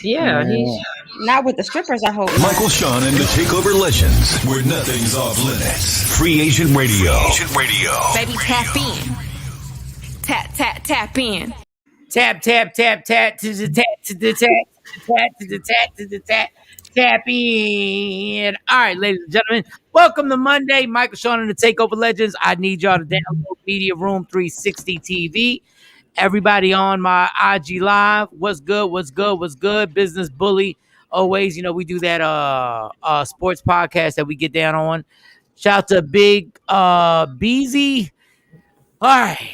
Yeah, he's not with the strippers, I hope. Michael, Shawn, and the Takeover Legends, where nothing's off limits. Free Agent Radio. Baby, tap in. Tap in. Tap to the tap to the tap in. All right, ladies and gentlemen, welcome to Monday. Michael, Shawn, and the Takeover Legends. I need y'all to download Media Room 360 TV. Everybody on my IG Live. What's good? Business Bully. Always, we do that sports podcast that we get down on. Shout out to Big Beezy. All right.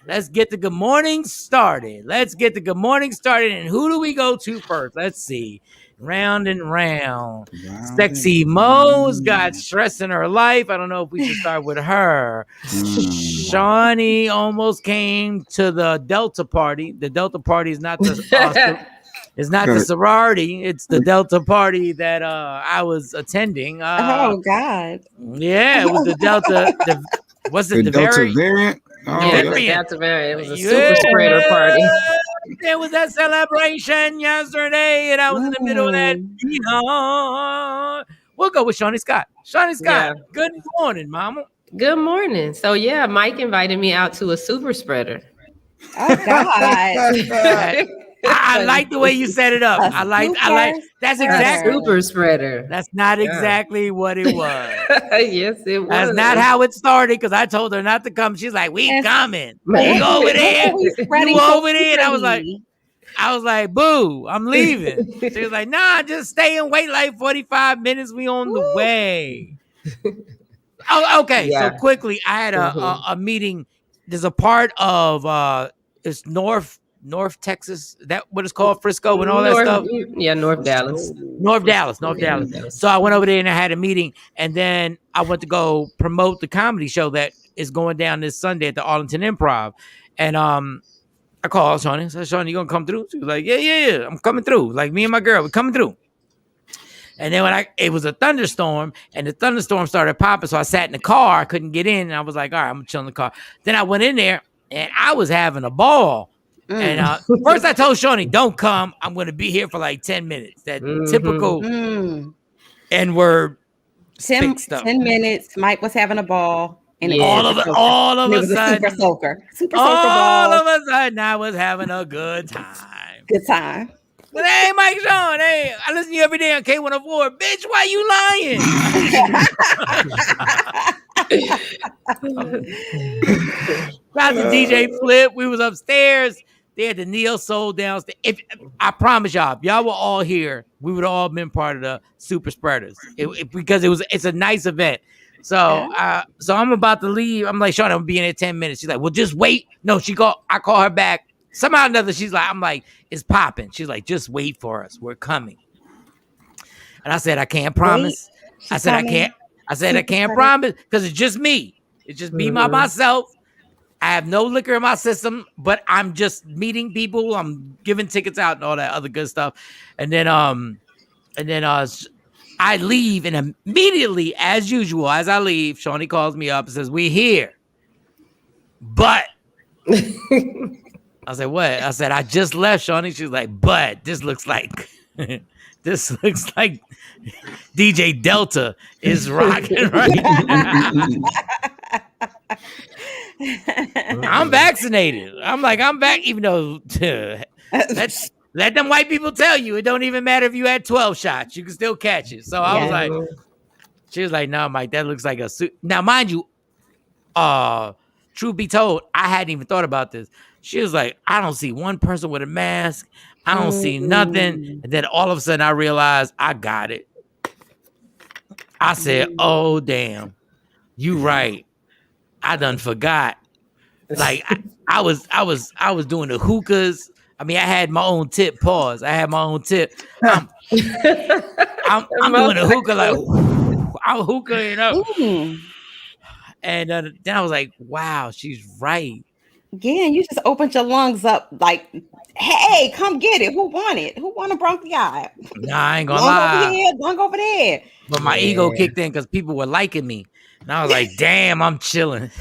Let's get the good morning started. And who do we go to first? Let's see. Round and round. Sexy Mo's got stress in her life. I don't know if we should start with her. Shawnee almost came to the Delta party. The Delta party is not the the sorority. It's the Delta party that I was attending. Oh God! Yeah, it was the Delta. The Delta variant? Oh, yeah, it was Delta variant. It was a super spreader party. There was that celebration yesterday, and I was in the middle of that. We'll go with Shawnee Scott. Good morning, Mama. Good morning. So yeah, Mike invited me out to a super spreader. Oh God! I like the way you set it up. I like. That's exactly super spreader. That's not exactly what it was. Yes, it was. That's not how it started. Because I told her not to come. She's like, "We coming. We over there. You over there?" And I was like, "Boo, I'm leaving." She was like, "Nah, just stay and wait like 45 minutes. We on the way." Oh, okay. Yeah. So quickly, I had a meeting. There's a part of it's North Texas, that what it's called, Frisco and all that stuff. Yeah, North Dallas. So I went over there and I had a meeting, and then I went to go promote the comedy show that is going down this Sunday at the Arlington Improv. And I called Shawnee. I said, "Shawnee, you gonna come through?" She was like, "Yeah, I'm coming through. Like me and my girl, we're coming through." And then it was a thunderstorm, and the thunderstorm started popping, so I sat in the car. I couldn't get in, and I was like, "All right, I'm gonna chill in the car." Then I went in there, and I was having a ball. And first I told Shawnee, "Don't come. I'm going to be here for like 10 minutes." That typical N-word 10 minutes. Mike was having a ball. And all of a sudden, super soaker all ball. of a sudden, I was having a good time. But hey, Mike, Shawn, hey, I listen to you every day on K104. Bitch, why you lying? Shout out to DJ Flip. We was upstairs. They had the Neo Soul downstairs. I promise y'all, if y'all were all here, we would have all been part of the Super Spreaders because it's a nice event. So I'm about to leave. I'm like, "Shawn, I'm gonna be in there 10 minutes." She's like, "Well, just wait." No, I call her back. Somehow or another, I'm like, "It's popping." She's like, "Just wait for us. We're coming." And I said, "I can't promise." I said, I can't promise because it's just me. It's just me by myself. I have no liquor in my system, but I'm just meeting people. I'm giving tickets out and all that other good stuff. And then I leave, and immediately, as usual, as I leave, Shawnee calls me up and says, "We here." But I said, "What?" I said, "I just left, Shawnee." She's like, "But this looks like DJ Delta is rocking right now." I'm vaccinated. I'm back, even though let them white people tell you it don't even matter if you had 12 shots, you can still catch it. So I was like, she was like, "No, Mike, that looks like a suit." Now, mind you, truth be told, I hadn't even thought about this. She was like, "I don't see one person with a mask. I don't see nothing." And then all of a sudden I realized I got it. I said, "Oh, damn, you right. I done forgot." Like I was doing the hookahs. I mean, I had my own tip. Pause. I had my own tip. I'm doing the hookah like I'm hookahing up. And then I was like, "Wow, she's right." Again, you just opened your lungs up like, "Hey, come get it. Who won it? Who won a bronchi?" Nah, I ain't gonna lie. Lung over there. But my ego kicked in because people were liking me. And I was like, "Damn, I'm chilling."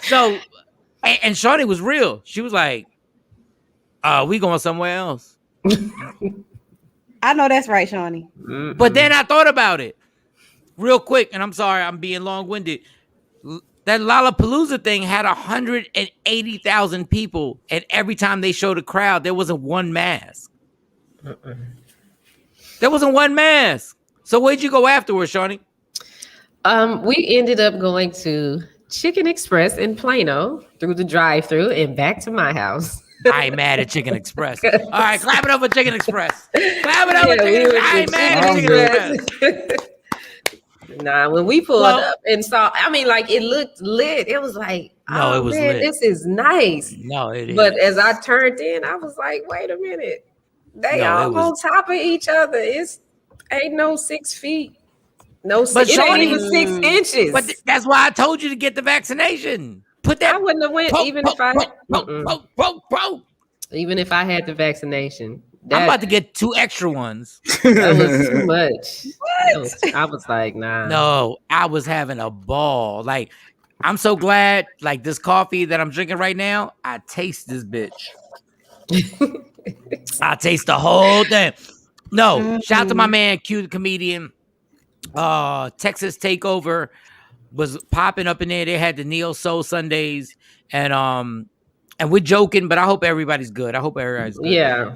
So, and Shawnee was real. She was like, We going somewhere else. I know that's right, Shawnee. But then I thought about it real quick, and I'm sorry, I'm being long-winded. That Lollapalooza thing had 180,000 people, and every time they showed a crowd, there wasn't one mask. There wasn't one mask. So where'd you go afterwards, Shawnee? We ended up going to Chicken Express in Plano through the drive-through and back to my house. I ain't mad at Chicken Express. All right, clap it up for Chicken Express. Clap it up for Chicken Express. I ain't mad at Chicken Express. Nah, when we pulled up and saw, I mean, like it looked lit. It was like, no, it was man, lit. This is nice. No, it is. But as I turned in, I was like, wait a minute. They all on top of each other. Ain't no 6 feet. No, it ain't even 6 inches. But that's why I told you to get the vaccination. Put that. I wouldn't have went even if I even if I had the vaccination. I'm about to get 2 extra ones. That was too much. I was like, nah. No, I was having a ball. Like, I'm so glad. Like this coffee that I'm drinking right now, I taste this bitch. I taste the whole thing. No, shout out to my man Q, the comedian. Texas Takeover was popping up in there. They had the Neo Soul Sundays, and we're joking, but I hope everybody's good. I hope everybody's good. Yeah.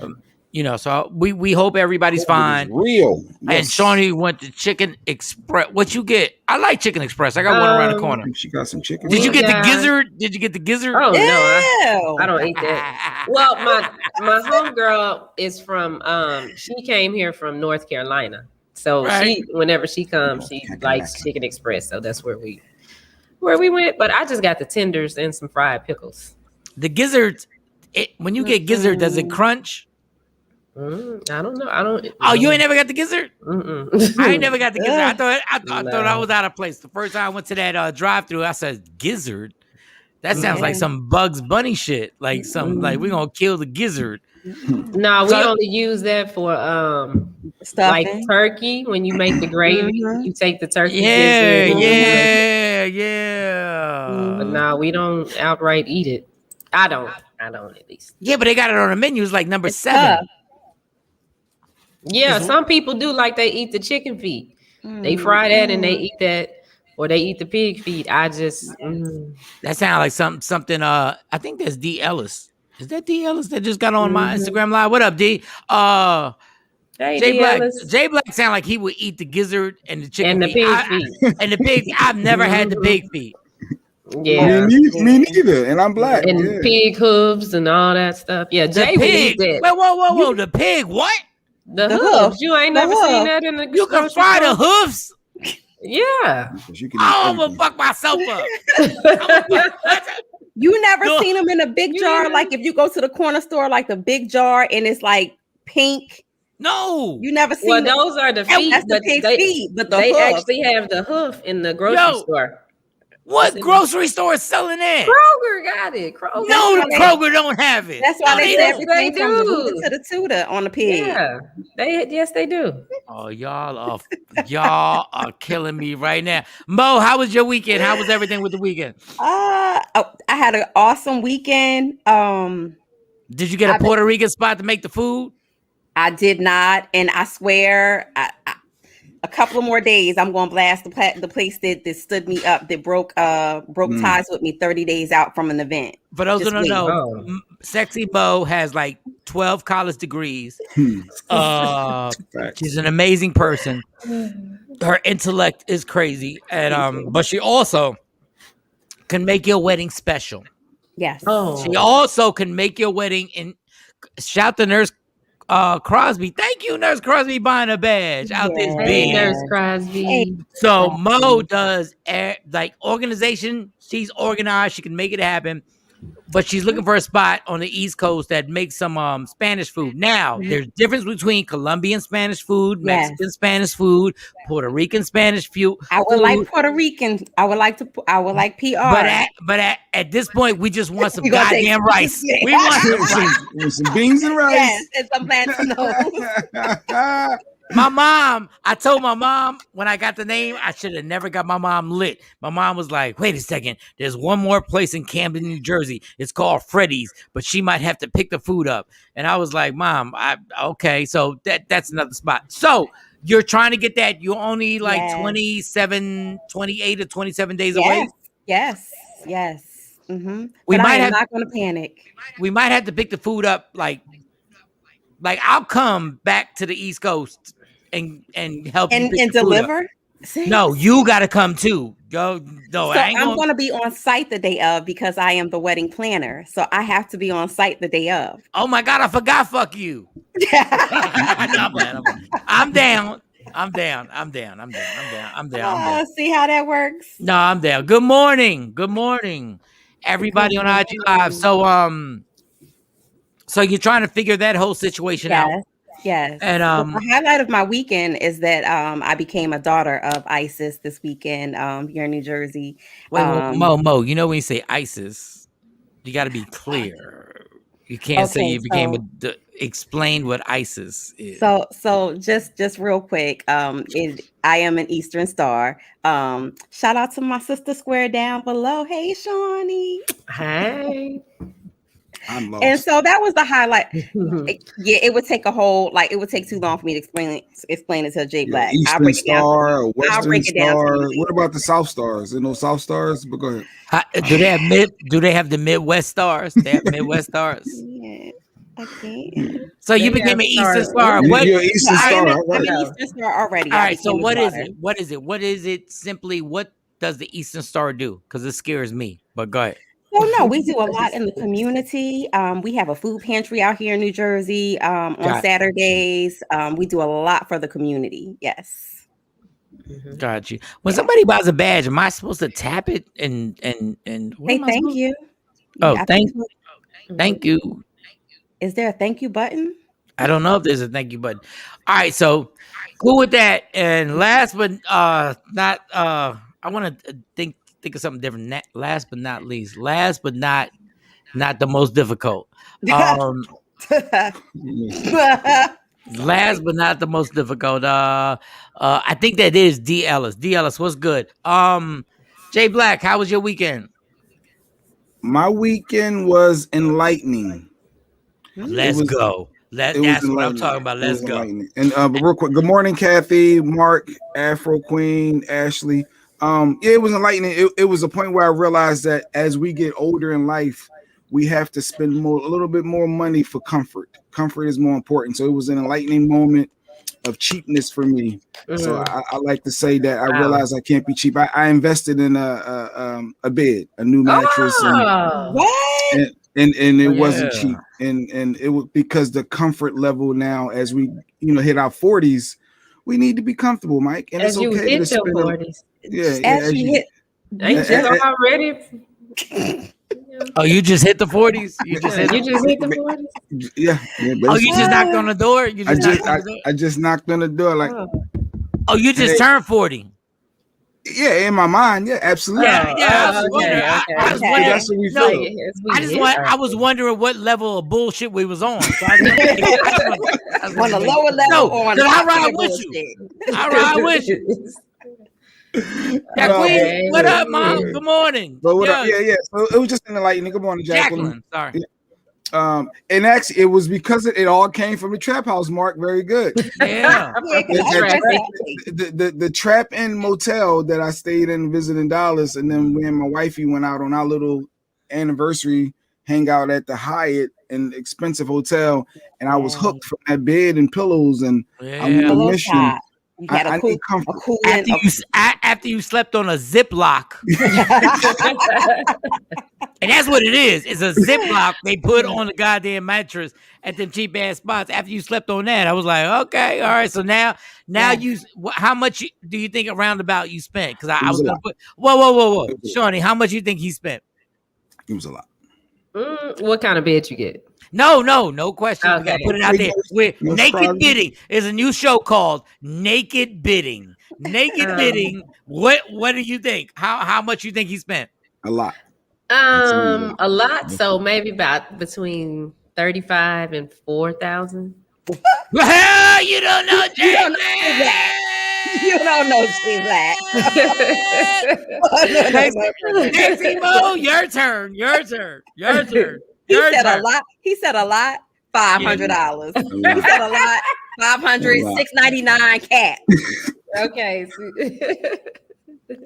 So we hope everybody's fine. Real. Yes. And Shawnee went to Chicken Express. What you get? I like Chicken Express. I got one around the corner. She got some chicken. Did you get the gizzard? Did you get the gizzard? Oh no, I don't eat that. Well, my homegirl is from she came here from North Carolina. So whenever she comes, she likes Chicken Express. So that's where we went. But I just got the tenders and some fried pickles. The gizzards, when you get gizzard, does it crunch? I don't know. I don't. Oh, you ain't never got the gizzard? I ain't never got the gizzard. I thought I was out of place. The first time I went to that drive-through, I said, gizzard? That sounds like some Bugs Bunny shit. Like something like we're gonna kill the gizzard. No, we only use that for like turkey. When you make the gravy, you take the turkey. Yeah. But no, we don't outright eat it. I don't at least. Yeah, but they got it on the menu. It's like number 7. Yeah, some people do like they eat the chicken feet. They fry that and they eat that, or they eat the pig feet. I just that sounds like something. I think that's D Ellis. Is that D Ellis that just got on my Instagram live? What up, D? Hey, Jay D. Black. Ellis. Jay Black sound like he would eat the gizzard and the chicken and the feet. pig feet. And the pig. I've never had the pig feet. Yeah, me neither. And I'm black. And pig hooves and all that stuff. Yeah, Jay would eat that. Wait, whoa! The pig? What? The hooves. You ain't never seen that in the. You can fry the hoofs. Yeah. I'm gonna fuck myself up. You never seen them in a big jar? Like if you go to the corner store, like the big jar, and it's like pink. No, you never seen. Well, those are the feet. That's the pig feet, but they actually have the hoof in the grocery store. What grocery store is selling that? Kroger got it. Kroger. No, the Kroger don't have it. That's why they said they do. From the hooter to the tutor on the pig. Yeah, they do. Oh, y'all are killing me right now. Mo, how was your weekend? How was everything with the weekend? I had an awesome weekend. Did you get a Puerto Rican spot to make the food? I did not, and I swear, a couple of more days, I'm going to blast the place that stood me up, that broke ties with me 30 days out from an event. For those who don't know, Sexy Mo has like 12 college degrees. She's an amazing person. Her intellect is crazy, and but she also can make your wedding special. Yes. She also can make your wedding. And shout to Nurse Crosby. Thank you, Nurse Crosby, buying a badge out this big. Nurse Crosby. So Mo does like organization. She's organized. She can make it happen. But she's looking for a spot on the East Coast that makes some Spanish food. Now, there's difference between Colombian Spanish food, Mexican Spanish food, Puerto Rican Spanish food. I would like Puerto Rican. I would like PR. But at this point, we just want some goddamn rice. We want some rice. Some beans and rice. Yes, and some plantains. My mom, I told my mom when I got the name, I should have never got my mom lit. My mom was like, wait a second, there's one more place in Camden, New Jersey. It's called Freddy's, but she might have to pick the food up. And I was like, Mom, okay, so that's another spot. So you're trying to get that. You're only like 28 or 27 days away. Yes. Mm-hmm. We but might I am have, not going to panic. We might have to pick the food up like I'll come back to the East Coast and help you pick and the food deliver. Up. No, you got to come too. Go. No, so I'm going to be on site the day of because I am the wedding planner. So I have to be on site the day of. Oh my God, I forgot. Fuck you. I'm down. See how that works? No, I'm down. Good morning, everybody on IG Live. So you're trying to figure that whole situation out. Yes. And the highlight of my weekend is that I became a daughter of ISIS this weekend here in New Jersey. Wait, Mo, you know when you say ISIS, you got to be clear. You can't say you became explain what ISIS is. So just real quick, I am an Eastern Star. Shout out to my sister square down below. Hey, Shawnee. Hey. I'm lost. And so that was the highlight. It would take it would take too long for me to explain it to Jay Black. Eastern Star, Western Star. What about the South Stars? There no South Stars? But go ahead. Do they have the Midwest Stars? They have Midwest Stars. Yeah. Okay. So you became an Eastern Star. You're an Eastern Star. I'm an Eastern Star already. All right. So what is it? What is it? What is it? Simply, what does the Eastern Star do? Because it scares me. But go ahead. Oh no, we do a lot in the community. We have a food pantry out here in New Jersey on Saturdays. We do a lot for the community. Yes. Got you. When somebody buys a badge, am I supposed to tap it and hey, thank you? Oh, thank you. Is there a thank you button? I don't know if there's a thank you button. All right, so cool with that. And last but not, I want to think of something different. Last but not least, last but not the most difficult. Last but not the most difficult. I think that is D. Ellis. D. Ellis, what's good? Jay Black, how was your weekend? My weekend was enlightening. Let's go. That's what I'm talking about. Let's go. And but real quick, good morning, Kathy, Mark, Afro Queen, Ashley. It was enlightening. It was a point where I realized that as we get older in life, we have to spend a little bit more money for comfort. Comfort is more important. So it was an enlightening moment of cheapness for me. So I like to say that I realized I can't be cheap. I invested in a bed, a new mattress, and it wasn't cheap. And it was because the comfort level now, as we hit our 40s, we need to be comfortable, Mike. And as it's okay to spend 40s. You just already. Oh, you just hit the 40s? You just hit the 40s? Yeah. Oh, you just knocked on the door? I just knocked on the door like. Oh, you just turned 40? Yeah, in my mind, yeah, absolutely. I was wondering what level of bullshit we was on. So on the lower level or on I ride with you. I ride with you. Quinn, what up, Mom? Good morning. But what up? Yeah. So it was just in the lightning. Good morning, Jacqueline. Sorry. And actually, it was because it all came from the trap house, Mark. Very good. Yeah. The trap in motel that I stayed in visiting Dallas, and then me and my wifey went out on our little anniversary hangout at the Hyatt, an expensive hotel, and I was hooked from that bed and pillows, and I'm on a mission. You got a cool after you slept on a Ziploc. And that's what it is. It's a Ziploc they put on the goddamn mattress at them cheap ass spots. After you slept on that, I was like, okay, all right. So now you, how much do you think around about you spent? Because I was gonna put whoa, Shawnee, how much you think he spent? It was a lot. What kind of bed you get? No question. Okay. We gotta put it out there. Naked Bidding is a new show called Naked Bidding. Naked Bidding. What do you think? How much you think he spent? A lot. A lot. So maybe about between 35 and 4,000. Well, you don't know J You don't know Black. You don't know J Black. Next emo, your turn. He said a lot. He said a lot. $500. He said a lot. 500. $6.99 cat. Okay.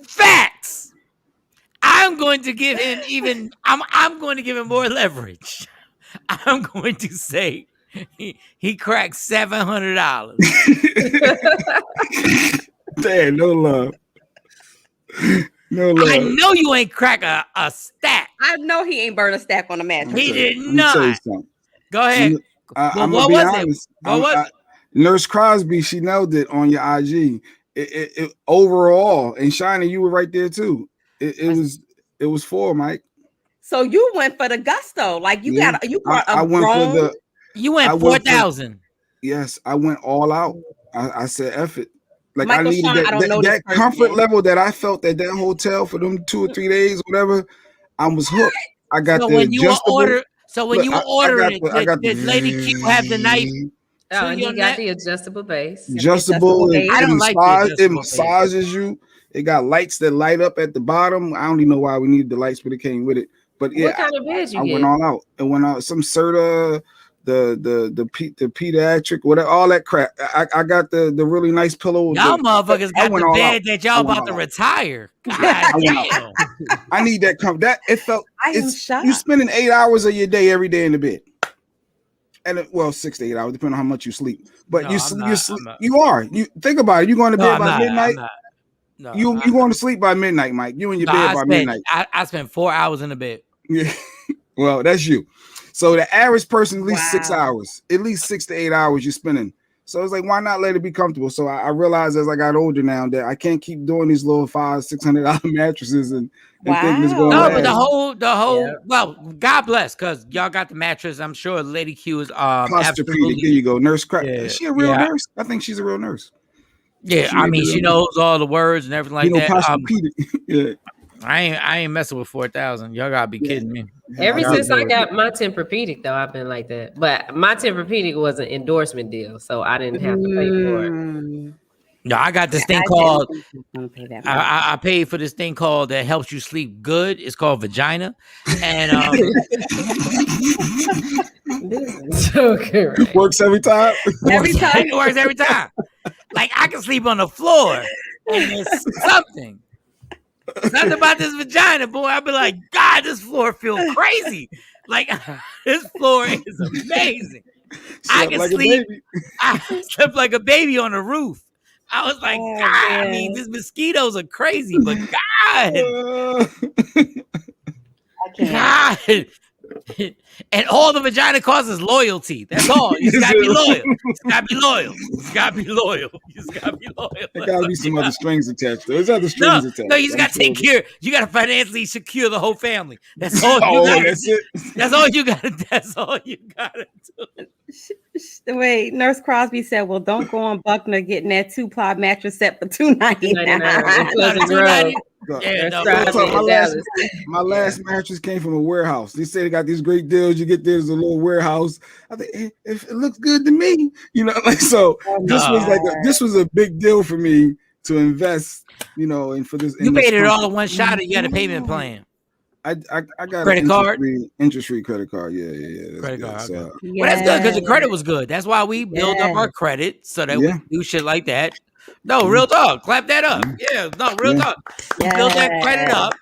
Facts. I'm going to give him even. I'm going to give him more leverage. I'm going to say he cracked $700. Damn, no love. No love. I know you ain't crack a stack. I know he ain't burned a stack on a mattress. He did not. Go ahead. I'm what gonna be was honest. Nurse Crosby, she nailed it on your IG. It overall, and Shiny, you were right there too. It was 4, Mike. So you went for the gusto, like you brought a grown. You went 4,000. Yes, I went all out. I said, F it. Like Michael I needed Shawn, that comfort level that I felt at that hotel for them 2 or 3 days, whatever. I was hooked. I got so the when you adjustable. When you were ordering, did Lady Q have the knife? Oh, and he got the adjustable base. Adjustable. I don't like the it massages you. It got lights that light up at the bottom. I don't even know why we needed the lights, but it came with it. But yeah, what kind of bed you I get? went all out. It went out some Serta, the pediatric, whatever, all that crap. I got the really nice pillow. Y'all motherfuckers got the bed that y'all about to retire. God damn. I need that comfort. That it felt. Shocked. You spending 8 hours of your day every day in the bed, and 6 to 8 hours, depending on how much you sleep. But No, you are. You think about it. You going to bed by midnight. No, you going to sleep by midnight, Mike. You in your bed by midnight. I spent 4 hours in the bed. Yeah. Well, that's you. So the average person, at least 6 hours, at least 6 to 8 hours you're spending. So it's like, why not let it be comfortable? So I realized as I got older now that I can't keep doing these little $500-$600 mattresses and thinking it's going. No, but the whole. Well, God bless, because y'all got the mattress. I'm sure Lady Q is absolutely. There you go, Nurse Crack. Is she a real nurse? I think she's a real nurse. Yeah, she knows all the words and everything like that. Yeah. I ain't messing with 4,000. Y'all gotta be kidding me. Ever since I got my Tempur-Pedic, though, I've been like that. But my Tempur-Pedic was an endorsement deal, so I didn't have to pay for it. No, I got this thing called. I paid for this thing called that helps you sleep good. It's called Vagina, and it works every time. It works every time. Like I can sleep on the floor, and it's something. Something about this vagina, boy. I'd be like, God, this floor feels crazy. Like this floor is amazing. I can like sleep. I slept like a baby on the roof. I was like, God, I mean, these mosquitoes are crazy, but God, God. And all the vagina costs is loyalty. That's all. You just gotta be loyal. You just gotta be loyal. You just gotta be loyal. You just gotta be loyal. There gotta be some other strings attached. There's other strings attached. No, you just gotta take care. You gotta financially secure the whole family. That's all you gotta that's do. it. That's all you gotta. That's all you gotta do. Wait, Nurse Crosby said, "Well, don't go on Buckner getting that 2-ply mattress set for $299." My last mattress came from a warehouse. They say they got these great deals. You get there's a little warehouse. I think it looks good to me, like so. This was a big deal for me to invest, and for this. You paid it all in one shot, or you got a payment plan? I got credit card, interest-free credit card. Yeah. Credit card. So. Well, that's good because the credit was good. That's why we build up our credit so that we do shit like that. No, real talk. Clap that up. Yeah, no, real talk. Build that credit up.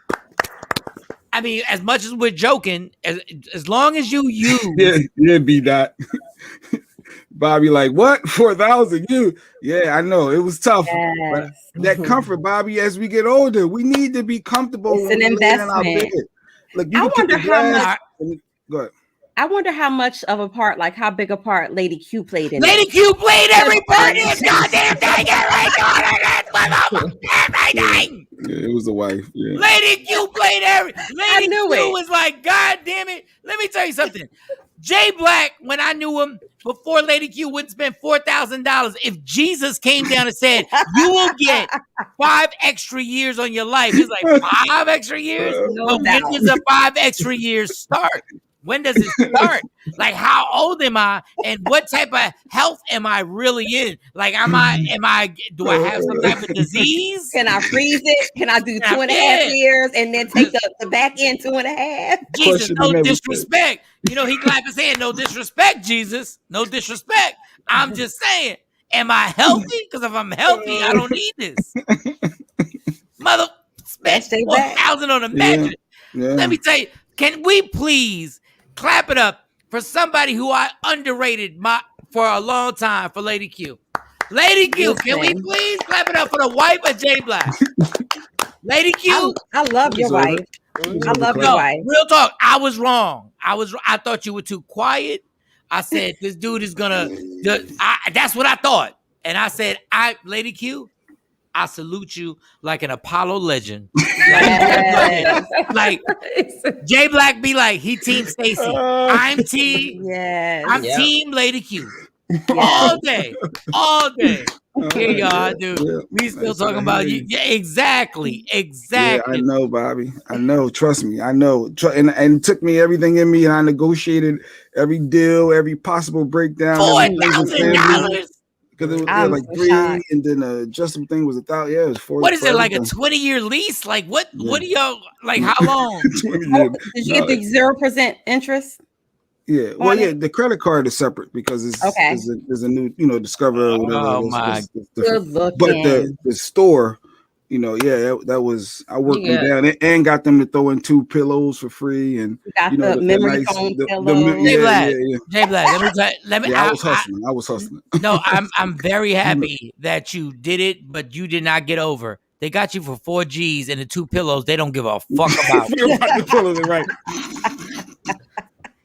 I mean, as much as we're joking, as long as you use. Yeah, B-Dot. Bobby, like, what? 4,000? I know. It was tough. But that comfort, Bobby, as we get older, we need to be comfortable. It's an investment. Look, I wonder how much. Go ahead. I wonder how much of a part, like how big a part Lady Q played in Lady Q played every part in this goddamn thing. Everything. Yeah, it was the wife. Yeah. Lady Q played Lady Q was like, God damn it. Let me tell you something. Jay Black, when I knew him before Lady Q wouldn't spend $4,000. If Jesus came down and said, you will get 5 extra years on your life, it's like 5 extra years? When does the 5 extra years start? When does it start? Like, how old am I, and what type of health am I really in? Like, do I have some type of disease? Can I freeze it? Can I do 2.5 years and then take the back end 2.5? Jesus, no disrespect. You know, he clapped his hand. No disrespect, Jesus. No disrespect. I'm just saying. Am I healthy? Because if I'm healthy, I don't need this. Mother, spent 4,000 on a mattress. Yeah. Let me tell you, can we please clap it up for somebody who I underrated for a long time for Lady Q? Lady Q, can we please clap it up for the wife of J Black? Lady Q. I love your wife. I love your wife. Real talk, I was wrong. I thought you were too quiet. I said, this dude is gonna, that's what I thought. And I said, Lady Q, I salute you like an Apollo legend. Like J Black be like, he Team Stacy. I'm Team Lady Q. All day. Here y'all, dude. We still talking about you. Yeah, exactly. Yeah, I know, Bobby. I know. Trust me. I know. And it took me everything in me, and I negotiated every deal, every possible breakdown. $4,000. Because it was like 3, and then the adjustable thing was 1,000. Yeah, it was 4. What is it, like a 20-year lease? Like what? Yeah. What do y'all like? How long? Did you get the 0% interest? Yeah, well, the credit card is separate because it's a new, Discover or whatever. Oh my, good looking. But the store, that was, I worked them down and got them to throw in 2 pillows for free, and the memory foam pillows. J Black, let me. I was hustling. No, I'm very happy that you did it, but you did not get over. They got you for 4 G's and the 2 pillows. They don't give a fuck about. The pillows, right?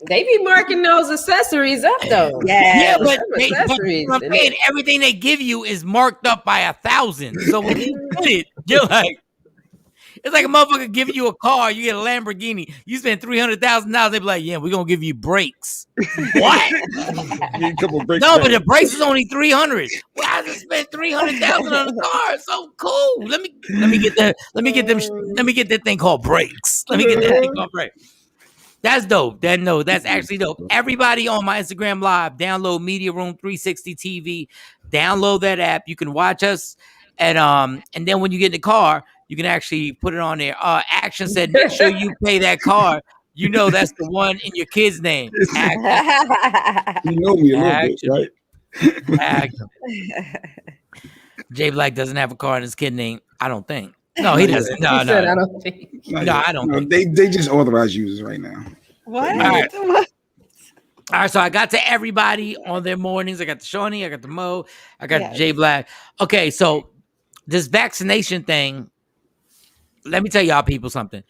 They be marking those accessories up though. Yeah, but I'm saying everything they give you is marked up by 1,000. So when you get it, you're like, it's like a motherfucker giving you a car. You get a Lamborghini. You spend $300,000. They be like, yeah, we're gonna give you brakes. What? A couple brakes. No, but the brakes is only $300. Well, I just spent $300,000 on the car. It's so cool. Let me get that thing called brakes. Let me get that thing called brakes. That's dope. That's actually dope. Everybody on my Instagram Live, download Media Room 360 TV. Download that app. You can watch us, and then when you get in the car, you can actually put it on there. Action said, make sure you pay that card. You know that's the one in your kid's name. Action. You know me a little bit, right? Action. J Black doesn't have a car in his kid name. I don't think. No, he doesn't. No. I don't think. I don't think. They just authorize users right now. What? All right, so I got to everybody on their mornings. I got the Shawnee, I got the Mo, I got the J Black. Okay, so this vaccination thing, let me tell y'all people something.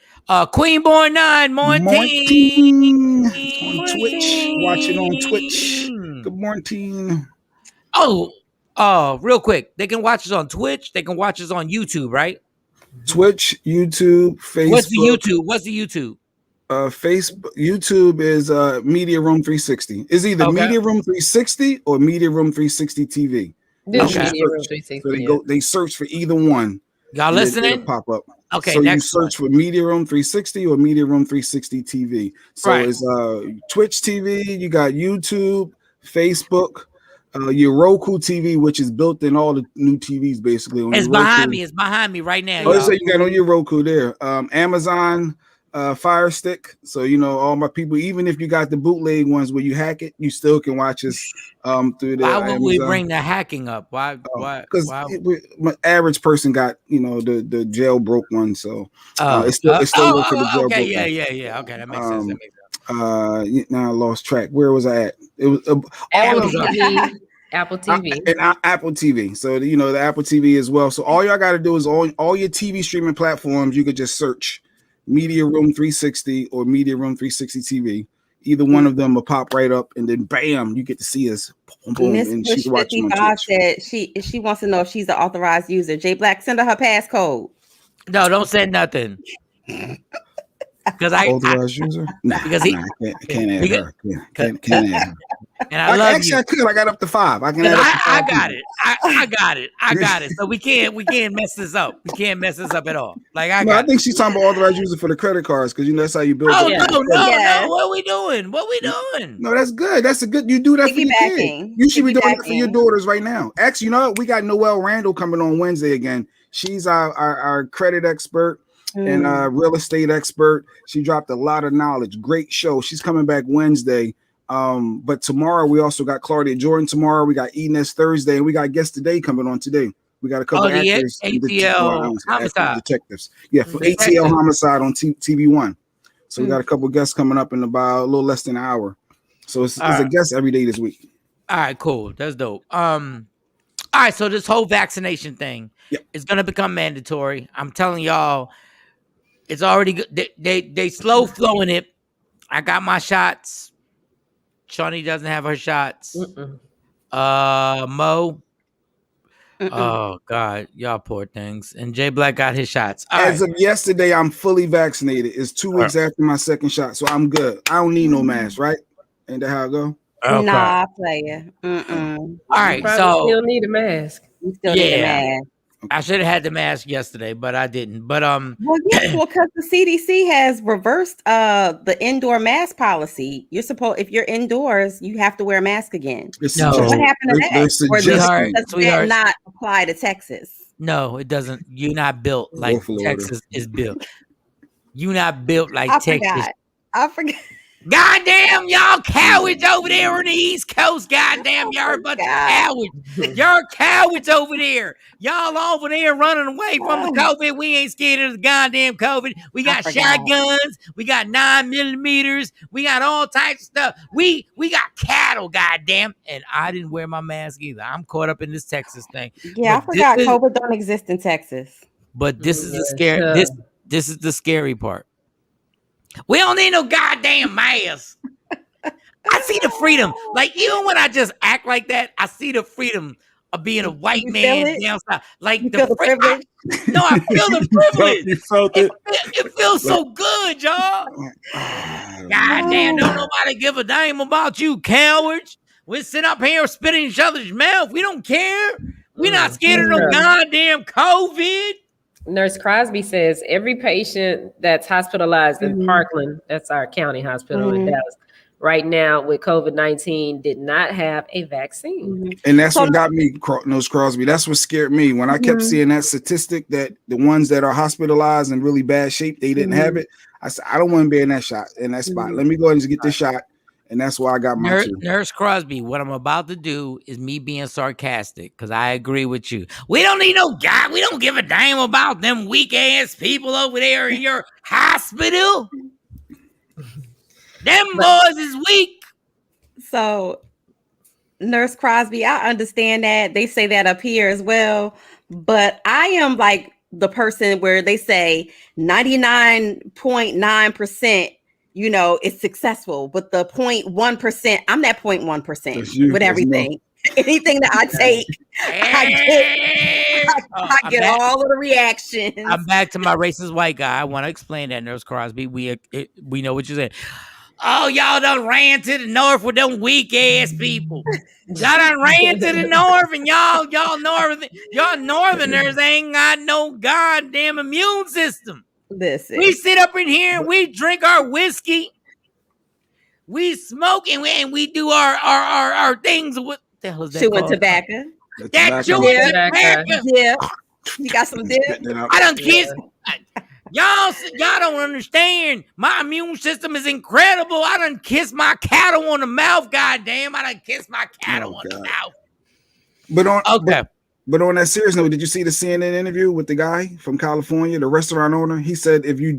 Queen Born 9, morning. On Twitch. Watch it on Twitch. Good morning. Oh, real quick. They can watch us on Twitch. They can watch us on YouTube, right? Twitch, YouTube, Facebook. What's the YouTube? Facebook, YouTube is Media Room 360. It's either Media Room 360 or Media Room 360 TV. Media Room 360. So they search for either one. Y'all listening? Pop up. Okay, so you search for Media Room 360 or Media Room 360 TV. So it's Twitch TV. You got YouTube, Facebook. Your Roku TV, which is built in all the new TVs, basically. It's behind me. It's behind me right now. Oh, so you got on your Roku there. Amazon Fire Stick. So all my people, even if you got the bootleg ones where you hack it, you still can watch us through the. Why would Amazon. We bring the hacking up? Why? Because my average person got the jailbroke one, so it's still work for the jailbroke. Okay, yeah. Okay, that makes sense. Now I lost track. Where was I at? It was Apple TV. And Apple TV. So the Apple TV as well. So all y'all got to do is on all your TV streaming platforms, you could just search Media Room 360 or Media Room 360 TV. Either one of them will pop right up, and then bam, you get to see us. Boom, Miss and Push 55 said she wants to know if she's an authorized user. J Black, send her passcode. No, don't send nothing. Because authorized user? Nah, because I can't add her. Can't add her. And I love actually, you. I could. I got up to 5. I can. I got it. I got it. So we can't mess this up. We can't mess this up at all. Like I think she's talking about authorized user for the credit cards because that's how you build. Oh no! What are we doing? No, that's good. That's a good. You do that for your kid. You should be doing that for your daughters right now. Actually, you know what? We got Noelle Randall coming on Wednesday again. She's our credit expert and real estate expert. She dropped a lot of knowledge. Great show. She's coming back Wednesday. But tomorrow we also got Claudia Jordan tomorrow. We got Enes Thursday, and we got guest today coming on today. We got a couple of actors, ATL Homicide detectives. Yeah, for ATL Homicide on TV1. So we got a couple of guests coming up in about a little less than an hour. So it's a guest every day this week. All right, cool. That's dope. All right, so this whole vaccination thing is gonna become mandatory. I'm telling y'all, it's already good. They slow flowing it. I got my shots. Shawnee doesn't have her shots. Mo. Oh God, y'all poor things. And Jay Black got his shots. As of yesterday, I'm fully vaccinated. It's 2 weeks after my second shot, so I'm good. I don't need no mask, right? Ain't that how it go? Okay. Nah, player. All right, so still need a mask. You still need a mask. I should have had the mask yesterday, but I didn't. But because the CDC has reversed the indoor mask policy. You're supposed, if you're indoors, you have to wear a mask again. No. So what happened to that? Or does that not apply to Texas? No, it doesn't. You're not built like Texas is built. You're not built like Texas. I forgot. Goddamn, y'all cowards over there on the East Coast. Goddamn, y'all a bunch of cowards. Y'all cowards over there. Y'all over there running away from the COVID. We ain't scared of the goddamn COVID. We got shotguns. We got 9mm. We got all types of stuff. We got cattle, goddamn. And I didn't wear my mask either. I'm caught up in this Texas thing. Yeah, I forgot COVID don't exist in Texas. But this is the scary. This is the scary part. We don't need no goddamn mask. I see the freedom. Like, even when I just act like that, I see the freedom of being a white man down south. Like, the privilege. I feel the privilege. You felt it. It feels so good, y'all. Goddamn, don't nobody give a damn about you, cowards. We sit up here spitting each other's mouth. We don't care. We're not scared of no goddamn COVID. Nurse Crosby says every patient that's hospitalized in Parkland, that's our county hospital in Dallas, right now with COVID-19 did not have a vaccine. And that's what got me, Nurse Crosby. That's what scared me. When I kept seeing that statistic that the ones that are hospitalized in really bad shape, they didn't have it. I said, I don't want to be in that spot. Let me go ahead and get this shot. And that's why I got my Nurse Crosby, what I'm about to do is me being sarcastic because I agree with you. We don't need no guy. We don't give a damn about them weak ass people over there in your hospital. Them boys is weak. So, Nurse Crosby, I understand that. They say that up here as well. But I am like the person where they say 99.9%. It's successful, but the 0.1%, I'm that 0.1% with everything. Anything that I take, I get all of the reactions. I'm back to my racist white guy. I want to explain that, Nurse Crosby. We know what you're saying. Oh, y'all done ran to the north with them weak ass people. Y'all done ran to the north, and y'all northerners ain't got no goddamn immune system. Listen. We sit up in here and we drink our whiskey. We smoke and we do our things. What the hell is that? Chewing tobacco. That chewing tobacco. Yeah. You got some dip. I done kissed. Y'all don't understand. My immune system is incredible. I done kissed my cattle on the mouth. Goddamn, I done kissed my cattle on the mouth. But on that serious note, did you see the CNN interview with the guy from California, the restaurant owner? He said if you're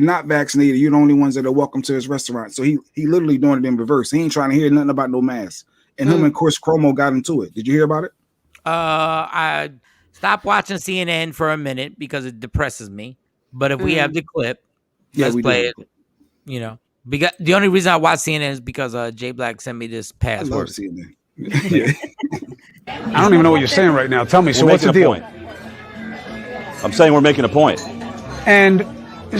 not vaccinated, you're the only ones that are welcome to his restaurant. So he literally doing it in reverse. He ain't trying to hear nothing about no mask. And him and Chris Cuomo got into it. Did you hear about it? I stopped watching CNN for a minute because it depresses me. But if we have the clip, let's play it. Because the only reason I watch CNN is because Jay Black sent me this password. I love CNN. I don't even know what you're saying right now. Tell me. So what's the deal? I'm saying we're making a point. And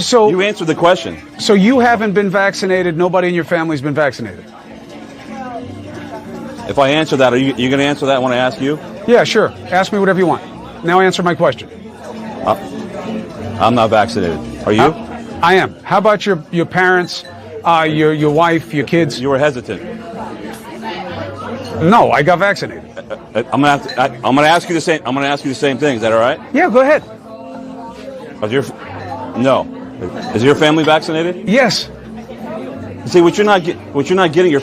so you answered the question. So you haven't been vaccinated. Nobody in your family's been vaccinated. If I answer that, are you going to answer that when I ask you? Yeah, sure. Ask me whatever you want. Now answer my question. I'm not vaccinated. Are you? I am. How about your parents, your wife, your kids? You were hesitant. No, I got vaccinated. I'm gonna ask you the same. I'm gonna ask you the same thing. Is that all right? Yeah, go ahead. No. Is your family vaccinated? Yes. See, what you're not getting, you're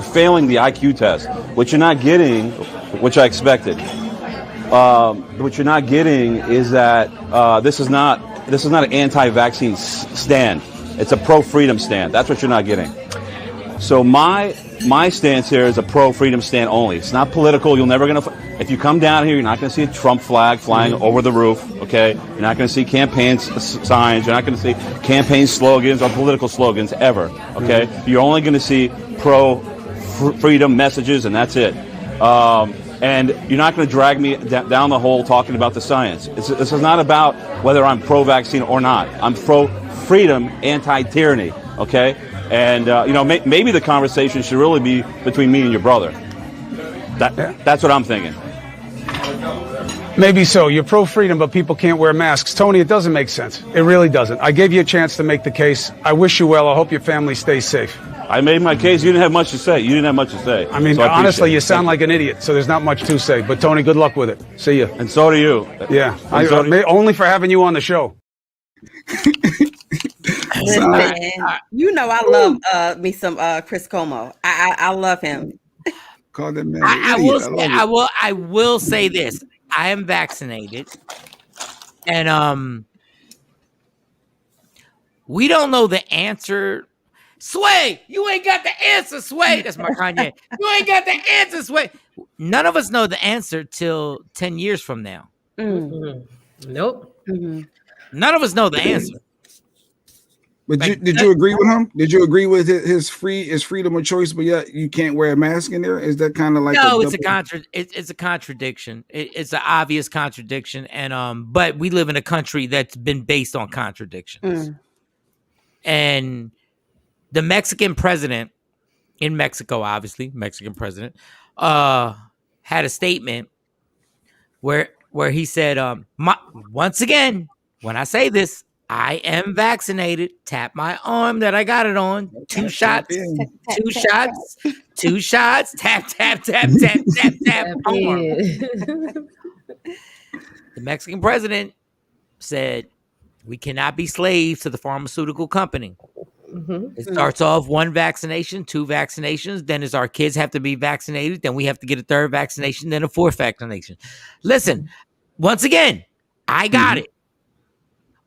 failing the IQ test. What you're not getting, which I expected, what you're not getting is that this is not an anti-vaccine stand. It's a pro-freedom stand. That's what you're not getting. So my stance here is a pro-freedom stand only. It's not political. You're never if you come down here, you're not going to see a Trump flag flying over the roof, okay? You're not going to see campaign signs. You're not going to see campaign slogans or political slogans ever, okay? You're only going to see pro-freedom messages, and that's it. And you're not going to drag me down the hole talking about the science. This is not about whether I'm pro-vaccine or not. I'm pro-freedom, anti-tyranny, okay? And, maybe the conversation should really be between me and your brother. That's what I'm thinking. Maybe so. You're pro-freedom, but people can't wear masks. Tony, it doesn't make sense. It really doesn't. I gave you a chance to make the case. I wish you well. I hope your family stays safe. I made my case. You didn't have much to say. I mean, so honestly, you sound like an idiot, so there's not much to say. But, Tony, good luck with it. See you. And so do you. Yeah. Only for having you on the show. Listen, you know I love me some Chris Como. I love him. Call that man. I will say this. I am vaccinated, and we don't know the answer. Sway, you ain't got the answer, Sway. That's my Kanye. You ain't got the answer, Sway. None of us know the answer till 10 years from now. Mm-hmm. Nope. Mm-hmm. None of us know the answer. But did you agree with him? Did you agree with his freedom of choice, but yet you can't wear a mask in there? Is that kind of like it's a contradiction. It's an obvious contradiction, and but we live in a country that's been based on contradiction. And the Mexican president in Mexico, obviously Mexican president, had a statement where he said, once again, when I say this, I am vaccinated. Tap my arm that I got it on. 2 shots. 2 shots. 2 shots. Tap, tap, tap, tap, tap, tap. Arm. The Mexican president said, we cannot be slaves to the pharmaceutical company. Mm-hmm. It starts off 1 vaccination, 2 vaccinations. Then as our kids have to be vaccinated, then we have to get a 3rd vaccination, then a 4th vaccination. Listen, once again, I got it.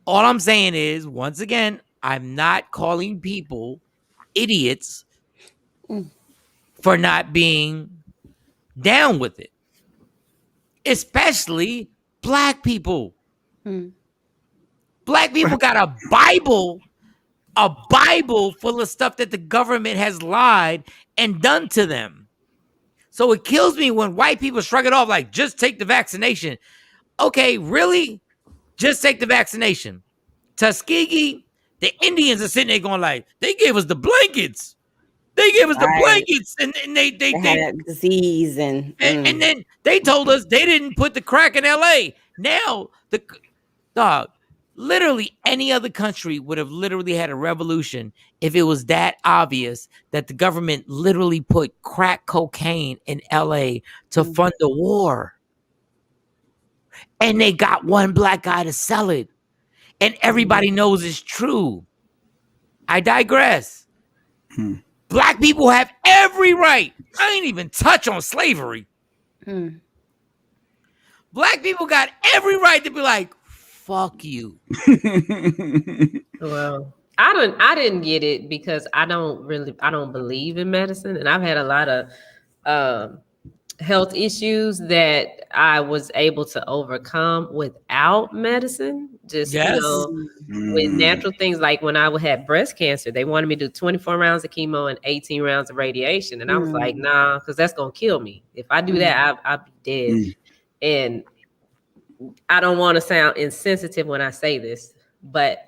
All I'm saying is, once again, I'm not calling people idiots for not being down with it, especially black people. Black people got a Bible full of stuff that the government has lied and done to them. So it kills me when white people shrug it off like, just take the vaccination. Okay, really? Just take the vaccination. Tuskegee, the Indians are sitting there going like, they gave us the blankets. They gave us the blankets, and they had disease, and then they told us they didn't put the crack in LA. Now literally any other country would have literally had a revolution if it was that obvious that the government literally put crack cocaine in LA to fund the war. And they got 1 black guy to sell it. And everybody knows it's true. I digress. Black people have every right. I ain't even touch on slavery. Black people got every right to be like, fuck you. Well, I didn't get it because I don't believe in medicine, and I've had a lot of health issues that I was able to overcome without medicine. Just with natural things, like when I had breast cancer, they wanted me to do 24 rounds of chemo and 18 rounds of radiation, and I was like, nah, because that's gonna kill me. If I do that, I'll be dead. And I don't want to sound insensitive when I say this, but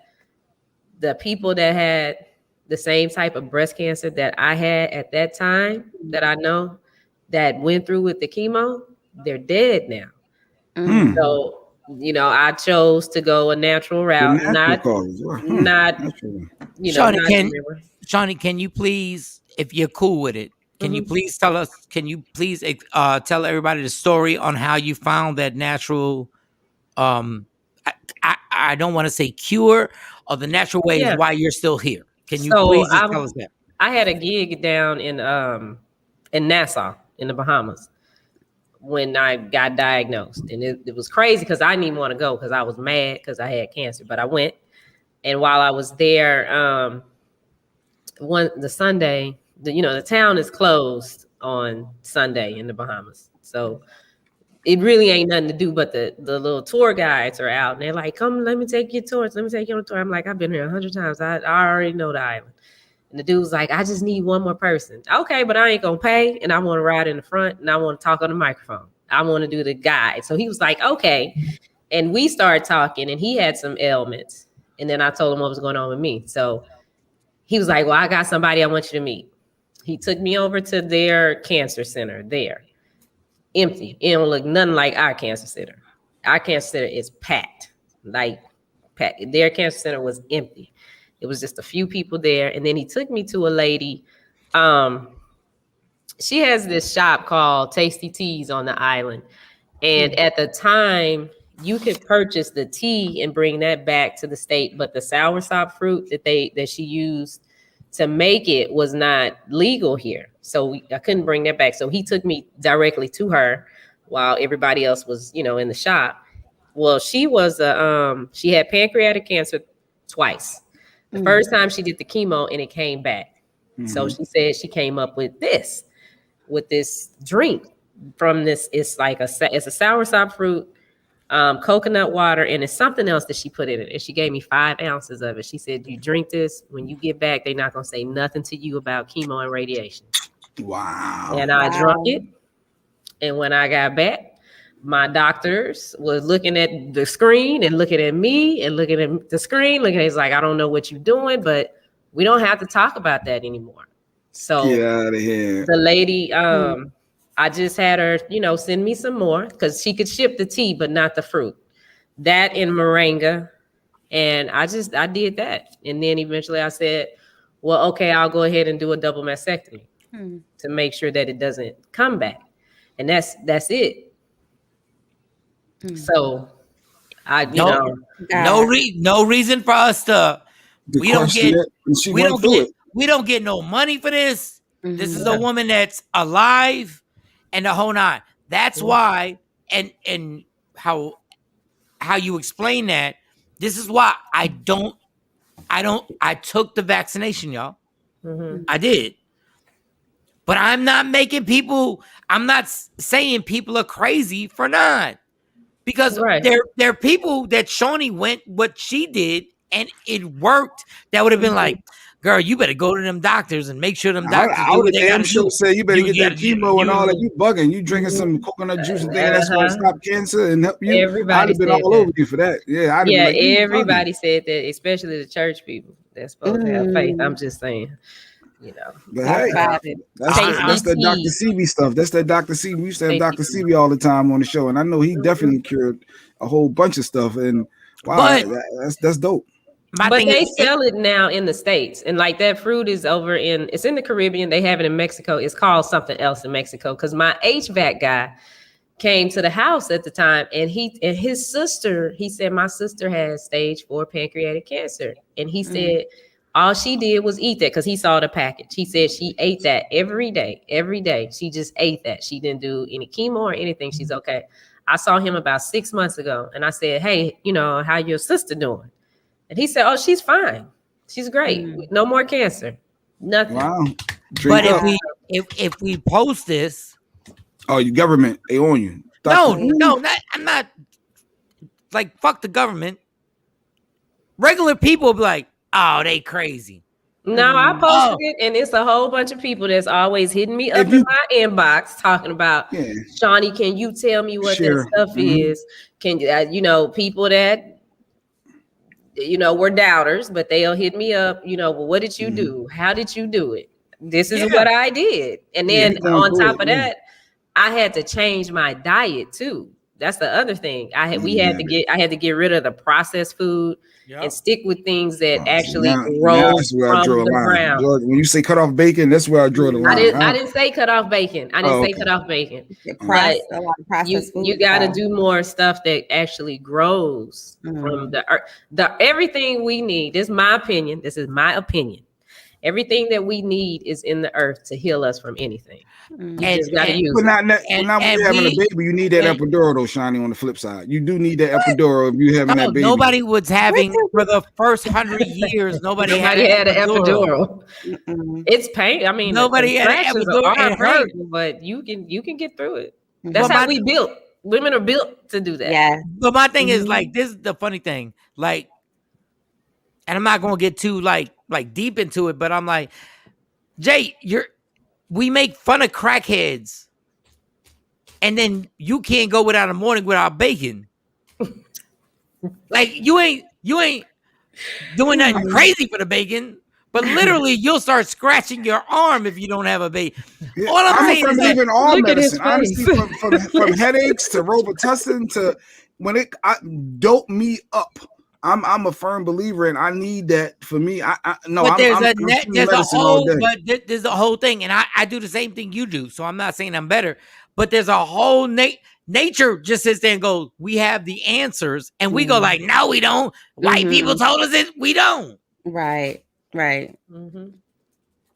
the people that had the same type of breast cancer that I had at that time, that I know, that went through with the chemo, they're dead now. So, you know, I chose to go a natural route, not you know, Shawnee, can you please, if you're cool with it, can you please tell us, tell everybody the story on how you found that natural, I don't want to say cure, or the natural ways why you're still here. Can you please just tell us that? I had a gig down in Nassau in the Bahamas when I got diagnosed, and it was crazy because I didn't even want to go because I was mad because I had cancer, but I went. And while I was there, the Sunday, the town is closed on Sunday in the Bahamas, so it really ain't nothing to do. But the little tour guides are out, and they're like, "Come, let me take you tours. Let me take you on a tour." I'm like, "I've been here 100 times. I already know the island." And the dude was like, "I just need one more person." Okay, but I ain't gonna pay, and I want to ride in the front, and I want to talk on the microphone. I want to do the guide. So he was like, "Okay," and we started talking, and he had some ailments, and then I told him what was going on with me. So he was like, "Well, I got somebody I want you to meet." He took me over to their cancer center there. Empty. It don't look nothing like our cancer center. Our cancer center is packed. Like packed. Their cancer center was empty. It was just a few people there. And then he took me to a lady. She has this shop called Tasty Teas on the island. And at the time, you could purchase the tea and bring that back to the state, but the soursop fruit that she used to make it was not legal here. So I couldn't bring that back. So he took me directly to her while everybody else was, in the shop. Well, she was she had pancreatic cancer twice. The first time she did the chemo and it came back. So she said she came up with this drink from this. It's like it's a soursop fruit, coconut water, and it's something else that she put in it. And she gave me 5 ounces of it. She said, "You drink this. When you get back, they're not going to say nothing to you about chemo and radiation." Wow. And I drank it. And when I got back, my doctors was looking at the screen and looking at me and looking at the screen. It's like, "I don't know what you're doing, but we don't have to talk about that anymore." So get out of here. The lady, I just had her, send me some more because she could ship the tea, but not the fruit. That in moringa. And I did that. And then eventually I said, well, okay, I'll go ahead and do a double mastectomy to make sure that it doesn't come back. And that's it. So no reason for us to we don't get no money for this. This is a woman that's alive and the whole nine. That's why, and how you explain that. This is why I took the vaccination, y'all. I did. But I'm not saying people are crazy for not. Because there are people that Shawnee went what she did and it worked. That would have been like, girl, you better go to them doctors and make sure them doctors I would damn sure say you better get that chemo and all that. You bugging. You drinking some coconut juice and thinking that's going to stop cancer and help you. I'd have been all over you for that. Yeah, everybody said that, especially the church people that's supposed to have faith. I'm just saying. But hey, that's the Dr. Sebi stuff. That's that Dr. Sebi. We used to have Dr. Sebi all the time on the show, and I know he definitely cured a whole bunch of stuff. And wow, that's dope. But they sell it now in the States, and like that fruit is it's in the Caribbean. They have it in Mexico. It's called something else in Mexico because my HVAC guy came to the house at the time, and his sister. He said my sister has stage 4 pancreatic cancer, and he said. All she did was eat that because he saw the package. He said she ate that every day. Every day. She just ate that. She didn't do any chemo or anything. She's okay. I saw him about 6 months ago and I said, hey, how your sister doing? And he said, oh, she's fine. She's great. No more cancer. Nothing. Wow. But if we post this. Oh, your government, they own you. I'm not like, fuck the government. Regular people be like, oh, they crazy. No, I posted it, and it's a whole bunch of people that's always hitting me up in my inbox talking about, Shawnee, can you tell me what that stuff is? Can you, people that, were doubters, but they'll hit me up, well, what did you do? How did you do it? This is what I did. And then on top of that, I had to change my diet too. That's the other thing. I had to get rid of the processed food and stick with things that actually grow that's where I from draw a the line. ground. When you say cut off bacon, that's where I draw the line. I didn't say cut off bacon. I didn't say cut off bacon. But a lot of processed food. You got to do more stuff that actually grows from the earth. Everything we need. This is my opinion. This is my opinion. Everything that we need is in the earth to heal us from anything. You just got to use it. But not when you're having a baby, you need that epidural though, Shawnee, on the flip side. You do need that epidural if you're having that baby. Nobody was having, for the first 100 years, nobody had an epidural. It's pain. I mean, nobody had an epidural. But you can get through it. That's how we built. Women are built to do that. Yeah. But my thing is, like, this is the funny thing. Like, and I'm not going to get too like deep into it, but I'm like, Jay, we make fun of crackheads, and then you can't go without a morning without bacon. Like you ain't doing nothing crazy for the bacon, but literally you'll start scratching your arm if you don't have a bacon. Yeah, all I'm saying is even all medicine, honestly, from headaches to Robitussin to when it dope me up. I'm a firm believer, and I need that for me. There's a whole thing, and I do the same thing you do. So I'm not saying I'm better, but there's a whole nature just sits there and goes, we have the answers, and we go like, no, we don't. White people told us it, we don't. Right.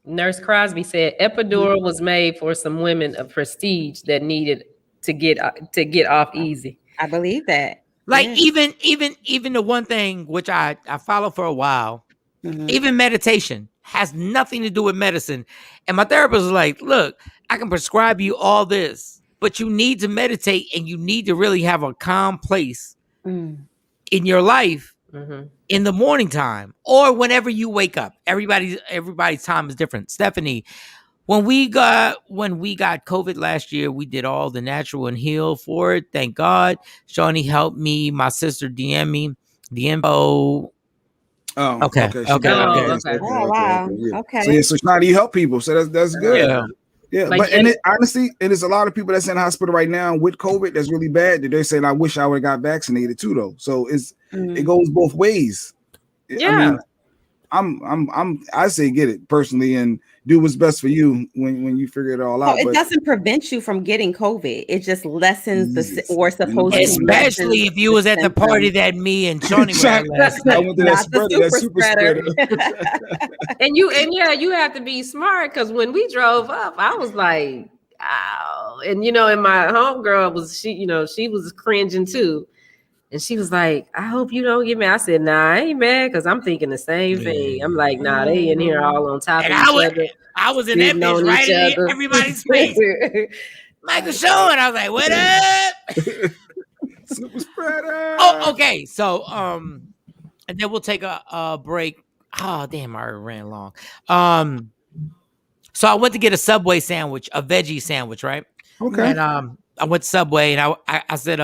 Nurse Crosby said epidural was made for some women of prestige that needed to get off easy. I believe that. Like even the one thing which I follow for a while, even meditation has nothing to do with medicine. And my therapist was like, look, I can prescribe you all this, but you need to meditate and you need to really have a calm place in your life in the morning time or whenever you wake up. Everybody's time is different. Stephanie, when we got COVID last year, we did all the natural and heal for it. Thank God. Shawnee helped me. My sister DM me the info. Oh, okay. Oh, wow. Okay. So Shawnee help people. So that's good. Yeah. Like, but honestly, there's a lot of people that's in the hospital right now with COVID that's really bad that they're saying, I wish I would have got vaccinated too, though. So it goes both ways. Yeah. I mean, I say get it personally and do what's best for you when you figure it all out. It doesn't prevent you from getting COVID. It just lessens especially if you was at the party that me and Shawnee were at last night. I went to that super spreader. and you have to be smart because when we drove up, I was like, ow. And and my homegirl she was cringing too. And she was like, I hope you don't get mad. I said, nah, I ain't mad because I'm thinking the same thing. I'm like, nah, they in here all on top of each other. I was in that bitch right in everybody's face. Michael Shawn. I was like, what up? Super spreader. Oh, okay. So, and then we'll take a break. Oh, damn, I already ran long. So I went to get a Subway sandwich, a veggie sandwich, right? Okay. And I went to Subway and I said,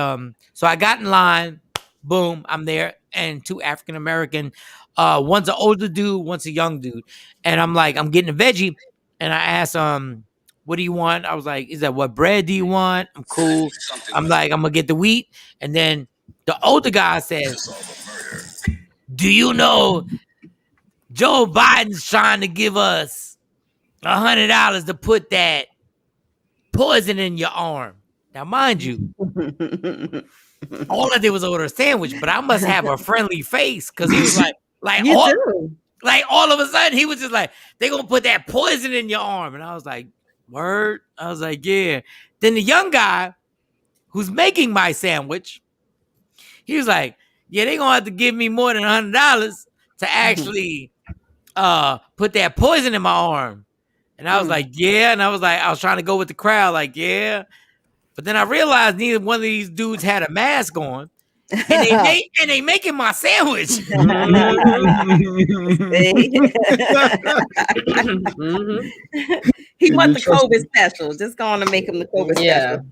so I got in line, boom, I'm there, and two African American, one's an older dude, one's a young dude, and I'm like, I'm getting a veggie, and I asked, what do you want? I was like, is that what bread do you want? I'm cool. I'm like, I'm gonna get the wheat, and then the older guy says, do you know Joe Biden's trying to give us $100 to put that poison in your arm? Now, mind you, all I did was order a sandwich, but I must have a friendly face because he was like all of a sudden he was just like, they're gonna put that poison in your arm, and I was like, word? I was like, yeah. Then the young guy who's making my sandwich, he was like, yeah, they're gonna have to give me more than $100 to actually put that poison in my arm. And I was like, yeah. And I was trying to go with the crowd, like, yeah. But then I realized neither one of these dudes had a mask on. And they making my sandwich. He wants the COVID special. Just going to make him the COVID special.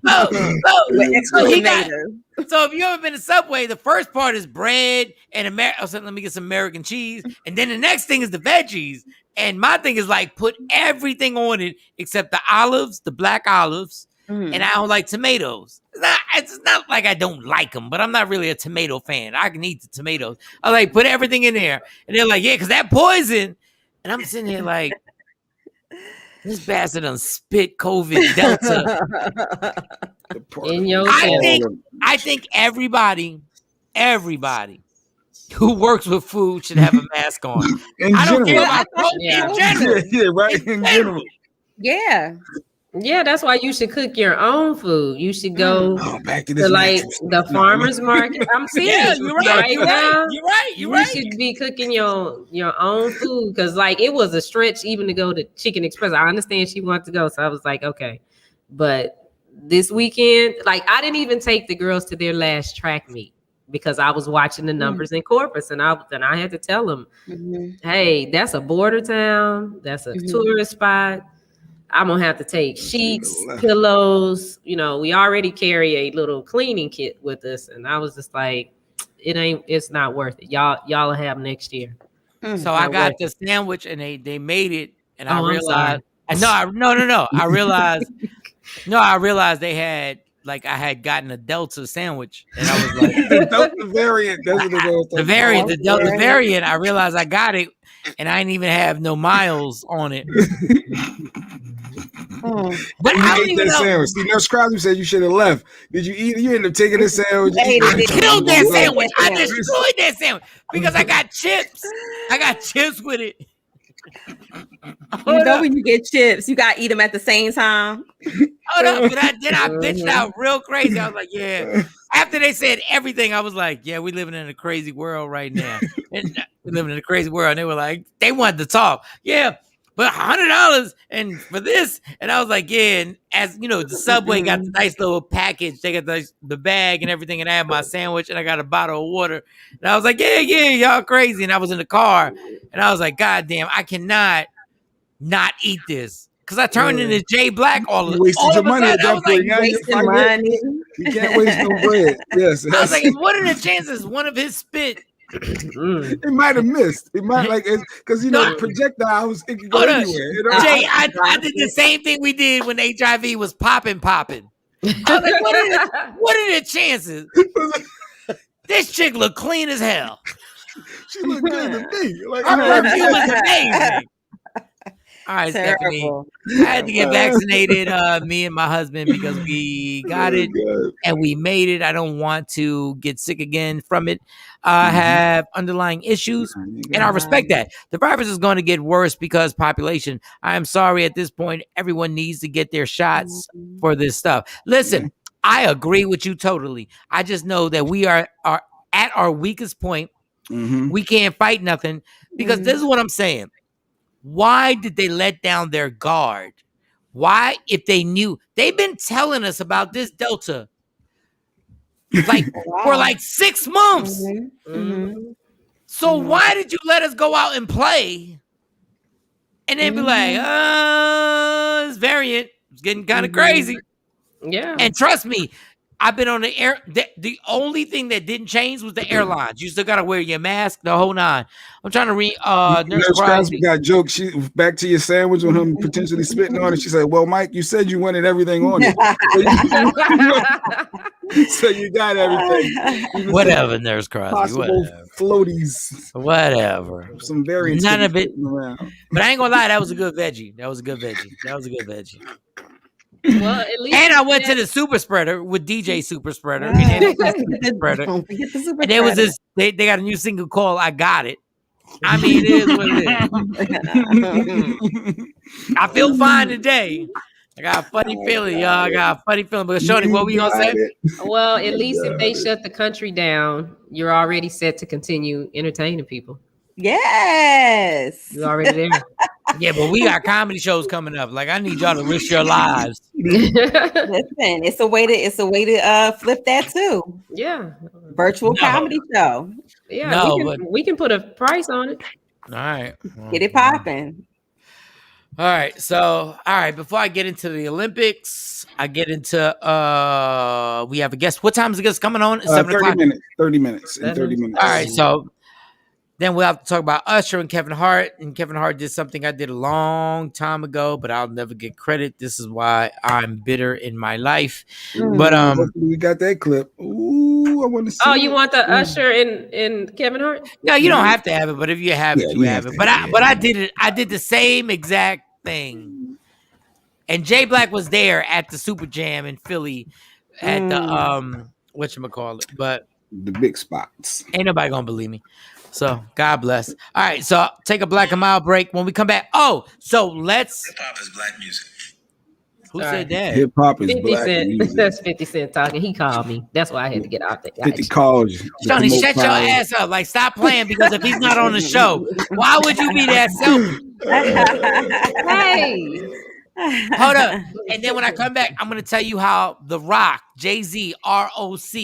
So if you ever been to Subway, the first part is bread and let me get some American cheese. And then the next thing is the veggies. And my thing is like put everything on it except the olives, the black olives, and I don't like tomatoes. It's not like I don't like them, but I'm not really a tomato fan. I can eat the tomatoes. I like put everything in there, and they're like, yeah, because that poison. And I'm sitting here like, this bastard done spit COVID Delta in your I think everybody who works with food should have a mask on. I don't care about COVID in general. Yeah, right. In general. Yeah. Yeah, that's why you should cook your own food. You should go back to the farmer's market. I'm serious. Yeah, you're right. You're right. You should be cooking your own food because like it was a stretch even to go to Chicken Express. I understand she wanted to go, so I was like, okay. But this weekend, like I didn't even take the girls to their last track meet because I was watching the numbers in Corpus, and I had to tell them, hey, that's a border town, that's a tourist spot. I'm gonna have to take sheets, pillows. You know, we already carry a little cleaning kit with us, and I was just like, it's not worth it. Y'all will have next year. So I got the sandwich, and they made it, and I realized, no. I realized they had like I had gotten a Delta sandwich, and I was like, the Delta variant. The Delta variant. I realized I got it, and I didn't even have no miles on it. But I ate that sandwich. See, Nurse Crosby said you should have left. Did you eat it? You ended up taking the sandwich. I killed that sandwich. I destroyed that sandwich because I got chips. I got chips with it. You know when you get chips, you gotta eat them at the same time. Hold up, but I bitched out real crazy. I was like, yeah. After they said everything, I was like, yeah, we living in a crazy world right now. And we living in a crazy world. And they were like, they wanted to talk. Yeah. But $100 and for this, and I was like, yeah. And as you know, the Subway got the nice little package. They got the bag and everything, and I had my sandwich and I got a bottle of water. And I was like, yeah, y'all crazy. And I was in the car, and I was like, God damn, I cannot not eat this because I turned into Jay Black all of your money at that point. You can't waste no bread. Yes, I was like, what are the chances one of his spit? It might have missed. It might because the projectiles it can go anywhere. You know? Jay, I did the same thing we did when HIV was popping. I was like, what are the chances? This chick looked clean as hell. She looked good to me. Like, her perfume was amazing. All right, Stephanie. I had to get vaccinated, me and my husband, because we got it and we made it. I don't want to get sick again from it. I have underlying issues, and I respect that. The virus is going to get worse because population. I am sorry at this point. Everyone needs to get their shots for this stuff. Listen, I agree with you totally. I just know that we are at our weakest point. We can't fight nothing because this is what I'm saying. Why did they let down their guard? Why, if they knew, they've been telling us about this Delta for like 6 months. So why did you let us go out and play and then be like, this variant is getting kind of crazy? Yeah. And trust me, I've been on the air. The only thing that didn't change was the airlines. You still got to wear your mask, the whole nine. I'm trying to read. Nurse Crosby got joked. She back to your sandwich with him potentially spitting on it. She said, "Well, Mike, you said you wanted everything on it, so you got everything." Whatever, Nurse Crosby. Possible floaties. Whatever. Some variants. None of it. But I ain't gonna lie. That was a good veggie. Well, at least and I went to the super spreader with DJ Super Spreader. And there was this, they got a new single called I Got It. I mean, it is what it is. I feel fine today. I got a funny feeling, y'all. I got a funny feeling. But Shorty, what we gonna say? Well, at least if they shut the country down, you're already set to continue entertaining people. Yes. You're already there. Yeah, but we got comedy shows coming up. Like, I need y'all to risk your lives. Listen, it's a way to flip that too. Yeah. Virtual comedy show. Yeah, we can put a price on it. All right. Get it popping. All right. So, before I get into the Olympics, I get into we have a guest. What time is the guest coming on? 30 minutes. 30 minutes. In 30 minutes. All right. So Then we'll have to talk about Usher and Kevin Hart. And Kevin Hart did something I did a long time ago, but I'll never get credit. This is why I'm bitter in my life. But we got that clip. Ooh, I want to see. Oh, you want the Usher and Kevin Hart? No, you don't have to have it, but if you have it, you have it. But I did it. I did the same exact thing. And Jay Black was there at the Super Jam in Philly at the whatchamacallit, but the big spots. Ain't nobody gonna believe me. So God bless. All right, so take a black and mild break. When we come back, so let's. Hip hop is black music. Who said that? Hip hop is 50 black Cent. music. That's 50 Cent talking. He called me. That's why I had to get out there. 50 calls you. Shawnee, shut your ass up. Like, stop playing, because if he's not on the show, why would you be that selfish? Hey. Hold up. And then when I come back, I'm going to tell you how The Rock, Jay-Z, ROC,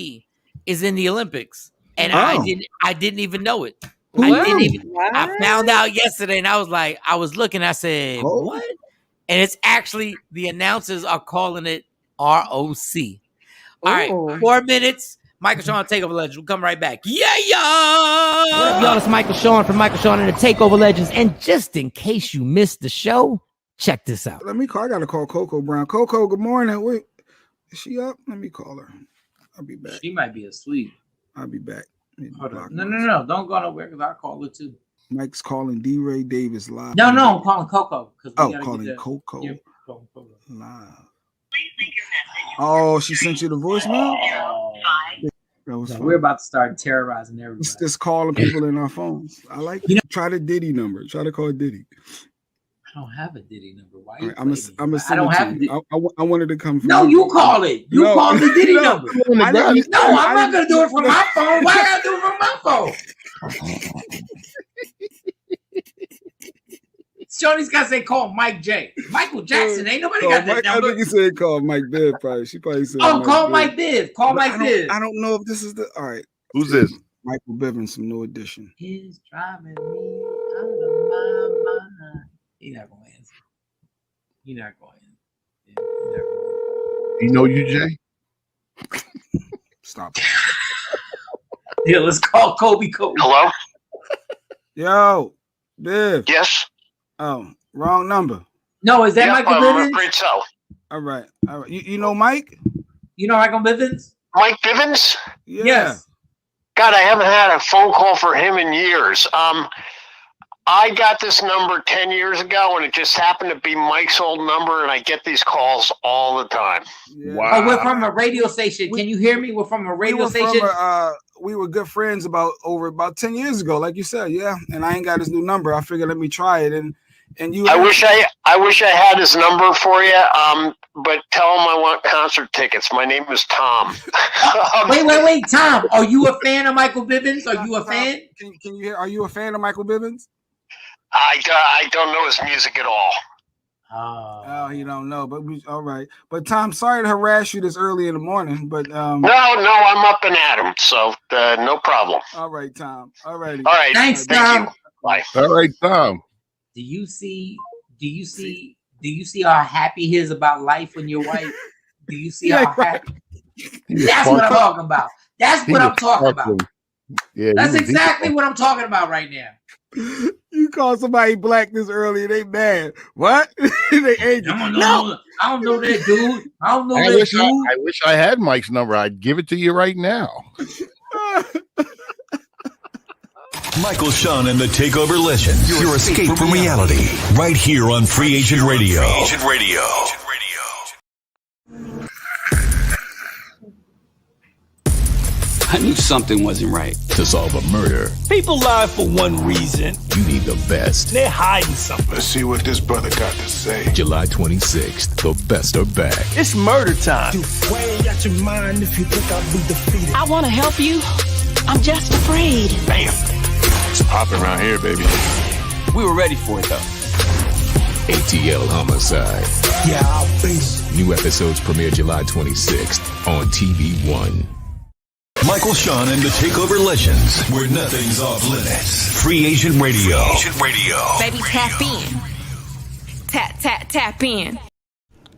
is in the Olympics. And I didn't even know it. I found out yesterday, and I was like, I was looking, I said, what? And it's actually, the announcers are calling it ROC. All right, 4 minutes. Michael Shawn, Takeover Legends. We'll come right back. Yeah. Y'all, it's Michael Shawn from Michael Shawn and the Takeover Legends. And just in case you missed the show, check this out. Let me call. I got to call Coco Brown. Coco, good morning. Wait, is she up? Let me call her. I'll be back. She might be asleep. I'll be back. Hold on. No. Don't go nowhere, because I'll call her too. Mike's calling D. Ray Davis live. No, I'm calling Coco. Calling Coco live. Oh, she sent you the voicemail? We're about to start terrorizing everybody. It's just calling people in our phones. I like it. Try the Diddy number. Try to call Diddy. I don't have a Diddy number. Why? Right, I don't have it. I wanted to come from. No, you call it. You call the Diddy number. I'm not going to do it from my phone. Why I got to do it from my phone? Shawnee's got to say call Mike J. Michael Jackson. Ain't nobody got that number. I think he said call Mike Biv. Probably. She probably said. Call Mike Biv. Call Mike Biv. I don't know if this is the. All right. Who's this? Michael Bivens, some new edition. He's driving me out of my mind. He's not going to answer. You're not going to. You know you, Jay? Stop. Yeah, let's call Kobe. Hello? Yo, Biv. Yes? Oh, wrong number. No, is that Michael Bivens? I'm afraid so. All right. You know Mike? You know Michael Bivens? Mike Bivens? Yeah. Yes. God, I haven't had a phone call for him in years. I got this number 10 years ago, and it just happened to be Mike's old number, and I get these calls all the time. Yeah. Wow. Oh, we're from a radio station. Can you hear me? We're from a radio station. We were good friends about 10 years ago, like you said, yeah. And I ain't got his new number. I figured let me try it. And you. I wish I had his number for you. But tell him I want concert tickets. My name is Tom. Wait, Tom. Are you a fan of Michael Bivens? Are you a fan? Can you hear? Are you a fan of Michael Bivens? I don't know his music at all. Oh, you don't know, but all right. But Tom, sorry to harass you this early in the morning, but no, I'm up and at him, so no problem. All right, Tom. All right. Thanks, Thank Tom. you. Bye. All right, Tom. Do you see how happy he is about life when you're white? Do you see how happy? That's what I'm talking about. That's what I'm talking about. Yeah, that's exactly what I'm talking about right now. You call somebody black this early and they mad. What? They angry. I don't know that dude. I wish I had Mike's number. I'd give it to you right now. Michael Shawn and the Takeover Legends. Your escape from reality. Right here on Free Agent Radio. I knew something wasn't right. To solve a murder, people lie for one reason. You need the best. They're hiding something. Let's see what this brother got to say. July 26th, the best are back. It's murder time. You way out your mind if you think I'll be defeated. I want to help you. I'm just afraid. Bam. It's popping around here, baby. We were ready for it, though. ATL Homicide. Yeah, I'll be. New episodes premiere July 26th on TV One. Michael Shawn and the Takeover Legends, where nothing's off limits. Free Agent Radio. Baby, tap in. Tap in.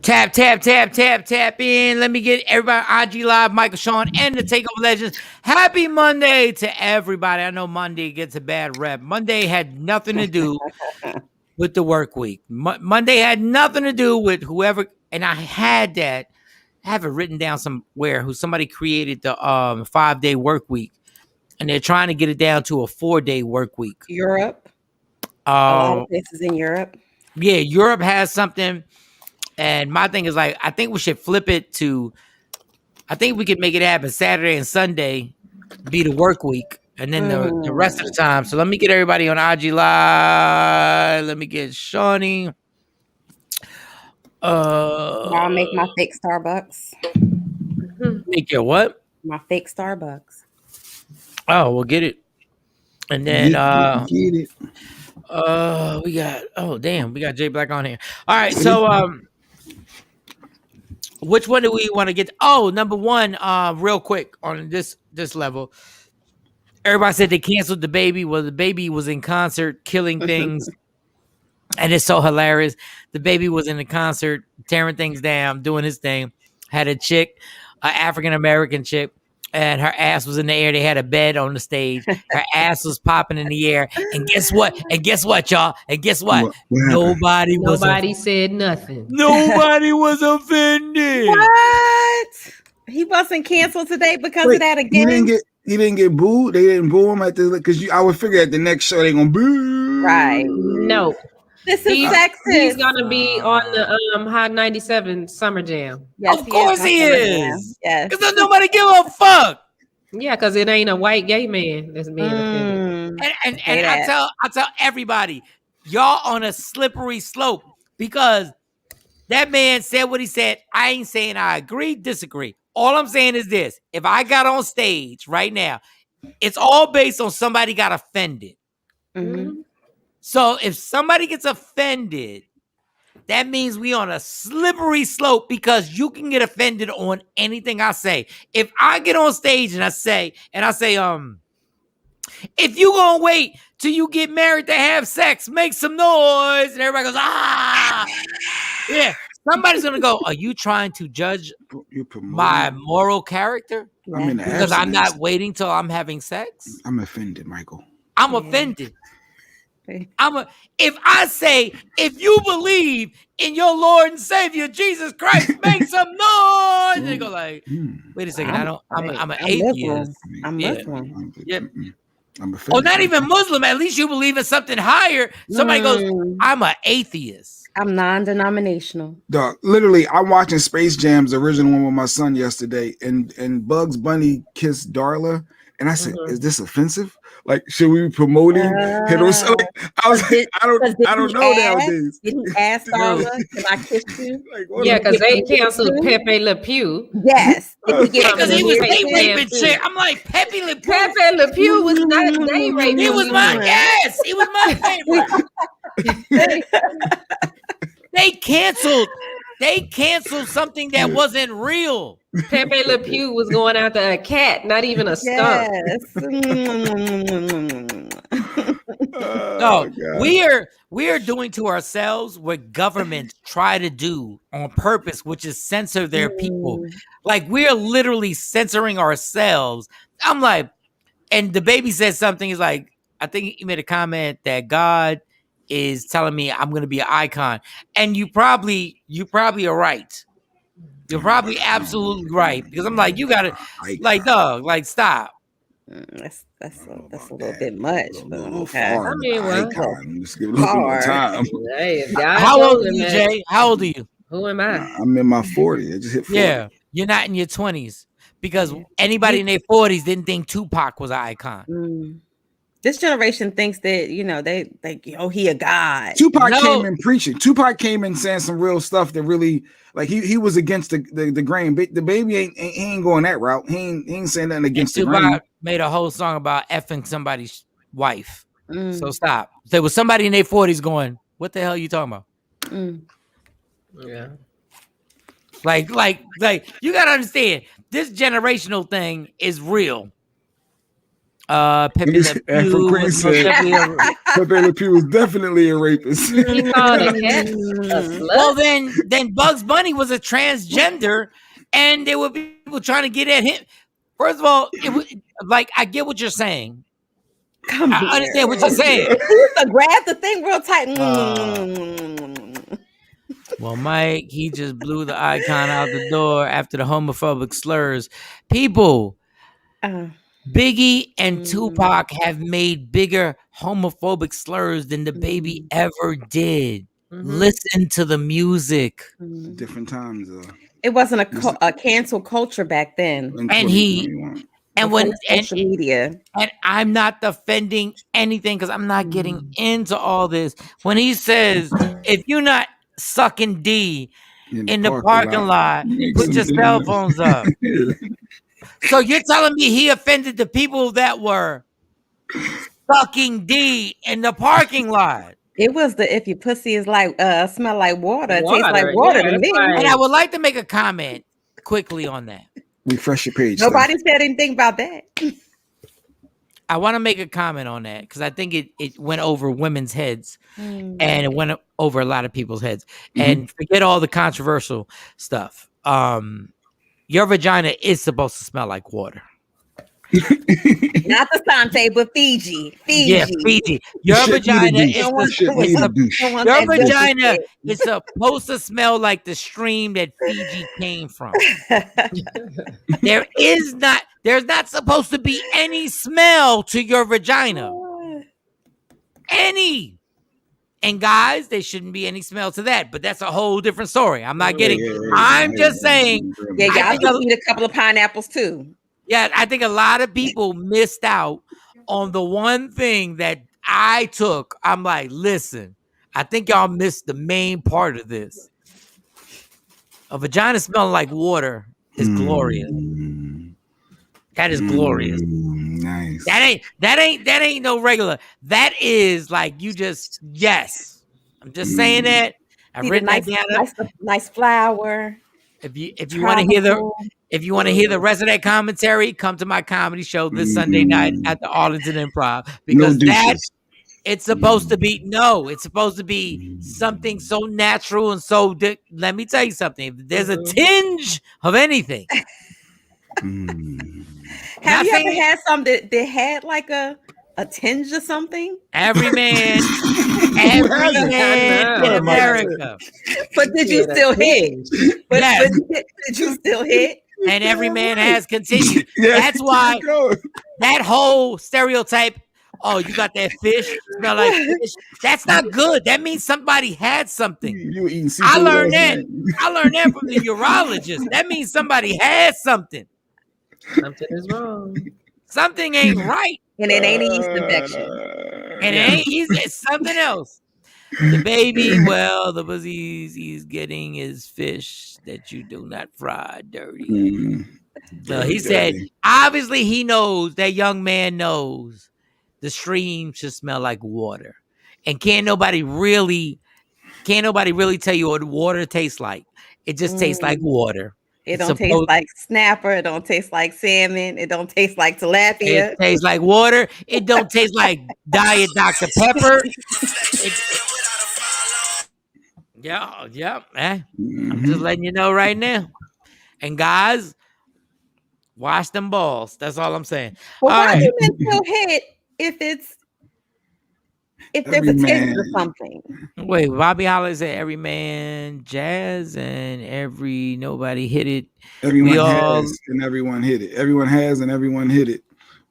Tap in. Let me get everybody on IG Live, Michael, Shawn, and the Takeover Legends. Happy Monday to everybody. I know Monday gets a bad rep. Monday had nothing to do with the work week. Monday had nothing to do with whoever, and I had that. I have it written down somewhere who somebody created the 5-day work week, and they're trying to get it down to a 4-day work week. Europe. A lot of places in Europe. Yeah, Europe has something. And my thing is like, I think we should flip it to, I think we could make it happen Saturday and Sunday be the work week. And then the rest of the time. So let me get everybody on IG Live. Let me get Shawnee. I'll make my fake Starbucks. Make your what? My fake Starbucks. Oh, we'll get it. And then get it. We got Jay Black on here. All right, so which one do we want to get? Oh, number one, real quick on this level. Everybody said they canceled the baby. Well, the baby was in concert killing things. And it's so hilarious. The baby was in the concert, tearing things down, doing his thing. Had a chick, an African-American chick, and her ass was in the air. They had a bed on the stage. Her ass was popping in the air. And guess what? Y'all? And guess what? Nobody said nothing. Nobody was offended. What? He wasn't canceled today because of that again? He didn't get booed. They didn't boo him at the because I would figure at the next show they gonna boo. Right. No. This is sexist. He's gonna be on the Hot 97 Summer Jam. Yes, of course he is. Yes. Because nobody give a fuck. Yeah, because it ain't a white gay man that's being offended. And I tell everybody, y'all on a slippery slope because that man said what he said. I ain't saying I agree, disagree. All I'm saying is this. If I got on stage right now, it's all based on somebody got offended. Mm-hmm. So if somebody gets offended, that means we on a slippery slope because you can get offended on anything I say. If I get on stage and I say, if you gonna wait till you get married to have sex, make some noise, and everybody goes, ah, yeah. Somebody's gonna go, are you trying to judge my moral character? Because I'm not waiting till I'm having sex? I'm offended, Michael. I'm offended. If I say, if you believe in your Lord and Savior Jesus Christ, make some noise. And they go like, wait a second, I'm an atheist. I'm Muslim. Yep. I'm offended. Oh, not even Muslim. At least you believe in something higher. Somebody goes, I'm an atheist. I'm non-denominational. Dog, literally, I'm watching Space Jam's original one with my son yesterday, and Bugs Bunny kissed Darla, and I said, "Is this offensive? Like, should we be promoting heterosexual?" I was like, I don't know nowadays. Did he ask Darla, "Can I kiss you?" Yeah, because they canceled Pepe Le Pew. Yes, because he was date raping chick. I'm like, Pepe Le Pew. Pepe Le Pew was not date raping. He was my he was my favorite. They canceled something that wasn't real. Pepe Le Pew was going after a cat, not even a skunk. No, we are doing to ourselves what governments try to do on purpose, which is censor their people. Like we're literally censoring ourselves. I'm like, and the baby said something. He's like, I think he made a comment that God is telling me I'm going to be an icon. And you probably are right. You're probably absolutely right. Because I'm like, you got to, like, dog, like, stop. That's a little bit much. But okay. I mean, well, just give it a little more time. Hey, how old are you, Jay? How old are you? Who am I? I'm in my 40s. I just hit 40. Yeah, you're not in your 20s. Because anybody in their 40s didn't think Tupac was an icon. This generation thinks that, they think, he a god. Tupac came in preaching. Tupac came in saying some real stuff that really, like, he was against the grain. The baby ain't going that route. He ain't saying nothing against the grain. Tupac made a whole song about effing somebody's wife. So stop. There was somebody in their 40s going, what the hell are you talking about? Yeah. Like, you got to understand, this generational thing is real. Pepe Le Pew was definitely a rapist. He called a cat a slut. Well, then Bugs Bunny was a transgender, and there were people trying to get at him. First of all, it was like, I get what you're saying. I understand what you're saying. He used to grab the thing real tight. Well, Mike, he just blew the icon out the door after the homophobic slurs. People, Biggie and Tupac have made bigger homophobic slurs than the baby ever did. Listen to the music. Different times. It wasn't a cancel culture back then. Social media. And I'm not defending anything because I'm not getting into all this. When he says, if you're not sucking D in the parking lot, put your cell phones up. So you're telling me he offended the people that were sucking D in the parking lot? It was the if your pussy is like smell like water, tastes like water to me. And I would like to make a comment quickly on that. Refresh your page. Nobody said anything about that. I want to make a comment on that because I think it went over women's heads and it went over a lot of people's heads. And forget all the controversial stuff. Your vagina is supposed to smell like water. Not the Sante, but Fiji. Yeah, Fiji. Your vagina is supposed to smell like the stream that Fiji came from. There's not supposed to be any smell to your vagina. Any. And guys, there shouldn't be any smell to that, but that's a whole different story. I'm not getting. I'm just saying. Yeah, y'all can eat a couple of pineapples too. Yeah, I think a lot of people missed out on the one thing that I took. I'm like, listen, I think y'all missed the main part of this. A vagina smelling like water is glorious. That is glorious. Nice. That ain't no regular. That is like you just yes. I'm just saying that. I read that down. Nice flower. If you want to hear the rest of that commentary, come to my comedy show this Sunday night at the Arlington Improv because it's supposed to be it's supposed to be something so natural and so. Let me tell you something. If there's a tinge of anything. Have you ever had some that had like a tinge or something? Every man in America. But did you still hit? Yes. Did you still hit? And every man has continued. That's why that whole stereotype. Oh, you got that fish? Smell like fish. That's not good. That means somebody had something. I learned that. I learned that from the urologist. That means somebody had something. Something is wrong. Something ain't right. And it ain't a yeast infection. And it ain't easy. It's something else. The baby, well, the he's getting his fish that you do not fry dirty. So he said, obviously he knows, that young man knows the stream should smell like water. And can't nobody really tell you what water tastes like. It just tastes like water. It don't taste like snapper. It don't taste like salmon. It don't taste like tilapia. It tastes like water. It don't taste like Diet Dr. Pepper. I'm just letting you know right now. And guys, wash them balls. That's all I'm saying. Well, all why right. do men still hit if there's a tinge or something? Wait, Bobby Holly said every man jazz and nobody hit it. Everyone has and everyone hit it. Everyone has and everyone hit it.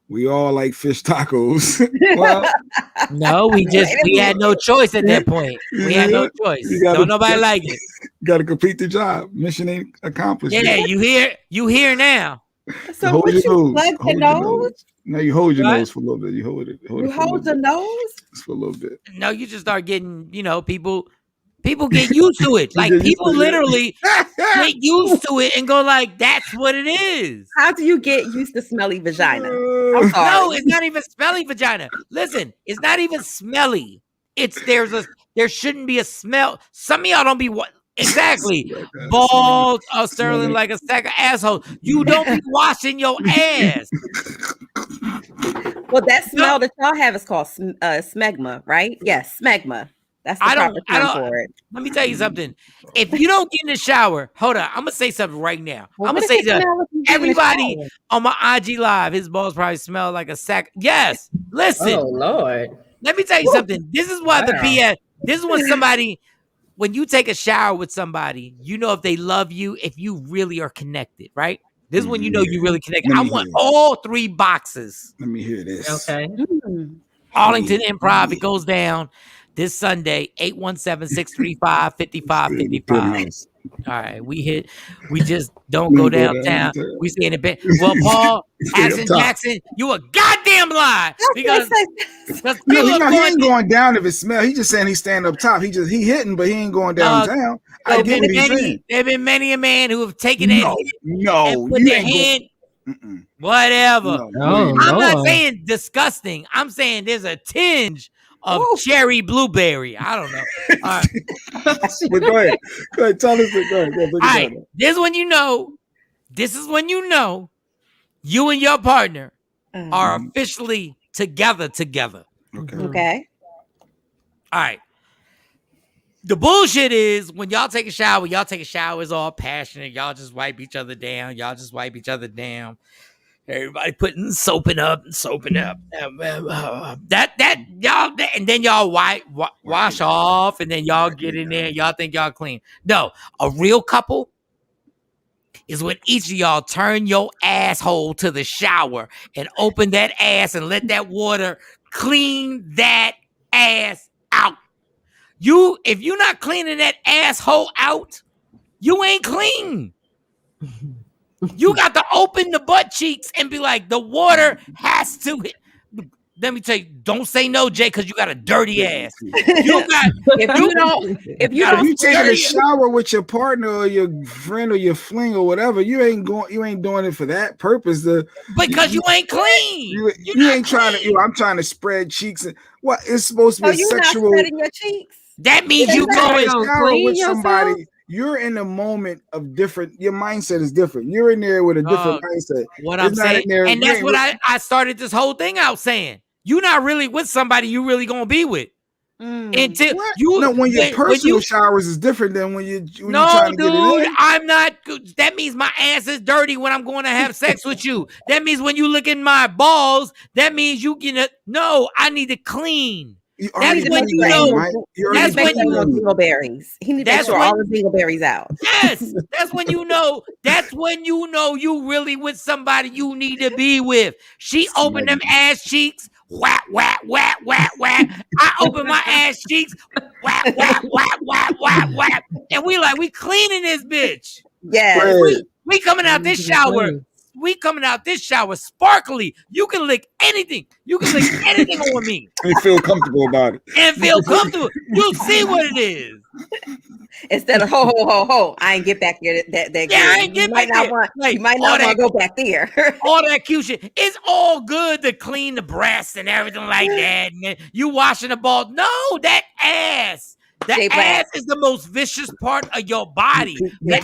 We all like fish tacos. Well, no, we had no choice at that point. We had no choice. Don't nobody like it. Got to complete the job. Mission ain't accomplished. Yeah, you here now. So what you plug your nose? No, you hold your nose for a little bit. You hold it. You hold your nose? Just for a little bit. No, you just start getting, people get used to it. Like people literally get used to it and go like, that's what it is. How do you get used to smelly vagina? I'm sorry. No, it's not even smelly vagina. Listen, it's not even smelly. There shouldn't be a smell. Some of y'all don't be exactly bald or sterling like a sack of asshole. You don't be washing your ass. Well, that smell that y'all have is called smegma, right? Yes, smegma. That's the proper term for it. Let me tell you something. If you don't get in the shower, hold on. I'm gonna say something right now. Well, I'm gonna say that everybody on my IG live, his balls probably smell like a sack. Yes, listen. Oh Lord. Let me tell you something. This is why the BS. This is when somebody, when you take a shower with somebody, you know if they love you, if you really are connected, right? This is when you know you really connected. I want all 3 boxes. Let me hear this. Okay. Arlington Improv. It goes down this Sunday, 817-635-5555. All right, we just don't go downtown. We stay in the bed. Well, Paul Jackson, you a goddamn lie because he ain't going down if it smells. He just saying he's standing up top. He hitting, but he ain't going downtown. I get what he's saying. There have been many a man who have taken it and put you their ain't hand. Whatever. No, I'm not saying disgusting. I'm saying there's a tinge of cherry blueberry. I don't know. All right. But go ahead. Tell us. Go ahead. All right. This is when you know you and your partner are officially together. Okay. All right. The bullshit is when y'all take a shower is all passionate. Y'all just wipe each other down. Everybody putting soaping up. That y'all, and then y'all wash off, and then y'all get in there. Y'all think y'all clean. No, a real couple is when each of y'all turn your asshole to the shower and open that ass and let that water clean that ass out. If you're not cleaning that asshole out, you ain't clean. You got to open the butt cheeks and be like, the water has to hit. Let me tell you, don't say no, Jay, because you got a dirty ass. If you taking a shower with your partner or your friend or your fling or whatever, you ain't doing it for that purpose. Because you ain't clean. You ain't trying to. I'm trying to spread cheeks. What it's supposed to be sexual. Not spreading your cheeks. That means you going shower with somebody. You're in a moment of different. Your mindset is different. You're in there with a different mindset. What I'm saying, and that's what I started this whole thing out saying. You're not really with somebody you really gonna be with. Until when your personal showers is different than when you're trying to get it in. I'm not. That means my ass is dirty when I'm going to have sex with you. That means when you look at my balls, that means you get I need to clean. That's when you know. That's when you know dingleberries. He needs to make sure all the dingleberries out. Yes, that's when you know. That's when you know you really with somebody you need to be with. She opened them ass cheeks. Whack, whack, whack, whack, whack. I open my ass cheeks. Whack, whack, whack, whack, whack, whack. And we cleaning this bitch. Yeah. We coming out this shower. We coming out this shower sparkly. You can lick anything. You can lick anything on me. And feel comfortable about it. And feel comfortable. You'll see what it is. Instead of ho, I ain't get back here. I ain't get back there. You might not want to go back there. All that cute shit. It's all good to clean the breasts and everything like that. And you washing the balls. No, that ass. The ass is the most vicious part of your body. You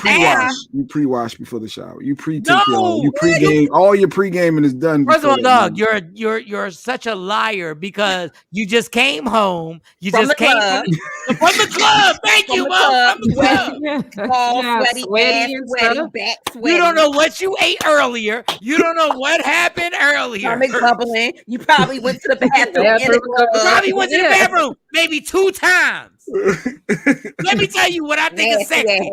pre-wash before the shower. You pre-game. All your pre-gaming is done. First of all, dog, you're such a liar because you just came home. You from just the came club. from the club. Thank you, Mom. From the club. All sweaty, back sweaty. You don't know what you ate earlier. You don't know what happened earlier. Stomach bubbling. You probably went to the bathroom. Probably went to the bathroom maybe 2 times. Let me tell you what I think is sexy.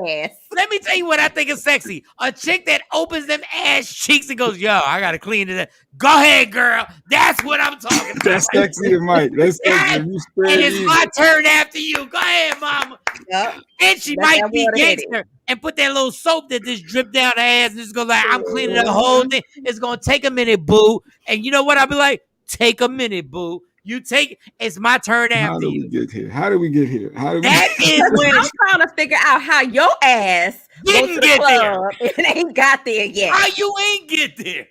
Let me tell you what I think is sexy. A chick that opens them ass cheeks and goes, yo, I gotta clean it up. Go ahead, girl. That's what I'm talking about. That's sexy, Mike. That's sexy. And it's my turn after you. Go ahead, mama. Yep. And she might be gangster and put that little soap that just drip down her ass and just go like, I'm cleaning the whole thing. It's gonna take a minute, boo. And you know what? I'll be like, take a minute, boo. You take it's my turn after you. How did we get here? That is when I'm trying to figure out how your ass didn't get there. It ain't got there yet. How you ain't get there?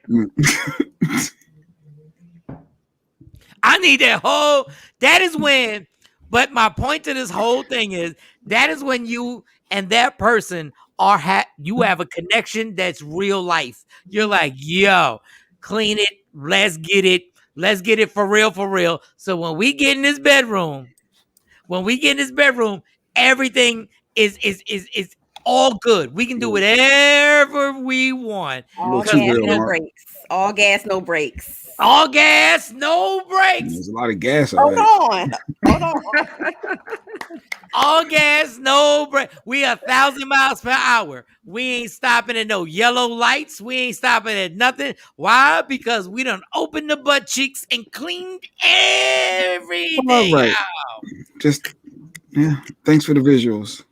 I need that is when, but my point to this whole thing is that is when you and that person you have a connection that's real life. You're like, yo, clean it, let's get it. Let's get it for real, for real. So when we get in this bedroom, everything is all good. We can do whatever we want. All gas, no brakes. All gas, no brakes. All gas, no brakes. There's a lot of gas. Hold on. All gas, no brakes. We 1,000 miles per hour. We ain't stopping at no yellow lights. We ain't stopping at nothing. Why? Because we done opened the butt cheeks and cleaned everything out. Just thanks for the visuals.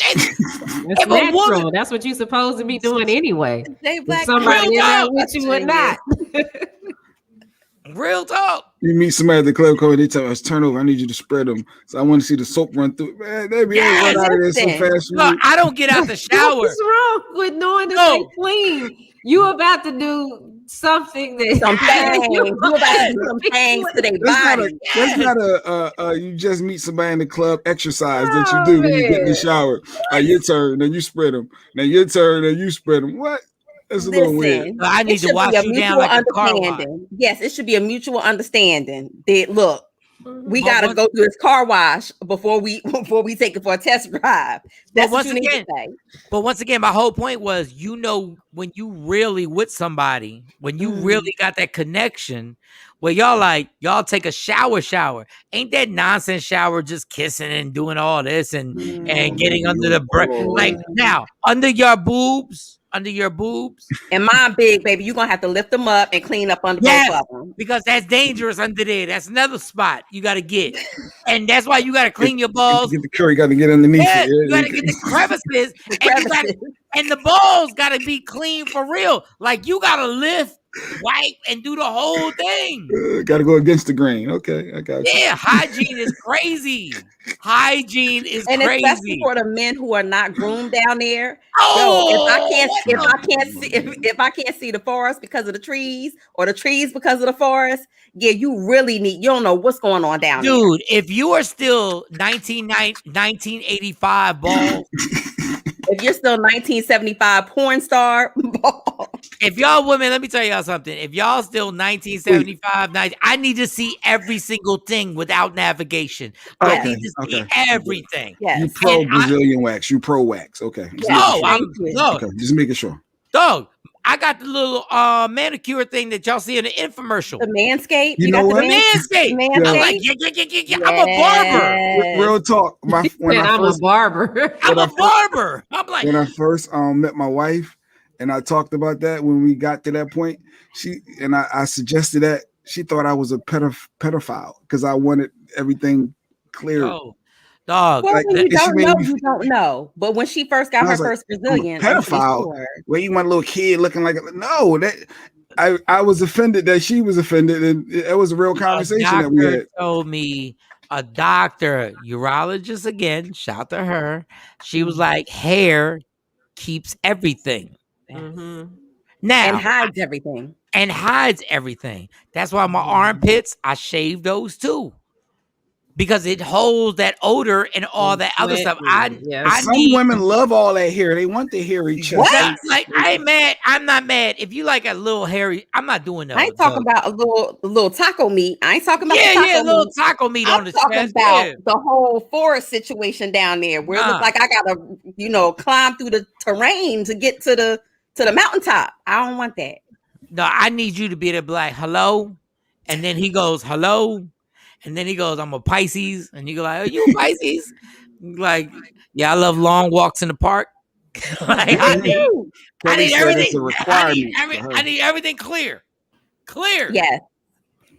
It's natural. That's what you're supposed to be doing anyway. Somebody in there with you or not. Real talk. You meet somebody at the club, they tell us, turn over. I need you to spread them. So I want to see the soap run through. Man, they be run out of there so fast. Look, I don't get out the shower. What's wrong with knowing that they clean? You about to do something that you about to do some things to their body. That's not a you just meet somebody in the club exercise that you do when you get in the shower. Your turn, then you spread them. Then your turn, then you spread them. What? That's a little weird. I need to wash you down like a car wash. Yes, it should be a mutual understanding that look, we gotta go through this car wash before we take it for a test drive. That's what you need to say. But once again, my whole point was, when you really with somebody, when you really got that connection, where y'all take a shower. Ain't that nonsense shower just kissing and doing all this and getting under the breath. Like now, under your boobs. And mine big, baby. You're gonna have to lift them up and clean up under both of them. Because that's dangerous under there. That's another spot you gotta get. And that's why you gotta clean your balls. Get the curry, gotta get underneath it. You gotta get the crevices. And the balls gotta be clean for real. Like you gotta lift, wipe, and do the whole thing. Gotta go against the grain. Okay, I got you. Yeah, hygiene is crazy. Hygiene is and crazy. Especially for the men who are not groomed down there. If I can't see the forest because of the trees, or the trees because of the forest, you really you don't know what's going on down there. Dude, if you are still 1985 bald, if you're still 1975 porn star, if y'all women, let me tell y'all something. If y'all still 1975, I need to see every single thing without navigation. Okay, I need to see everything. Yes. You pro Brazilian wax. You pro wax. Okay. Just making sure. Dog, I got the little manicure thing that y'all see in the infomercial. The Manscaped. You know what? The Manscaped. I'm like, I'm a barber. Real talk. I'm a barber. I'm a barber. I'm like, when I first met my wife, and I talked about that when we got to that point, I suggested that. She thought I was a pedophile because I wanted everything clear. Oh, dog. Well, when you don't know, you don't know. But when she first got her first Brazilian, pedophile. Where you want a little kid looking like no, that I was offended that she was offended, and it was a real conversation that we had. Told me a doctor, urologist again, shout to her. She was like, hair keeps everything. Mm-hmm. Now and hides everything. That's why my armpits, I shave those too, because it holds that odor and all that other stuff. Some women love all that hair. They want the hairy chest. Like I ain't mad. I'm not mad. If you like a little hairy, I'm not doing that. I ain't talking about a little taco meat. I ain't talking about a little taco meat on the chest. I'm talking about the whole forest situation down there, where it looks like I gotta, climb through the terrain to get to the mountaintop. I don't want that. No, I need you to be there, like, hello, and then he goes, hello, and then he goes, I'm a Pisces, and you go like, are you a Pisces? Like, yeah, I love long walks in the park. Like, I need everything. I need everything clear. Yes.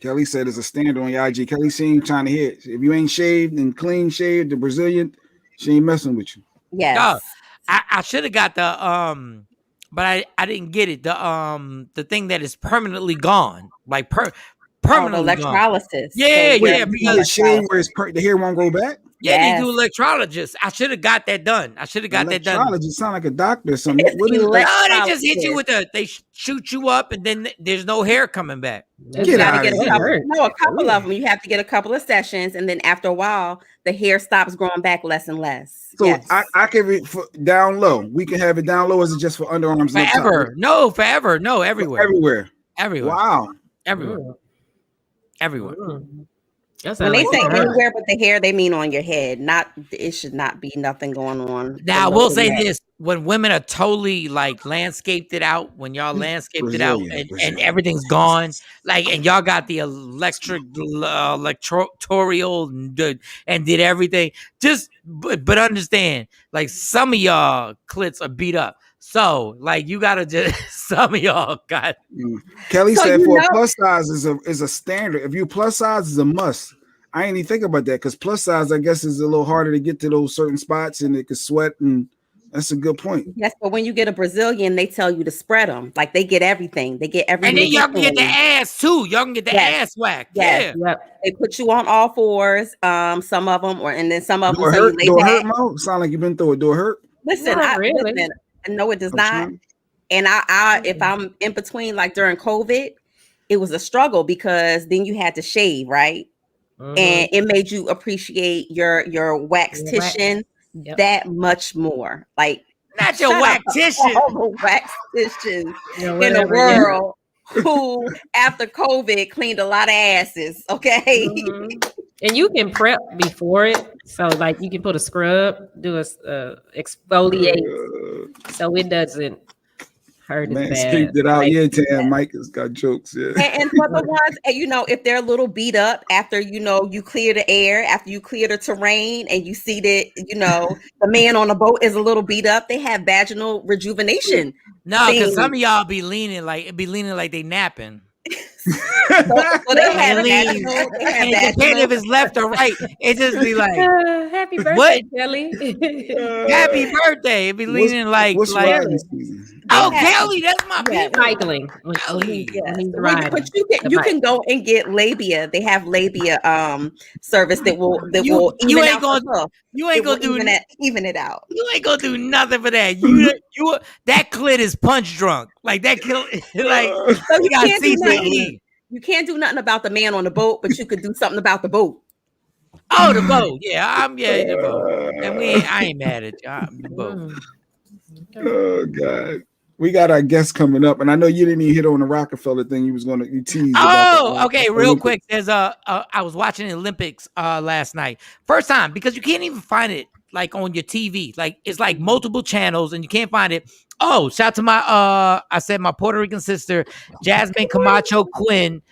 Kelly said it's a standard on your IG. Kelly seen trying to hit. If you ain't shaved and clean shaved, the Brazilian, she ain't messing with you. Yes. No, I should have got the but I didn't get it. The thing that is permanently gone, like permanently electrolysis. Yeah, because shave where the hair won't go back. Yeah, they do electrolysis. I should have got that done. Electrolysis sound like a doctor or something. What is they just hit you with they shoot you up, and then there's no hair coming back. A couple of them. You have to get a couple of sessions, and then after a while, the hair stops growing back less and less. So I can be down low. We can have it down low. Is it just for underarms? Forever? No, forever. No, everywhere. Everywhere. Everywhere. Wow. Everywhere. everywhere. When they say anywhere but the hair, they mean on your head. Not, it should not be nothing going on. Now, I will say this: when women are totally like landscaped it out, when y'all landscaped it out and everything's gone, like, and y'all got the electoral and did everything. But understand, like, some of y'all clits are beat up. So, like, you gotta just some of y'all got. Kelly said for plus size is a standard. If you plus size is a must. I ain't even think about that because plus size, I guess, is a little harder to get to those certain spots and it could sweat, and that's a good point. Yes, but when you get a Brazilian, they tell you to spread them. Like, they get everything. They get everything. And then y'all can get the ass too. Y'all can get the ass whacked. Yes. Yeah. Yep. They put you on all fours. Some of them, and then some of them. Do it hurt, Mo? Sound like you've been through it. Do it hurt? Listen, listen. No, it does not. And I, if I'm in between, like during COVID, it was a struggle because then you had to shave, right? And it made you appreciate your waxtition that much more. Like, not your waxtition, waxtition in the world who after COVID cleaned a lot of asses. Okay, and you can prep before it, so like you can put a scrub, do a exfoliate, so it doesn't hurt as bad. Manscaped it out, Tam. Mike has got jokes, And for the ones, if they're a little beat up after, you clear the air, after you clear the terrain, and you see that, the man on the boat is a little beat up, they have vaginal rejuvenation. No, because some of y'all be leaning like they napping. So they have vaginal. Depending if it's left or right, it just be like, happy birthday, what? Kelly. Happy birthday. It be leaning like Kelly, that's my people. Cycling. But you can go and get labia. They have labia service that will you ain't gonna even it out. You ain't gonna do nothing for that. You that clit is punch drunk. Like that kill like so you can't do nothing. You can't do nothing about the man on the boat, but you could do something about the boat. Oh, the boat. Yeah, the boat. And I ain't mad at you. The boat. Oh God. We got our guest coming up, and I know you didn't even hit on the Rockefeller thing. You teased. Okay. Real quick, there's I was watching the Olympics last night, first time, because you can't even find it like on your TV. Like it's like multiple channels, and you can't find it. Oh, shout out to my my Puerto Rican sister, Jasmine Camacho Quinn.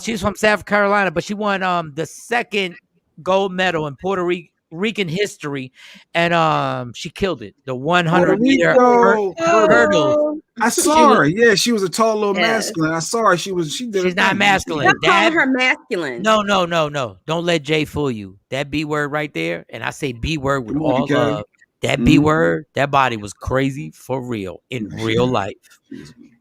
She's from South Carolina, but she won the second gold medal in Puerto Rican history, and she killed it. The 100-meter hurdle. I saw her. Yeah, she was a tall little masculine. I saw her. She's not masculine. Stop calling her masculine. No. Don't let Jay fool you. That B word right there, and I say B word with all love. That B word, that body was crazy for real in real life.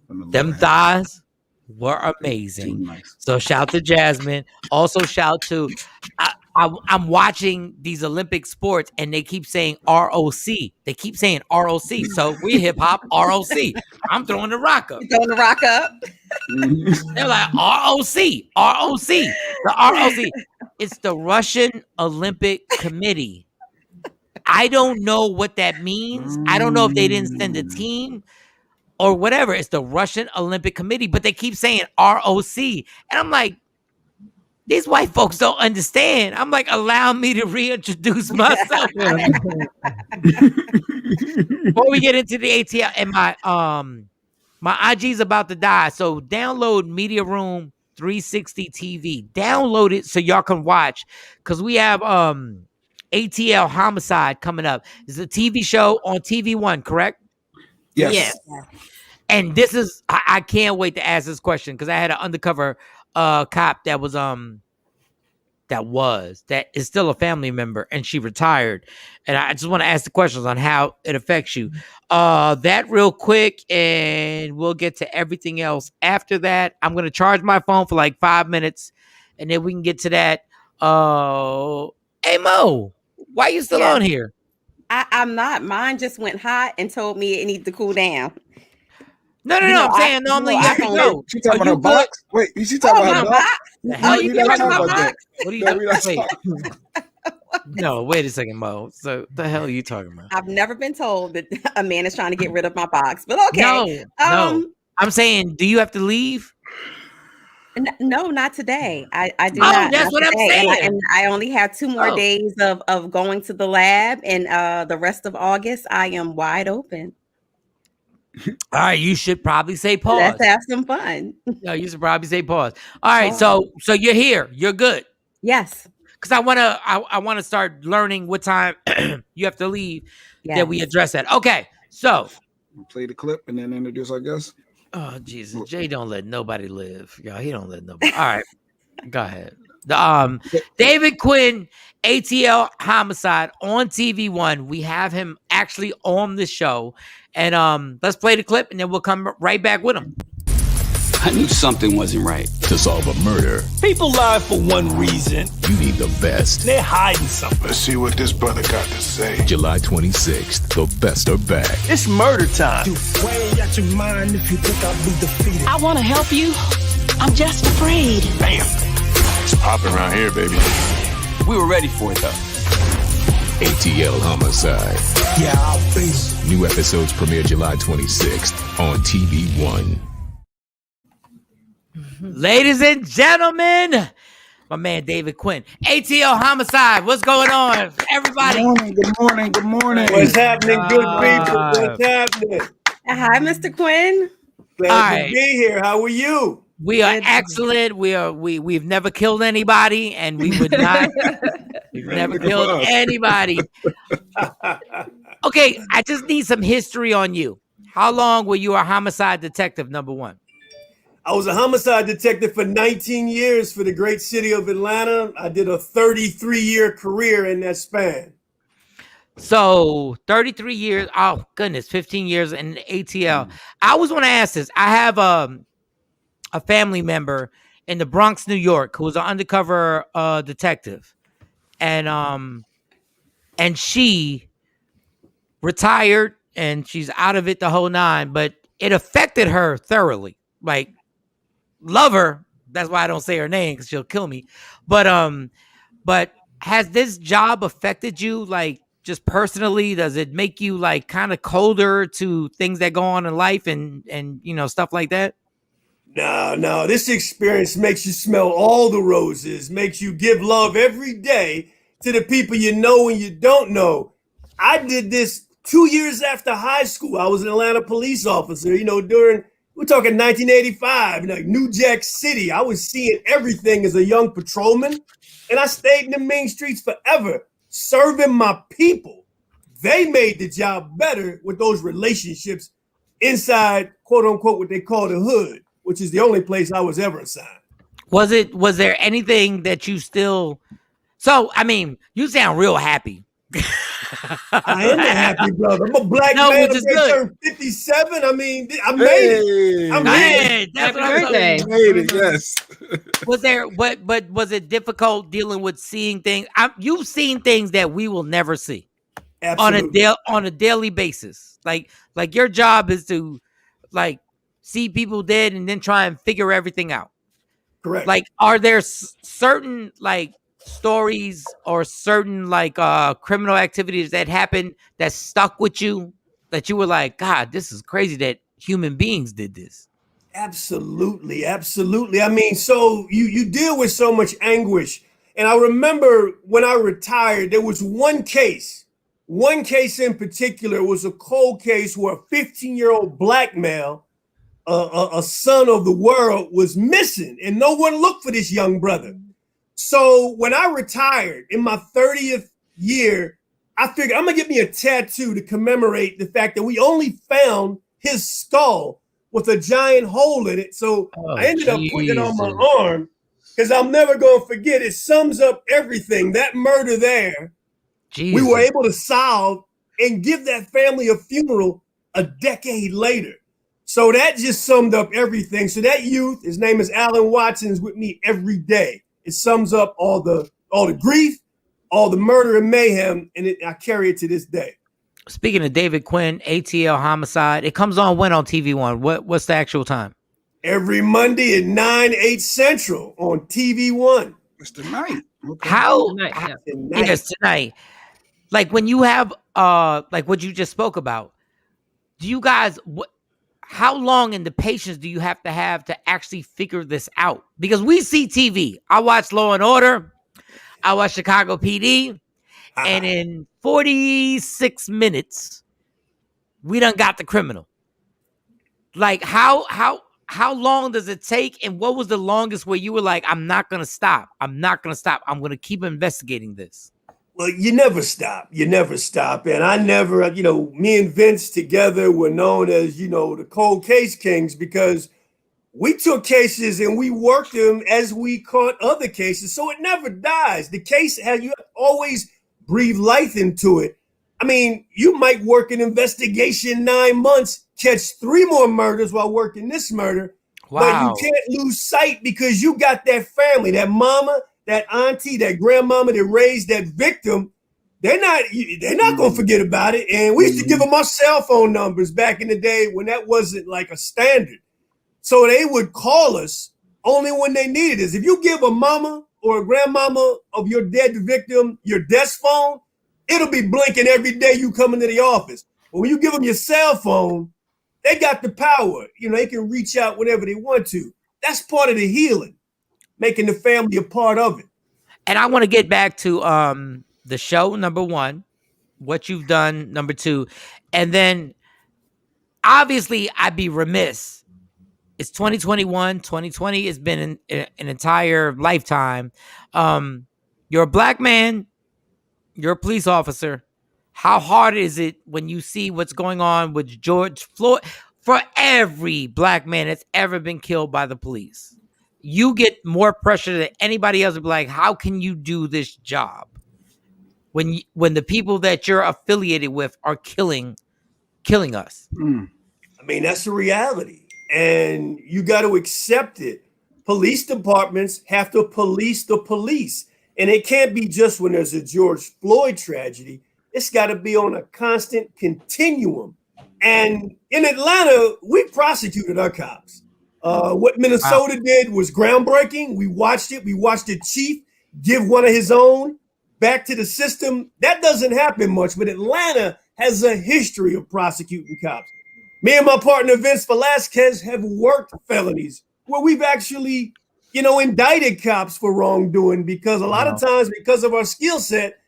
Them thighs were amazing. So shout to Jasmine. Also shout to I'm watching these Olympic sports and they keep saying ROC. They keep saying ROC. So we hip hop ROC. I'm throwing the rock up. Throwing the rock up. They're like ROC. The ROC. It's the Russian Olympic Committee. I don't know what that means. I don't know if they didn't send a team or whatever. It's the Russian Olympic Committee, but they keep saying ROC. And I'm like, these white folks don't understand. I'm like, allow me to reintroduce myself. Before we get into the ATL, and my IG's about to die. So download Media Room 360 TV. Download it so y'all can watch. Because we have ATL Homicide coming up. It's a TV show on TV One, correct? Yes. And this is, I can't wait to ask this question because I had an undercover cop that is still a family member, and she retired. And I just want to ask the questions on how it affects you. That real quick, and we'll get to everything else after that. I'm going to charge my phone for like 5 minutes, and then we can get to that. Hey, Mo, why are you still on here? I'm not. Mine just went hot and told me it needs to cool down. No, I'm saying normally you have to go. She talking about her box? Wait, you she talking about her box? Oh, you talking about box? What are you talking about? No, wait a second, Mo. So the hell are you talking about? I've never been told that a man is trying to get rid of my box, but okay. No. I'm saying, do you have to leave? No, not today. I do Oh, not. that's Not what I'm today. saying. And I only have 2 more days of going to the lab, and the rest of August I am wide open. All right, you should probably say pause. Let's have some fun. No, you should probably say pause. All right, so you're here. You're good. Yes. Because I wanna start learning what time you have to leave. Yes. That we address that. Okay, so play the clip and then introduce our guest. Oh Jesus, Jay don't let nobody live. Yo, he don't let nobody. All right, go ahead. David Quinn, ATL Homicide on TV1. We have him actually on the show, and let's play the clip, and then we'll come right back with him. I knew something wasn't right. To solve a murder, People lie for one reason. you need the best. They're hiding something. Let's see what this brother got to say. July 26th, the best are back. It's murder time. You way out your mind if you think I'll be defeated. I want to help you. I'm just afraid. Bam. It's popping around here, baby. We were ready for it, though. ATL Homicide. Yeah, I'll face. New episodes premiere July 26th on TV1. Ladies and gentlemen, my man David Quinn, ATL Homicide. What's going on, everybody? Good morning. What's happening, good people? What's happening? Hi, Mr. Quinn. Glad to be here. How are you? We are excellent. We've never killed anybody, and we would not. We've never killed anybody. Okay, I just need some history on you. How long were you a homicide detective, number one? I was a homicide detective for 19 years for the great city of Atlanta. I did a 33-year career in that span. So 33 years. Oh, goodness, 15 years in ATL. I always want to ask this. I have a family member in the Bronx, New York, who was an undercover detective. And she retired, and she's out of it the whole nine, but it affected her thoroughly. Like, love her. That's why I don't say her name, because she'll kill me. But has this job affected you, like, just personally? Does it make you like kind of colder to things that go on in life and stuff like that? No. This experience makes you smell all the roses, makes you give love every day to the people you know and you don't know. I did this 2 years after high school. I was an Atlanta police officer, we're talking 1985, New Jack City. I was seeing everything as a young patrolman, and I stayed in the main streets forever, serving my people. They made the job better with those relationships inside, quote unquote, what they call the hood, which is the only place I was ever assigned. Was there anything that you still? So, I mean, you sound real happy. I am a happy brother. I'm a black man. I'm turn 57. I mean, I made it. I made it. That's what I'm saying. Made it, yes. Was there? But was it difficult dealing with seeing things? You've seen things that we will never see. Absolutely. on a daily basis. Like your job is to like see people dead and then try and figure everything out. Correct. Like, are there certain like stories or certain like criminal activities that happened that stuck with you, that you were like, God, this is crazy that human beings did this? Absolutely. I mean, so you deal with so much anguish. And I remember when I retired, there was one case in particular. It was a cold case where a 15-year-old black male, a son of the world, was missing, and no one looked for this young brother. So when I retired in my 30th year, I figured I'm gonna get me a tattoo to commemorate the fact that we only found his skull with a giant hole in it. So I ended up putting it on my arm because I'm never gonna forget. It sums up everything. That murder there, we were able to solve and give that family a funeral a decade later. So that just summed up everything. So that youth, his name is Alan Watson, is with me every day. It sums up all the grief, all the murder and mayhem, and I carry it to this day. Speaking of David Quinn, ATL Homicide, it comes on when on TV1? What's the actual time? Every Monday at 9/8 Central on TV1. It's tonight. Okay. Yes, tonight. Like when you have like what you just spoke about, do you guys how long in the patience do you have to actually figure this out? Because we see TV. I watch Law and Order. I watch Chicago PD. And in 46 minutes, we done got the criminal. Like, how long does it take? And what was the longest where you were like, I'm not going to stop. I'm not going to stop. I'm going to keep investigating this. Well, you never stop. You never stop. And I never, me and Vince together were known as, the cold case kings, because we took cases and we worked them as we caught other cases. So it never dies. The case you always breathe life into it. I mean, you might work an investigation 9 months, catch 3 more murders while working this murder. Wow. But you can't lose sight because you got that family, that mama, that auntie, that grandmama that raised that victim. They're not going to forget about it. And we used to give them our cell phone numbers back in the day when that wasn't like a standard. So they would call us only when they needed us. If you give a mama or a grandmama of your dead victim your desk phone, it'll be blinking every day you come into the office. But when you give them your cell phone, they got the power. They can reach out whenever they want to. That's part of the healing, making the family a part of it. And I want to get back to the show, number 1, what you've done, number 2. And then, obviously, I'd be remiss. It's 2021. 2020 has been an entire lifetime. You're a black man. You're a police officer. How hard is it when you see what's going on with George Floyd? For every black man that's ever been killed by the police, you get more pressure than anybody else to be like, how can you do this job when the people that you're affiliated with are killing us? I mean, that's the reality. And you got to accept it. Police departments have to police the police. And it can't be just when there's a George Floyd tragedy. It's got to be on a constant continuum. And in Atlanta, we prosecuted our cops. What Minnesota did was groundbreaking. We watched it. We watched the chief give one of his own back to the system. That doesn't happen much, but Atlanta has a history of prosecuting cops. Me and my partner, Vince Velazquez, have worked felonies where we've actually, indicted cops for wrongdoing, because a lot of times, because of our skill set,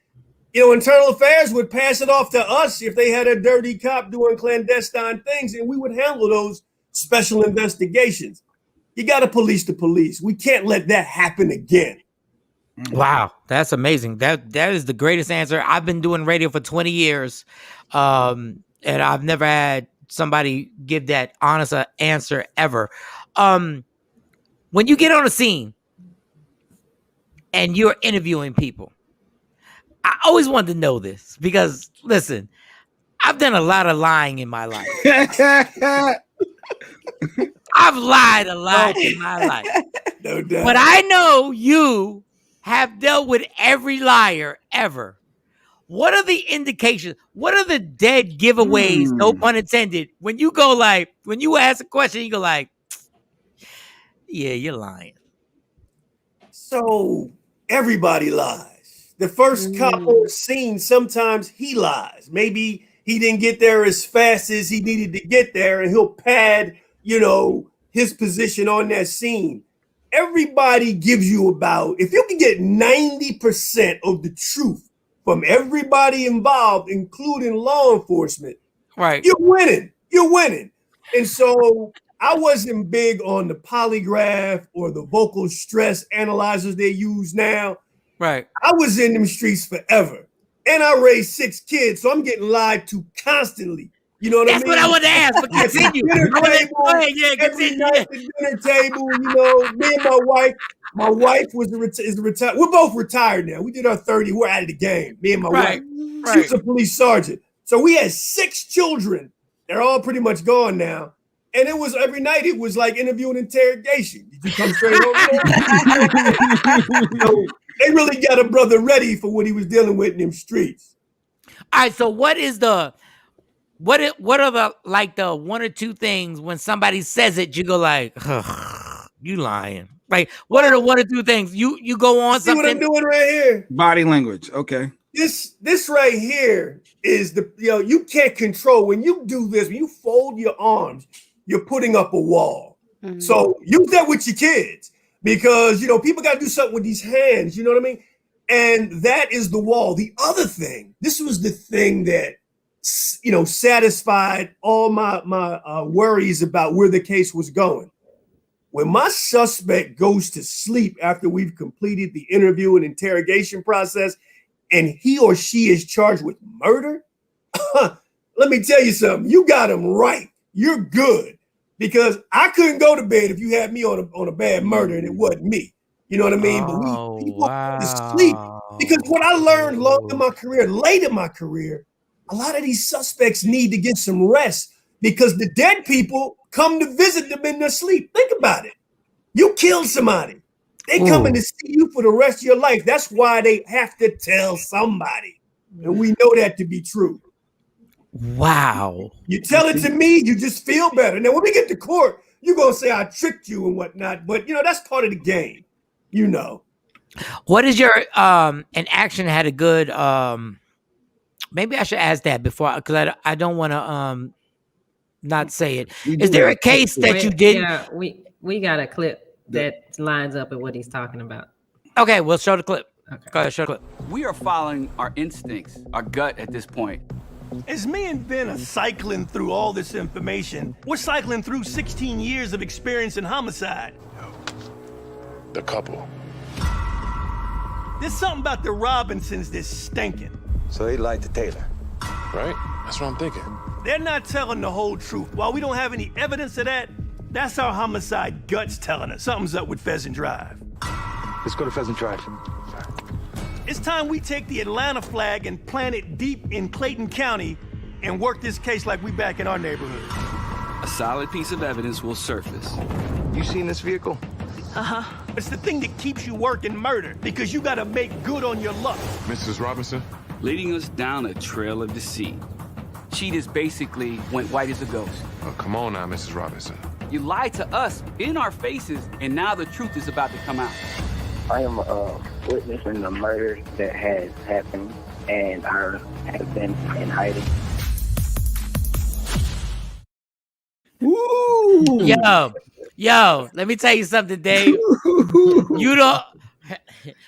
internal affairs would pass it off to us if they had a dirty cop doing clandestine things, and we would handle those special investigations. You got to police the police. We can't let that happen again. Wow, that's amazing. That is the greatest answer. I've been doing radio for 20 years, and I've never had somebody give that honest answer ever. When you get on a scene and you're interviewing people, I always wanted to know this because, listen, I've done a lot of lying in my life. I've lied a lot in my life. No doubt. But I know you have dealt with every liar ever. What are the indications? What are the dead giveaways, no pun intended, when you go like, when you ask a question, you go like, yeah, you're lying. So everybody lies. The first cop on the scene, sometimes he lies. Maybe he didn't get there as fast as he needed to get there, and he'll pad, his position on that scene. Everybody gives you about, if you can get 90% of the truth from everybody involved, including law enforcement, right, you're winning. You're winning. And so I wasn't big on the polygraph or the vocal stress analyzers they use now. Right. I was in them streets forever. And I raised 6 kids, so I'm getting lied to constantly. You know what I mean? That's what I want to ask, but continue. Every night at the dinner table, me and my wife is retired. We're both retired now. We did our 30. We're out of the game. Me and my wife. She was a police sergeant. So we had 6 children. They're all pretty much gone now. And it was every night, it was like interviewing interrogation. Did you come straight over there? They really got a brother ready for what he was dealing with in them streets. All right, so what are the like the 1 or 2 things when somebody says it, you go like, you lying. Like, what are the 1 or 2 things? You go on See something. what I'm doing right here? Body language. Okay. This right here is you can't control when you do this, when you fold your arms, you're putting up a wall. So use that with your kids because, people got to do something with these hands. You know what I mean? And that is the wall. The other thing, this was the thing that, satisfied all my worries about where the case was going. When my suspect goes to sleep after we've completed the interview and interrogation process, and he or she is charged with murder, let me tell you something. You got him right. You're good. Because I couldn't go to bed if you had me on a bad murder and it wasn't me. You know what I mean? But we go to sleep. Because what I learned late in my career, a lot of these suspects need to get some rest because the dead people come to visit them in their sleep. Think about it. You killed somebody. They coming to see you for the rest of your life. That's why they have to tell somebody. And we know that to be true. Wow. You tell it to me, you just feel better. Now, when we get to court, you're going to say I tricked you and whatnot. But, that's part of the game, What is your, an action had a good, maybe I should ask that before, because I don't want to not say it. Is there a case that you did? Yeah, we got a clip that lines up with what he's talking about. Okay, we'll show the clip. Okay. Go ahead, show the clip. We are following our instincts, our gut at this point. As me and Ben are cycling through all this information, we're cycling through 16 years of experience in homicide. The couple. There's something about the Robinsons that's stinking. So they lied to Taylor. Right? That's what I'm thinking. They're not telling the whole truth. While we don't have any evidence of that, that's our homicide guts telling us. Something's up with Pheasant Drive. Let's go to Pheasant Drive. It's time we take the Atlanta flag and plant it deep in Clayton County and work this case like we back in our neighborhood. A solid piece of evidence will surface. You seen this vehicle? It's the thing that keeps you working murder because you gotta make good on your luck. Mrs. Robinson? Leading us down a trail of deceit. She just basically went white as a ghost. Oh, come on now, Mrs. Robinson. You lied to us in our faces, and now the truth is about to come out. I am witnessing a murder that has happened, and I have been in hiding. Ooh. Yo, let me tell you something, Dave.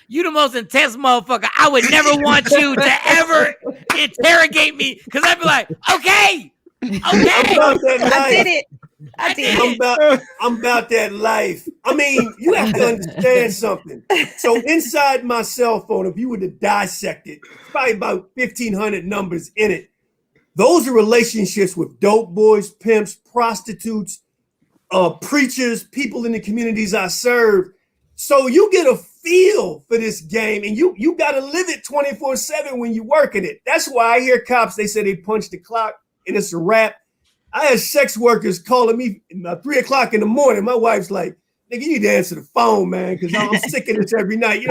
You the most intense motherfucker. I would never want you to ever interrogate me because I'd be like, okay. I did it. I'm about that life. I mean, you have to understand something. So inside my cell phone, if you were to dissect it, probably about 1,500 numbers in it. Those are relationships with dope boys, pimps, prostitutes, preachers, people in the communities I serve. So you get a feel for this game, and you got to live it 24/7 when you work in it. That's why I hear cops, they say they punch the clock, and it's a wrap. I had sex workers calling me at 3 o'clock in the morning. My wife's like, nigga, you need to answer the phone, man, because I'm sick of this every night.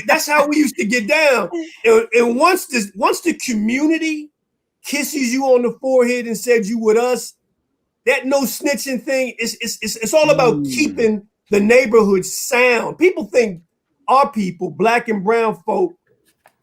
That's how we used to get down. And once the community kisses you on the forehead and said you with us, that no snitching thing, it's all about keeping the neighborhood sound. People think our people, black and brown folk,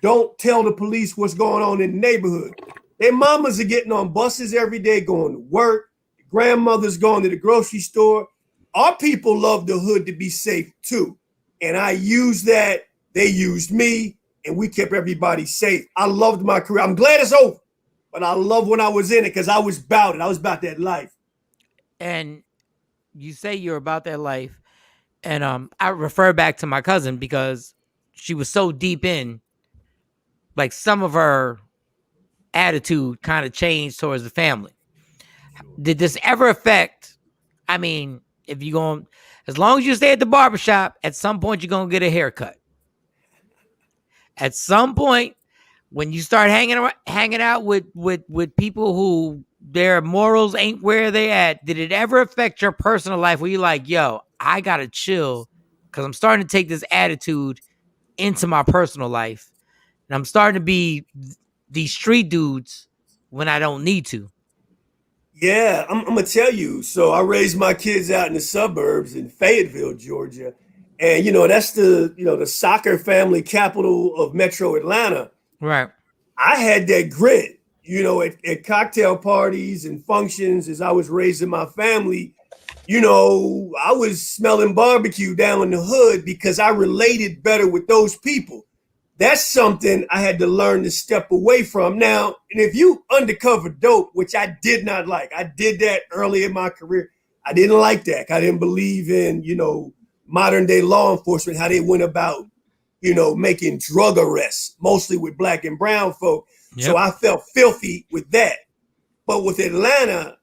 don't tell the police what's going on in the neighborhood. Their mamas are getting on buses every day, going to work. Grandmothers going to the grocery store. Our people love the hood to be safe too. And I used that. They used me, and we kept everybody safe. I loved my career. I'm glad it's over, but I love when I was in it because I was about it. I was about that life. And you say you're about that life. And I refer back to my cousin because she was so deep in, like some of her attitude kind of changed towards the family. Did this ever affect, I mean, if you're going, as long as you stay at the barbershop, at some point you're going to get a haircut. At some point, when you start hanging out with people who their morals ain't where they at, did it ever affect your personal life where you're like, yo, I got to chill because I'm starting to take this attitude into my personal life. And I'm starting to be these street dudes when I don't need to. Yeah, I'm gonna tell you. So I raised my kids out in the suburbs in Fayetteville, Georgia, and that's the soccer family capital of Metro Atlanta. Right. I had that grit. you know, at cocktail parties and functions, as I was raising my family, you know, I was smelling barbecue down in the hood because I related better with those people. That's something I had to learn to step away from. Now, and if you undercover dope, which I did not like, I did that early in my career. I didn't like that. I didn't believe in, you know, modern day law enforcement, how they went about, you know, making drug arrests, mostly with black and brown folk. Yep. So I felt filthy with that. But with Atlanta,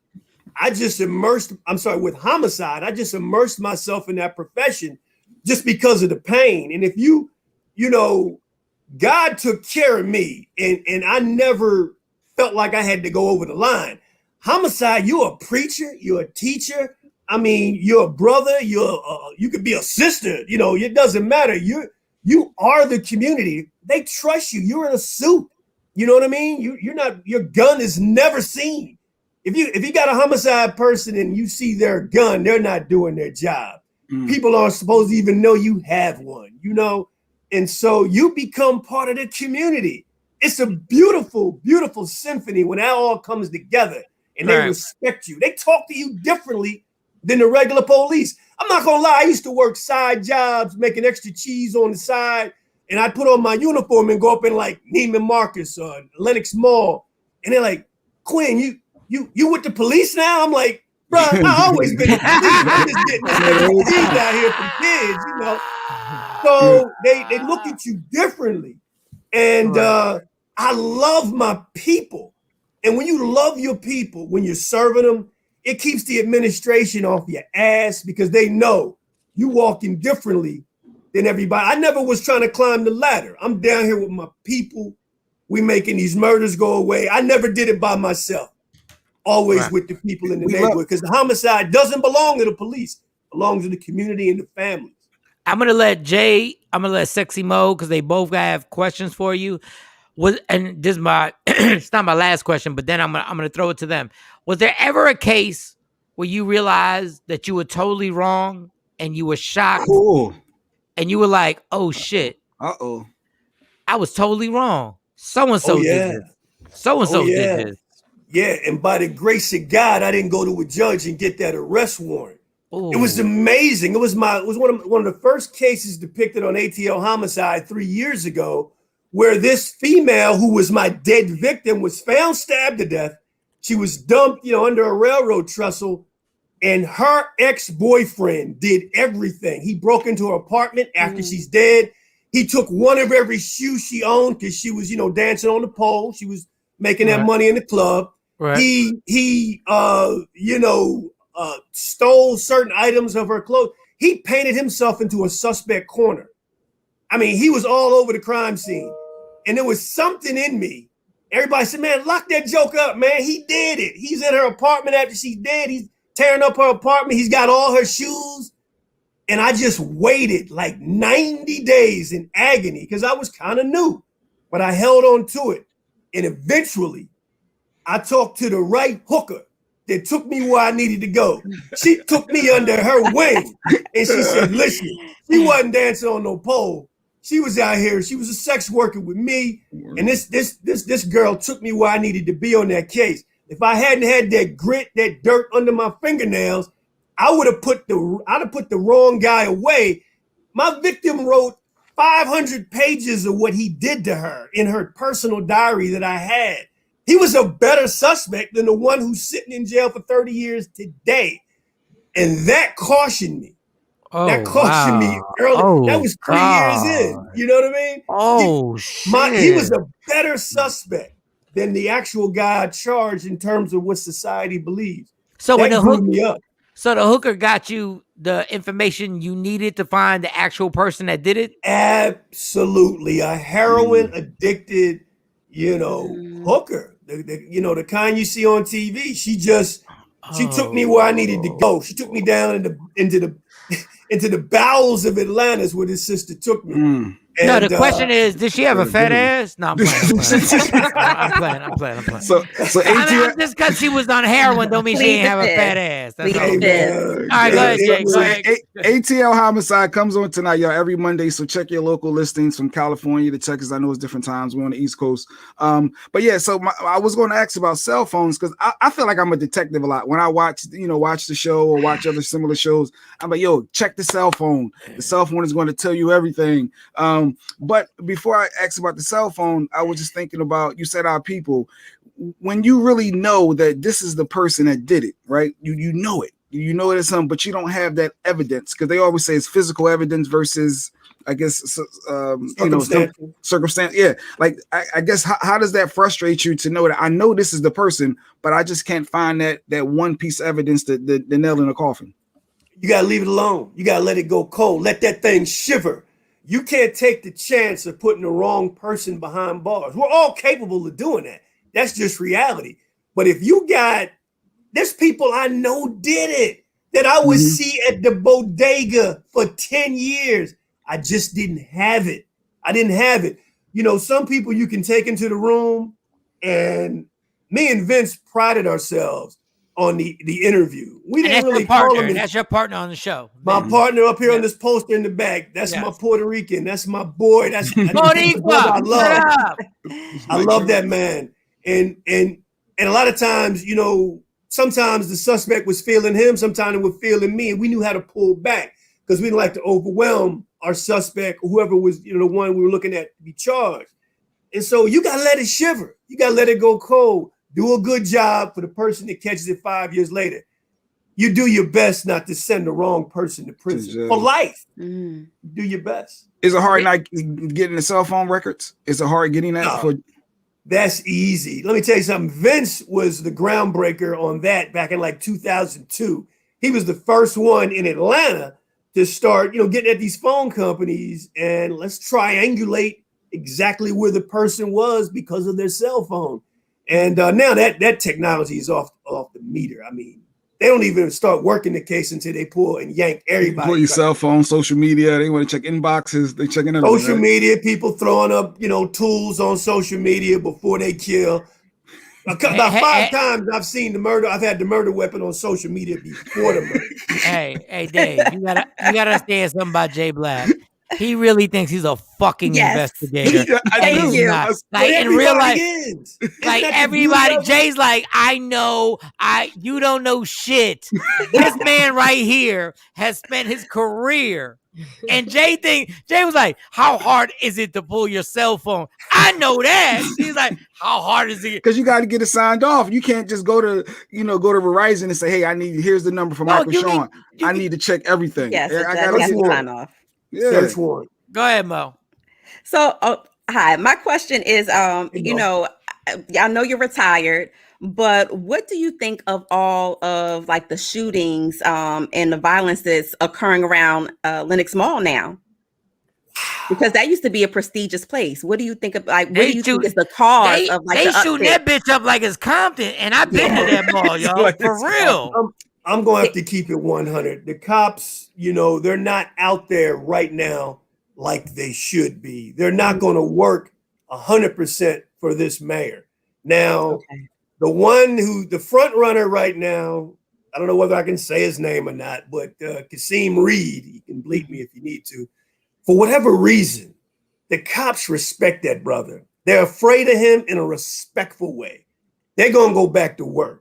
with homicide, I just immersed myself in that profession just because of the pain. And if you know, God took care of me and I never felt like I had to go over the line. Homicide, you're a preacher, you're a teacher. I mean, you're a brother, you could be a sister, you know, it doesn't matter. You are the community. They trust you. You're in a suit. You know what I mean? You're not, your gun is never seen. If you got a homicide person and you see their gun, they're not doing their job. People aren't supposed to even know you have one, you know? And so you become part of the community. It's a beautiful, beautiful symphony when that all comes together and they respect you. They talk to you differently than the regular police. I'm not gonna lie, I used to work side jobs, making extra cheese on the side, and I'd put on my uniform and go up in like Neiman Marcus or Lenox Mall, and they're like, Quinn, you with the police now? I'm like, bro, I always been the police. I'm just getting this cheese out here from kids, you know. So they look at you differently. And I love my people. And when you love your people, when you're serving them, it keeps the administration off your ass because they know you walking differently than everybody. I never was trying to climb the ladder. I'm down here with my people. We making these murders go away. I never did it by myself. Always with the people in the neighborhood, because the homicide doesn't belong to the police. It belongs to the community and the families. I'm gonna let Sexy Mo, because they both have questions for you. And this is it's not my last question, but then I'm gonna throw it to them. Was there ever a case where you realized that you were totally wrong and you were shocked? Cool. And you were like, oh shit. Uh-oh. I was totally wrong. So-and-so did this. So-and-so did this. Yeah, and by the grace of God, I didn't go to a judge and get that arrest warrant. Ooh. It was amazing. It was one of the first cases depicted on ATL Homicide 3 years ago, where this female who was my dead victim was found stabbed to death. She was dumped, under a railroad trestle, and her ex-boyfriend did everything. He broke into her apartment after she's dead. He took one of every shoe she owned because she was, dancing on the pole. She was making that money in the club. Right. He stole certain items of her clothes. He painted himself into a suspect corner. I mean, he was all over the crime scene. And there was something in me. Everybody said, man, lock that joke up, man. He did it. He's in her apartment after she's dead. He's tearing up her apartment. He's got all her shoes. And I just waited like 90 days in agony because I was kind of new, but I held on to it. And eventually I talked to the right hooker that took me where I needed to go. She took me under her wing and she said, listen, she wasn't dancing on no pole. She was out here. She was a sex worker with me. And this girl took me where I needed to be on that case. If I hadn't had that grit, that dirt under my fingernails, I'd have put the wrong guy away. My victim wrote 500 pages of what he did to her in her personal diary that I had. He was a better suspect than the one who's sitting in jail for 30 years today. And that cautioned me. That cautioned me early. That was 3 years in. You know what I mean? He was a better suspect than the actual guy charged in terms of what society believes. So when the hooker got you the information you needed to find the actual person that did it? Absolutely. A heroin addicted, hooker. The kind you see on TV. She took me where I needed to go. She took me down into the bowels of Atlanta is where this sister took me. And, no, the question is, did she have a fat ass? No, I'm playing. I'm playing. So I'm just because she was on heroin don't mean she ain't have a fat ass. That's all. All right, go ahead, Jake. Go ahead. ATL Homicide comes on tonight, y'all, every Monday. So check your local listings from California to Texas. I know it's different times. We're on the East Coast. But yeah, so I was going to ask about cell phones because I feel like I'm a detective a lot. When I watch the show or watch other similar shows, I'm like, yo, check the cell phone. The cell phone is going to tell you everything. But before I ask about the cell phone, I was just thinking about, you said our people, when you really know that this is the person that did it, right? You know it. You know it is something, but you don't have that evidence because they always say it's physical evidence versus, I guess, circumstance. Yeah. Like, I guess, how does that frustrate you to know that I know this is the person, but I just can't find that one piece of evidence, the nail in the coffin? You got to leave it alone. You got to let it go cold. Let that thing shiver. You can't take the chance of putting the wrong person behind bars. We're all capable of doing that. That's just reality. But if you got, there's people I know did it that I would see at the bodega for 10 years. I just didn't have it. I didn't have it. You know, some people you can take into the room, and me and Vince prided ourselves on the interview. We didn't really call him. That's your partner on the show. My partner up here on this poster in the back. That's my Puerto Rican. That's my boy. That's I love. I love that man. And a lot of times, you know, sometimes the suspect was feeling him, sometimes it was feeling me, and we knew how to pull back because we didn't like to overwhelm our suspect, whoever was, you know, the one we were looking at to be charged. And so you gotta let it shiver. You gotta let it go cold. Do a good job for the person that catches it 5 years later. You do your best not to send the wrong person to prison for life. Do your best. Is it hard not getting the cell phone records? Is it hard getting that? No, that's easy. Let me tell you something. Vince was the groundbreaker on that back in like 2002. He was the first one in Atlanta to start, you know, getting at these phone companies and let's triangulate exactly where the person was because of their cell phone. And now that technology is off the meter. I mean, they don't even start working the case until they pull and yank everybody. Pull your cell phone, social media. They want to check inboxes. They checking everything. Social media, people throwing up, you know, tools on social media before they kill. About 5 times I've seen the murder. I've had the murder weapon on social media before the murder. Hey, Dave, you gotta understand something about Jay Black. He really thinks he's a fucking investigator. Yeah, I do. Like in real life, like everybody, Jay's like, I know, you don't know shit. This man right here has spent his career. And Jay was like, how hard is it to pull your cell phone? I know that. He's like, how hard is it? Because you got to get it signed off. You can't just go to Verizon and say, hey, here's the number for Michael Shawn. I need to check everything. Yes, I got to sign off. Yeah. Search warrant. Go ahead, Mo. So, hi. My question is, you know, I know you're retired, but what do you think of all of like the shootings and the violence that's occurring around Lenox Mall now? Because that used to be a prestigious place. What do you think of like? What do you think is the cause of like they shooting that bitch up like it's Compton? And I've been to that mall, y'all, for real. I'm going to have to keep it 100. The cops, you know, they're not out there right now like they should be. They're not going to work 100% for this mayor. Now, the front runner right now, I don't know whether I can say his name or not, but Kasim Reed, you can bleep me if you need to. For whatever reason, the cops respect that brother. They're afraid of him in a respectful way. They're going to go back to work.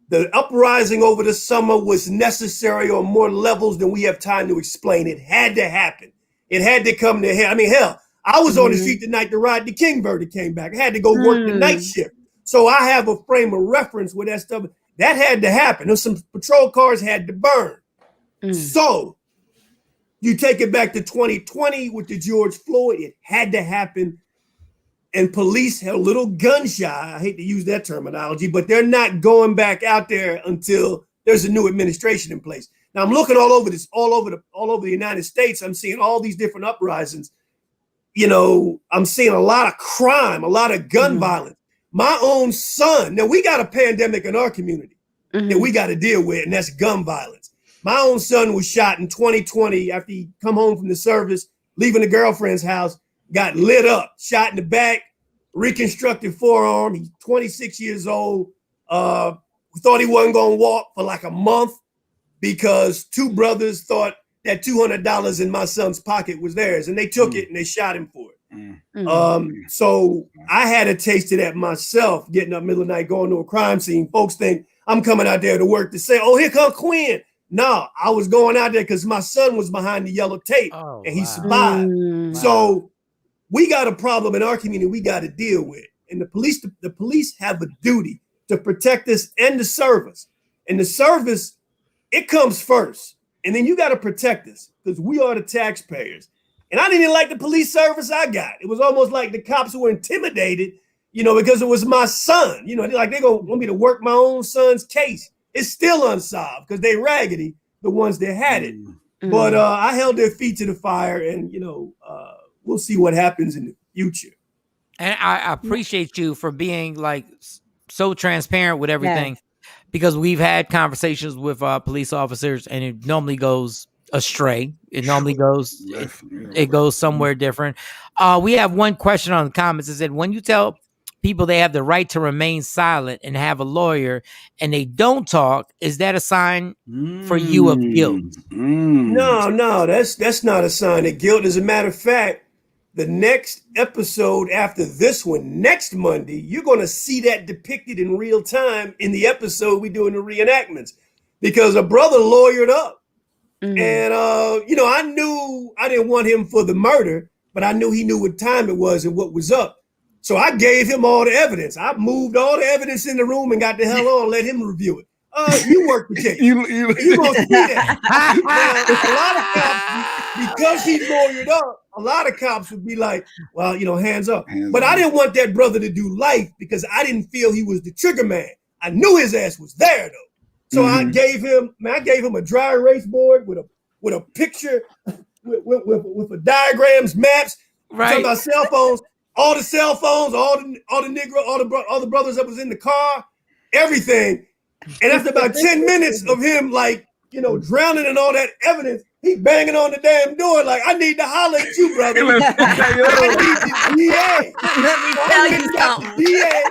The uprising over the summer was necessary on more levels than we have time to explain. It had to happen. It had to come to hell. I mean, hell, I was on the street tonight to ride the Kingbird that came back. I had to go work the night shift. So I have a frame of reference with that stuff. That had to happen. There's some patrol cars had to burn. So you take it back to 2020 with the George Floyd. It had to happen. And police held a little gun shy. I hate to use that terminology, but they're not going back out there until there's a new administration in place. Now I'm looking all over the United States. I'm seeing all these different uprisings. You know, I'm seeing a lot of crime, a lot of gun violence. My own son. Now we got a pandemic in our community that we got to deal with, and that's gun violence. My own son was shot in 2020 after he come home from the service, leaving a girlfriend's house. got lit up, shot in the back, reconstructed forearm. He's 26 years old. Thought he wasn't going to walk for like a month because two brothers thought that $200 in my son's pocket was theirs, and they took it and they shot him for it. So I had a taste of that myself, getting up middle of the night, going to a crime scene. Folks think I'm coming out there to work to say, oh, here come Quinn. No, I was going out there because my son was behind the yellow tape and he survived. So we got a problem in our community we got to deal with. And the police have a duty to protect us and the service. And the service, it comes first. And then you got to protect us because we are the taxpayers. And I didn't like the police service I got. It was almost like the cops were intimidated, because it was my son. They're like, they're going to want me to work my own son's case. It's still unsolved because they raggedy, the ones that had it. But I held their feet to the fire and, we'll see what happens in the future. And I appreciate you for being like so transparent with everything. Yes. Because we've had conversations with police officers and it normally goes astray. It normally goes, it goes somewhere different. We have one question on the comments. It said, when you tell people they have the right to remain silent and have a lawyer and they don't talk, is that a sign for you of guilt? No, that's not a sign of guilt. As a matter of fact, the next episode after this one, next Monday, you're going to see that depicted in real time in the episode we do in the reenactments, because a brother lawyered up. And, I knew I didn't want him for the murder, but I knew he knew what time it was and what was up. So I gave him all the evidence. I moved all the evidence in the room and got the hell on, let him review it. You work the case. You gonna see that. Now, a lot of cops, because he lawyered up, a lot of cops would be like, well, hands up. But I didn't want that brother to do life because I didn't feel he was the trigger man. I knew his ass was there though. So I gave him a dry erase board with a picture, with a diagrams, maps, talking about cell phones, all the cell phones, all the brothers that was in the car, everything. And after about 10 minutes of him drowning in all that evidence, he banging on the damn door like, I need to holler at you, brother. I need the DA. Let me tell you something. The DA,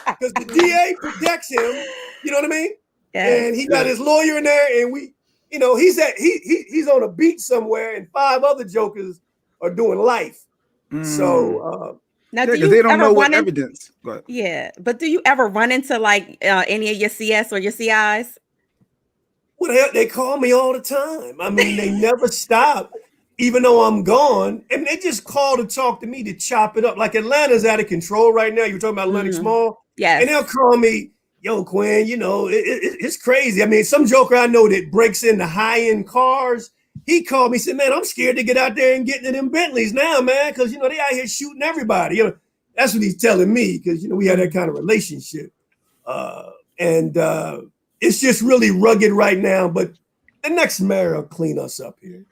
because the DA protects him. You know what I mean? Yes. And he got his lawyer in there, and he's on a beach somewhere, and 5 other jokers are doing life. So now, they don't know what evidence. Yeah, but do you ever run into any of your CS or your CIs? Well, they call me all the time. I mean, they never stop, even though I'm gone. And they just call to talk to me to chop it up. Like Atlanta's out of control right now. You're talking about Lennox Mall. Yes. And they'll call me, yo, Quinn, it's crazy. I mean, some joker I know that breaks into high-end cars, he called me and said, man, I'm scared to get out there and get into them Bentleys now, man, because, they out here shooting everybody. That's what he's telling me because, we had that kind of relationship. It's just really rugged right now, but the next mayor will clean us up here.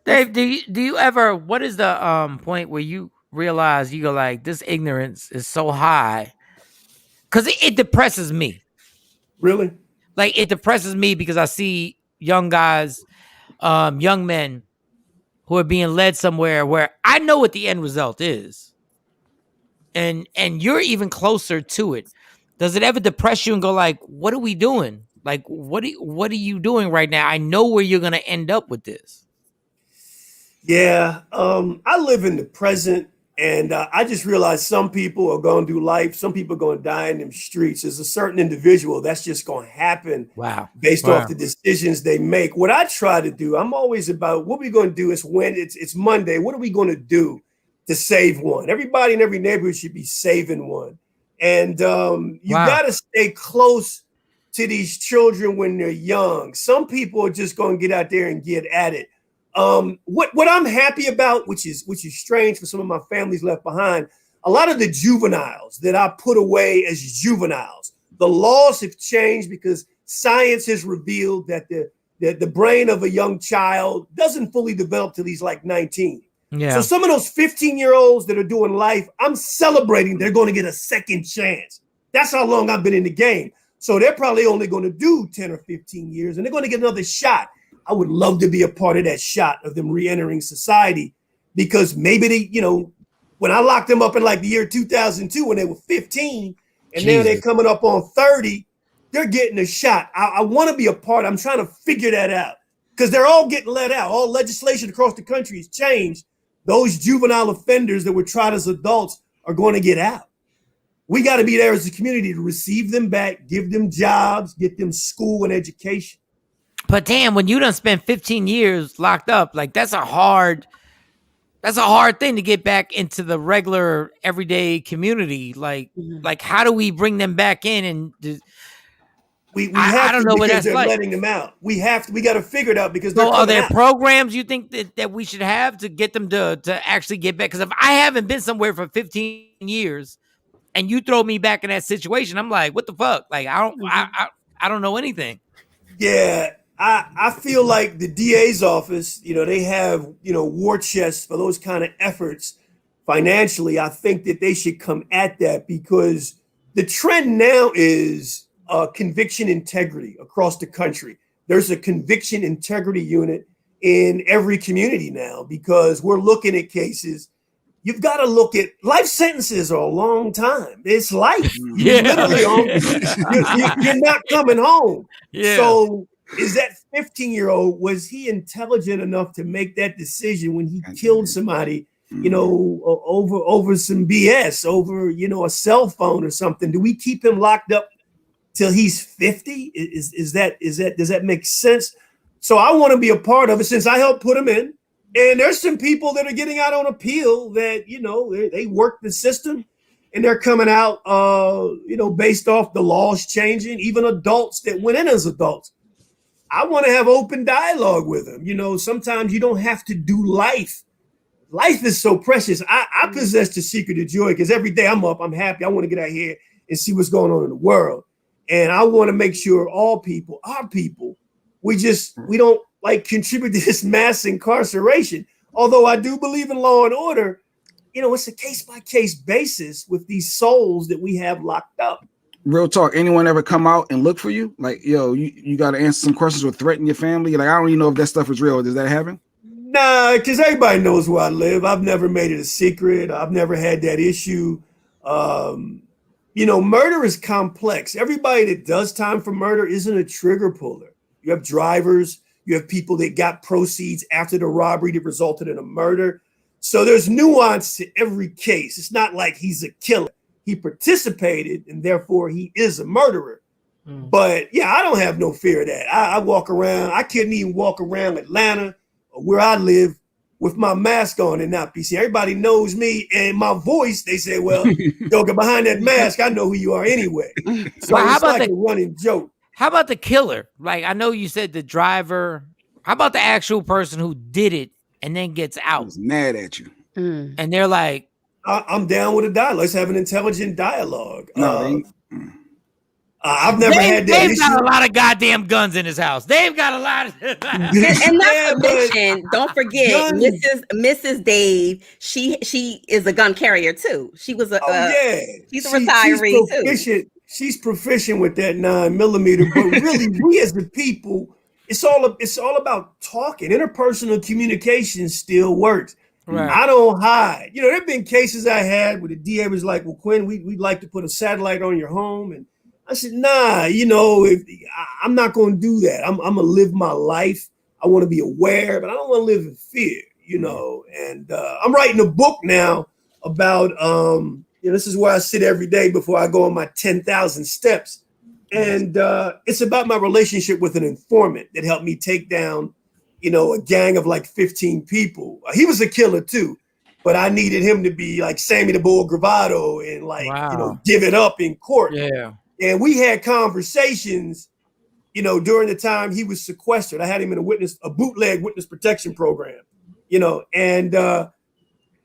Dave, do you ever, what is the point where you realize you go like, this ignorance is so high? Because it depresses me. Really? Like, it depresses me because I see young guys, young men who are being led somewhere where I know what the end result is. And you're even closer to it. Does it ever depress you and go like, what are we doing? Like, what are you doing right now? I know where you're going to end up with this. Yeah. I live in the present, and I just realized some people are going to do life. Some people are going to die in them streets. There's a certain individual that's just going to happen. Wow. Based off the decisions they make. What I try to do, I'm always about what we're going to do is when it's Monday. What are we going to do to save one? Everybody in every neighborhood should be saving one. And you got to stay close to these children when they're young. Some people are just going to get out there and get at it. What I'm happy about, which is strange for some of my families left behind, a lot of the juveniles that I put away as juveniles, the laws have changed because science has revealed that the brain of a young child doesn't fully develop till he's like 19. Yeah. So some of those 15-year-olds that are doing life, I'm celebrating they're going to get a second chance. That's how long I've been in the game. So they're probably only going to do 10 or 15 years, and they're going to get another shot. I would love to be a part of that shot of them re-entering society because maybe When I locked them up in like the year 2002 when they were 15, and Jesus. now they're coming up on 30, they're getting a shot. I want to be a part. I'm trying to figure that out because they're all getting let out. All legislation across the country has changed. Those juvenile offenders that were tried as adults are going to get out. We got to be there as a community to receive them back, give them jobs, get them school and education. But damn, when you done spent 15 years locked up, like that's a hard thing to get back into the regular everyday community. Like how do we bring them back in? And I don't know what that's they're like. letting them out. We got to figure it out because they're So coming are there out. programs you think that we should have to get them to actually get back? Because if I haven't been somewhere for 15 years and you throw me back in that situation, I'm like, what the fuck? Like I don't know anything. Yeah, I feel like the DA's office, they have, war chests for those kind of efforts financially. I think that they should come at that because the trend now is conviction integrity across the country. There's a conviction integrity unit in every community now because we're looking at cases. You've got to look at life sentences are a long time. It's life. You're not coming home. Yeah. So is that 15-year-old, was he intelligent enough to make that decision when he killed somebody, over some BS, over, a cell phone or something? Do we keep him locked up till he's 50? Does that make sense? So I want to be a part of it since I helped put him in. And there's some people that are getting out on appeal that, they work the system and they're coming out, based off the laws changing, even adults that went in as adults. I want to have open dialogue with them. Sometimes you don't have to do life. Life is so precious. I possess the secret of joy because every day I'm up, I'm happy. I want to get out here and see what's going on in the world. And I want to make sure all people are people. We don't contribute to this mass incarceration. Although I do believe in law and order, it's a case-by-case basis with these souls that we have locked up. Real talk. Anyone ever come out and look for you? Like, you got to answer some questions or threaten your family? Like, I don't even know if that stuff is real. Does that happen? Nah, because everybody knows where I live. I've never made it a secret. I've never had that issue. Murder is complex. Everybody that does time for murder isn't a trigger puller. You have drivers. You have people that got proceeds after the robbery that resulted in a murder. So there's nuance to every case. It's not like he's a killer. He participated and therefore he is a murderer. But yeah, I don't have no fear of that. I walk around. I couldn't even walk around Atlanta or where I live with my mask on and not be seen. Everybody knows me and my voice. They say, well, don't get behind that mask. I know who you are anyway. So well, it's like a running joke. How about the killer? Like, I know you said the driver. How about the actual person who did it and then gets out? Was mad at you. And they're like, I'm down with a dialogue. Let's have an intelligent dialogue. No, I've never had that They've issue. got a lot of goddamn guns in his house. They've got a lot of and not to mention, don't forget, Mrs. Dave. She is a gun carrier too. She was she's a retiree too. She's proficient with that 9mm, but really, we as the people, it's all about talking. Interpersonal communication still works. Right. I don't hide. There have been cases I had where the DA was like, "Well, Quinn, we'd like to put a satellite on your home," and I said, "Nah, I'm not going to do that. I'm going to live my life. I want to be aware, but I don't want to live in fear." And I'm writing a book now about this is where I sit every day before I go on my 10,000 steps. And it's about my relationship with an informant that helped me take down, a gang of like 15 people. He was a killer too, but I needed him to be like Sammy the Bull Gravato and give it up in court. Yeah. And we had conversations, during the time he was sequestered. I had him in a bootleg witness protection program,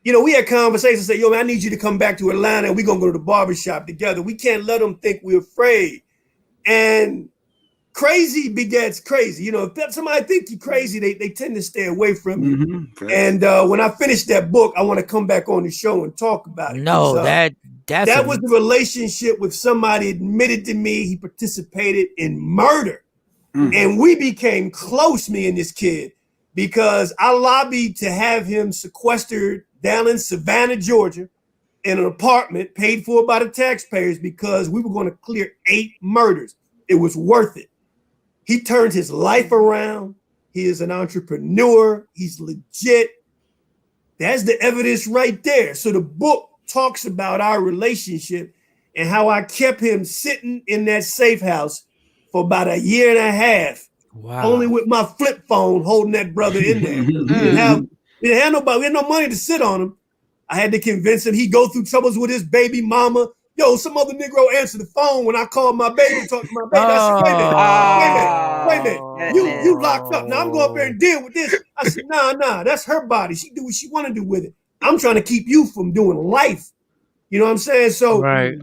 and we had conversations, say, "Yo, man, I need you to come back to Atlanta and we're going to go to the barbershop together. We can't let them think we're afraid." And crazy begets crazy. If somebody think you're crazy, they tend to stay away from you. Mm-hmm. And when I finish that book, I want to come back on the show and talk about it. No, that was the relationship with somebody admitted to me he participated in murder. And we became close, me and this kid, because I lobbied to have him sequestered down in Savannah, Georgia, in an apartment paid for by the taxpayers because we were going to clear 8 murders. It was worth it. He turned his life around. He is an entrepreneur. He's legit. That's the evidence right there. So the book talks about our relationship and how I kept him sitting in that safe house for about a year and a half. Wow. Only with my flip phone holding that brother in there. We didn't have nobody, we had no money to sit on him. I had to convince him. He go through troubles with his baby mama. Yo, some other Negro answered the phone when I called my baby, talk to my baby. I said, wait a minute. You locked up. Now I'm going up there and deal with this. I said, nah, that's her body. She do what she want to do with it. I'm trying to keep you from doing life. You know what I'm saying? So right.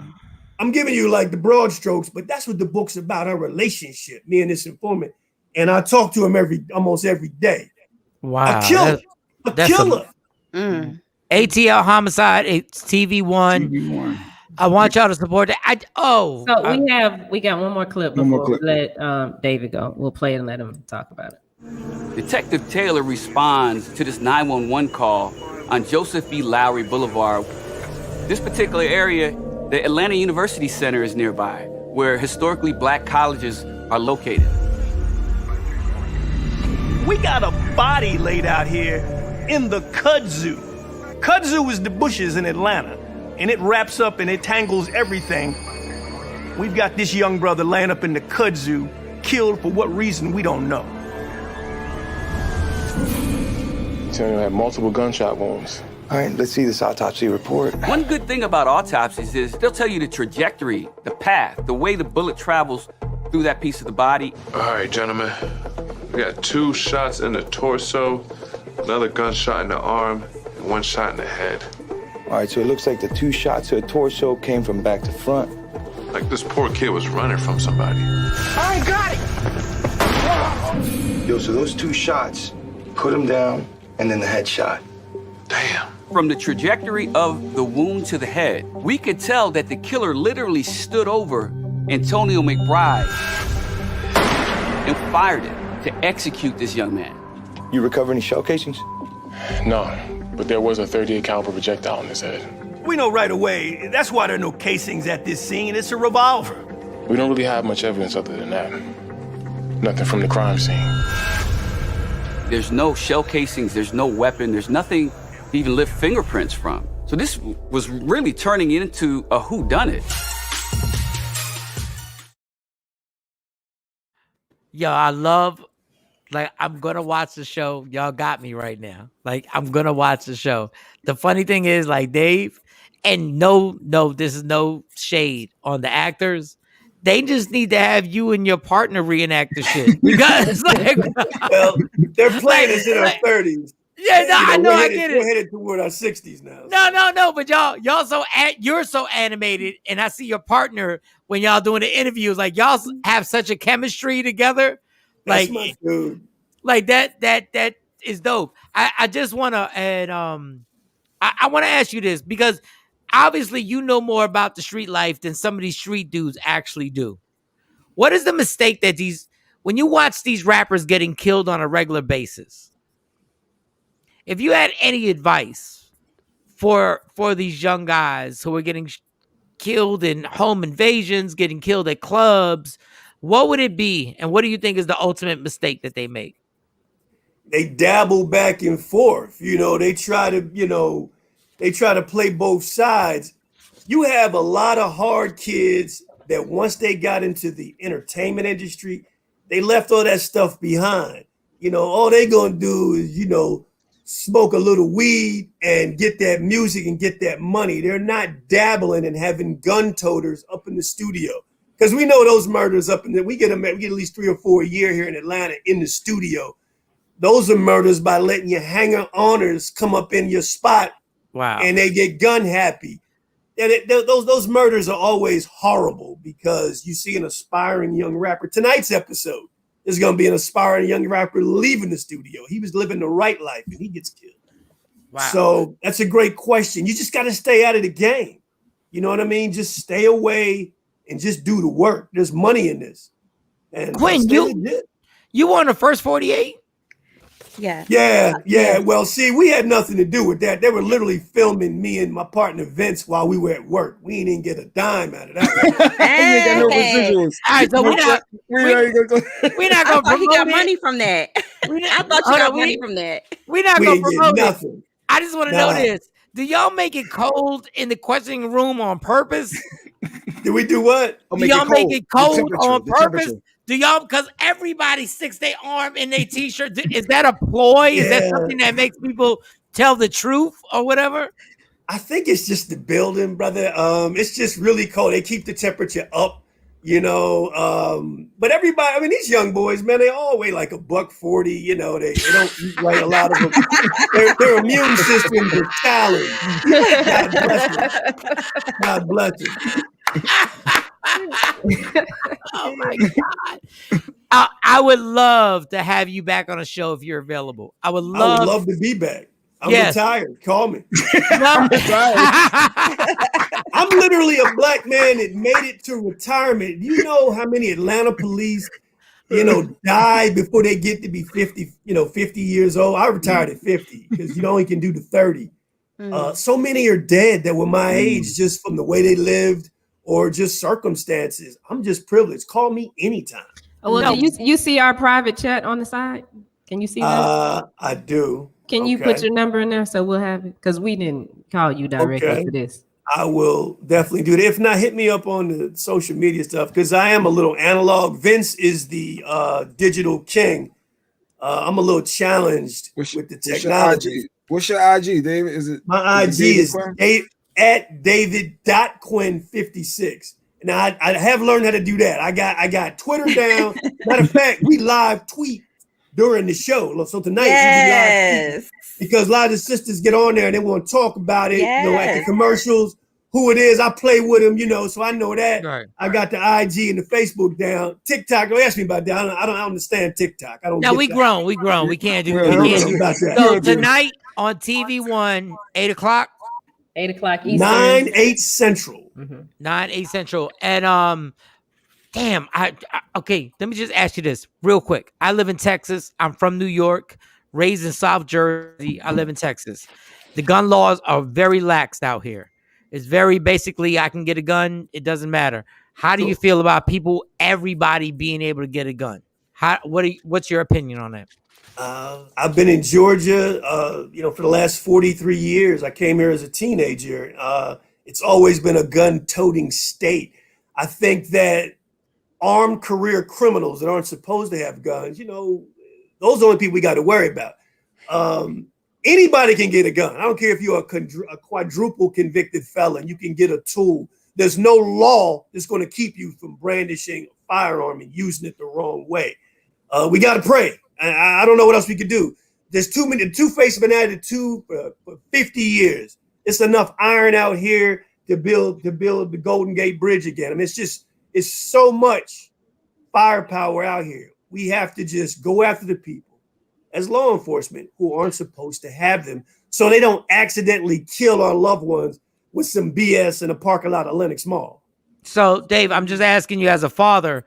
I'm giving you like the broad strokes, but that's what the book's about, our relationship, me and this informant. And I talk to him almost every day. Wow. A killer. A killer. ATL Homicide, it's TV1. I want y'all to support that. We got one more clip before we let David go. We'll play it and let him talk about it. Detective Taylor responds to this 911 call on Joseph E. Lowry Boulevard. This particular area, the Atlanta University Center is nearby, where historically black colleges are located. We got a body laid out here in the kudzu. Kudzu is the bushes in Atlanta, and it wraps up and it tangles everything. We've got this young brother laying up in the kudzu, killed for what reason we don't know. He had multiple gunshot wounds. All right, let's see this autopsy report. One good thing about autopsies is they'll tell you the trajectory, the path, the way the bullet travels through that piece of the body. All right, gentlemen. We got 2 shots in the torso, another gunshot in the arm, and 1 shot in the head. All right, so it looks like the 2 shots to the torso came from back to front. Like this poor kid was running from somebody. I got it! Yo, so those 2 shots, put him down, and then the headshot. Damn. From the trajectory of the wound to the head, we could tell that the killer literally stood over Antonio McBride and fired it to execute this young man. You recover any shell casings? No, but there was a 38 caliber projectile in his head. We know right away, that's why there are no casings at this scene. It's a revolver. We don't really have much evidence other than that. Nothing from the crime scene. There's no shell casings, there's no weapon, there's nothing to even lift fingerprints from. So this was really turning into a whodunit. Yo, I love, I'm going to watch the show. Y'all got me right now. I'm going to watch the show. The funny thing is, Dave, and no, this is no shade on the actors. They just need to have you and your partner reenact the shit. Because, well, they're playing us in our 30s. Yeah, no, I know, I get it. We're headed toward our 60s now. No, but you're so animated, and I see your partner when y'all doing the interviews, y'all have such a chemistry together. That's my dude. That is dope. I just want to, and I want to ask you this, because obviously you know more about the street life than some of these street dudes actually do. What is the mistake that when you watch these rappers getting killed on a regular basis, if you had any advice for these young guys who are getting killed in home invasions, getting killed at clubs, what would it be? And what do you think is the ultimate mistake that they make? They dabble back and forth. They try to play both sides. You have a lot of hard kids that once they got into the entertainment industry, they left all that stuff behind. All they gonna do is, smoke a little weed and get that music and get that money. They're not dabbling and having gun toters up in the studio. Because we know those murders up in there, we get at least 3 or 4 a year here in Atlanta in the studio. Those are murders by letting your hanger-oners come up in your spot. Wow. And they get gun happy. And those murders are always horrible because you see an aspiring young rapper. Tonight's episode is going to be an aspiring young rapper leaving the studio. He was living the right life and he gets killed. Wow. So that's a great question. You just got to stay out of the game. You know what I mean? Just stay away and just do the work. There's money in this. And Quinn, you won the first 48? Yeah. Well, see, we had nothing to do with that. They were literally filming me and my partner Vince while we were at work. We didn't get a dime out of that. You ain't got no residuals. All right, so we're not I gonna thought he got promote money it. from that. I thought you got money from that. We're not We gonna ain't get promote it. nothing. I just want to know this. Do y'all make it cold in the questioning room on purpose? Do we do what? Do y'all make it cold on purpose? Do y'all, because everybody sticks their arm in their t-shirt. Is that a ploy? Is that something that makes people tell the truth or whatever? I think it's just the building, brother. It's just really cold. They keep the temperature up, you know. But everybody, I mean, these young boys, man, they all weigh like $140. You know, they don't eat right. A lot of them, their immune systems are challenged. God bless them. God bless them. Oh my God. I would love to have you back on a show if you're available. I would love to be back. I'm retired. Call me. I'm literally a black man that made it to retirement. You know how many Atlanta police, die before they get to be 50, 50 years old. I retired at 50 because you only can do the 30. So many are dead that were my age just from the way they lived or just circumstances. I'm just privileged. Call me anytime. Oh, well, you see our private chat on the side? Can you see that? I do. Can you put your number in there so we'll have it? Because we didn't call you directly for this. I will definitely do that. If not, hit me up on the social media stuff because I am a little analog. Vince is the digital king. I'm a little challenged with the technology. What's your IG, David? Is it my IG is at David.Quinn56. Now I have learned how to do that. I got Twitter down. Matter of fact, we live tweet during the show. So tonight we live tweet because a lot of the sisters get on there and they want to talk about it. At the commercials, who it is. I play with them, so I know that. Right. I got the IG and the Facebook down. TikTok, don't ask me about that. I don't understand TikTok. I don't. No, we grown. We can't do that. So tonight on TV One, 8 o'clock. 8 o'clock Eastern. 9/8 Central. 9/8 Central. And damn, okay, let me just ask you this real quick. I live in Texas. I'm from New York, raised in South Jersey. I live in Texas. The gun laws are very laxed out here. It's very basically I can get a gun, it doesn't matter. How do you feel about everybody being able to get a gun? What's your opinion on that? I've been in Georgia, for the last 43 years. I came here as a teenager. It's always been a gun-toting state. I think that armed career criminals that aren't supposed to have guns, those are the only people we got to worry about. Anybody can get a gun. I don't care if you're a quadruple convicted felon. You can get a tool. There's no law that's going to keep you from brandishing a firearm and using it the wrong way. We got to pray. I don't know what else we could do. There's too many. The Two-Face has been at it for 50 years. It's enough iron out here to build the Golden Gate Bridge again. I mean, it's so much firepower out here. We have to just go after the people as law enforcement who aren't supposed to have them so they don't accidentally kill our loved ones with some BS in a parking lot of Lenox Mall. So, Dave, I'm just asking you as a father,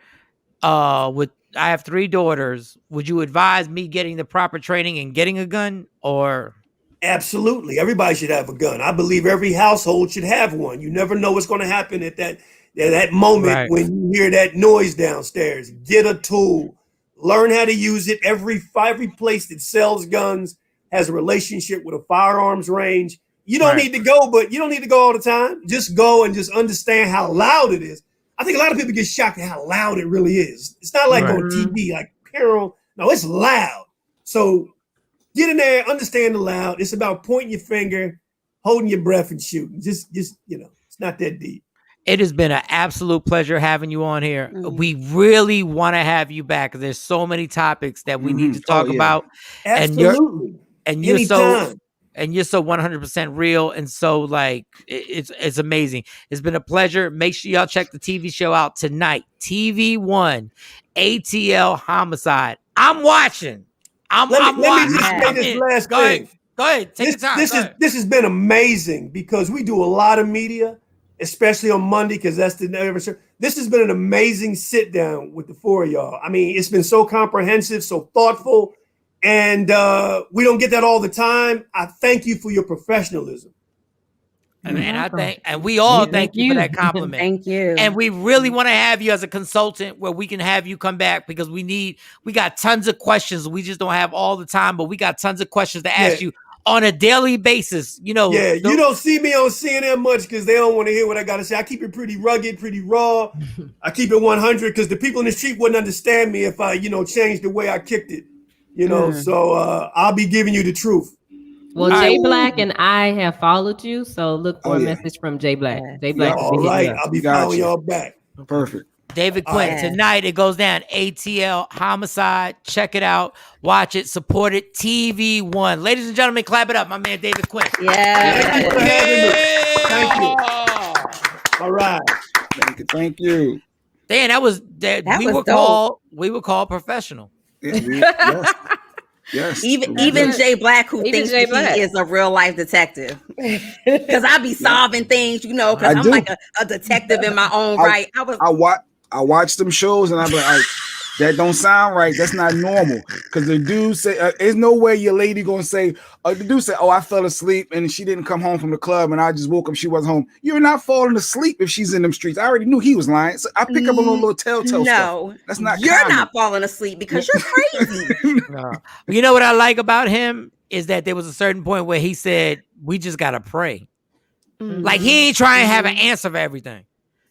I have 3 daughters. Would you advise me getting the proper training and getting a gun or? Absolutely. Everybody should have a gun. I believe every household should have one. You never know what's going to happen at that moment when you hear that noise downstairs. Get a tool. Learn how to use it. Every place that sells guns has a relationship with a firearms range. You don't need to go, but you don't need to go all the time. Just go and just understand how loud it is. I think a lot of people get shocked at how loud it really is. It's not like on TV, like Carol. No, it's loud. So get in there, understand the loud. It's about pointing your finger, holding your breath, and shooting. Just it's not that deep. It has been an absolute pleasure having you on here. We really want to have you back because there's so many topics that we need to talk about. Absolutely. And you're so 100% real. And so it's amazing. It's been a pleasure. Make sure y'all check the TV show out tonight. TV One, ATL Homicide. I'm watching. I'm watching. Let me just say this last thing. Go ahead. Take your time. This has been amazing because we do a lot of media, especially on Monday, because that's the anniversary. This has been an amazing sit down with the 4 of y'all. I mean, it's been so comprehensive, so thoughtful, And we don't get that all the time. I thank you for your professionalism. And we all thank you for that compliment. Thank you. And we really want to have you as a consultant where we can have you come back because we got tons of questions. We just don't have all the time, but we got tons of questions to ask you on a daily basis. You know, you don't see me on CNN much because they don't want to hear what I got to say. I keep it pretty rugged, pretty raw. I keep it 100 because the people in the street wouldn't understand me if I, changed the way I kicked it. So I'll be giving you the truth. Well, Jay Black and I have followed you, so look for a message from Jay Black. Jay Black. All right, I'll be following y'all back. Perfect. David Quinn, tonight it goes down. ATL Homicide. Check it out. Watch it. Support it. TV One. Ladies and gentlemen, clap it up. My man David Quinn. Yeah. Thank you. All right. Thank you. Dan, that was we were called professional. Yes. Even Jay Black, who thinks he is a real life detective, because I be solving things, because I'm like a detective in my own right. I watch them shows and I'm like, that don't sound right. That's not normal. Because the dude say, there's no way your lady gonna say, the dude said, oh, I fell asleep and she didn't come home from the club and I just woke up, she wasn't home. You're not falling asleep if she's in them streets. I already knew he was lying. So I pick up a little telltale stuff. That's not You're common. not falling asleep because you're crazy. You know what I like about him is that there was a certain point where he said, we just gotta pray. Like he ain't trying to have an answer for everything.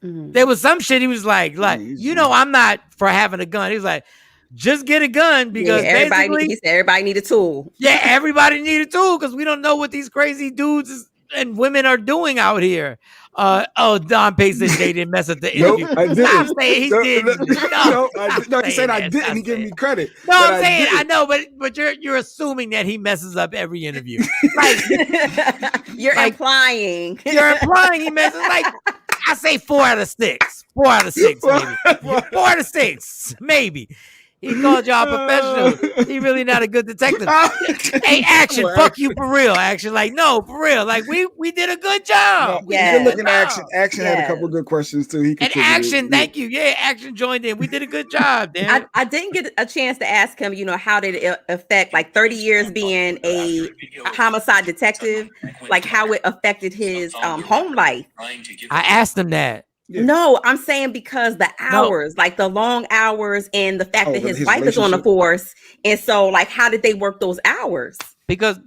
There was some shit he was like, I'm not for having a gun. He was like, just get a gun because everybody need a tool. Yeah, everybody need a tool because we don't know what these crazy dudes and women are doing out here. Don Payne said they didn't mess up the interview. I didn't. Stop saying he didn't. He said I didn't. He gave me credit. No, I'm saying I know, but you're assuming that he messes up every interview. You're implying. You're implying he messes. Like I say, 4 out of 6. 4 out of 6, maybe. 4 out of 6, maybe. He called y'all professional. He really not a good detective. Hey, Action, fuck you for real. Action, like no, for real. Like we did a good job. Good looking Action. Action had a couple of good questions too. And Action, thank you. Yeah, Action joined in. We did a good job, Dan. I didn't get a chance to ask him. How did it affect 30 years being a homicide detective? Like how it affected his home life. I asked him that. Yeah. No, I'm saying because the hours, like the long hours and the fact that his wife is on the force. And so how did they work those hours? Because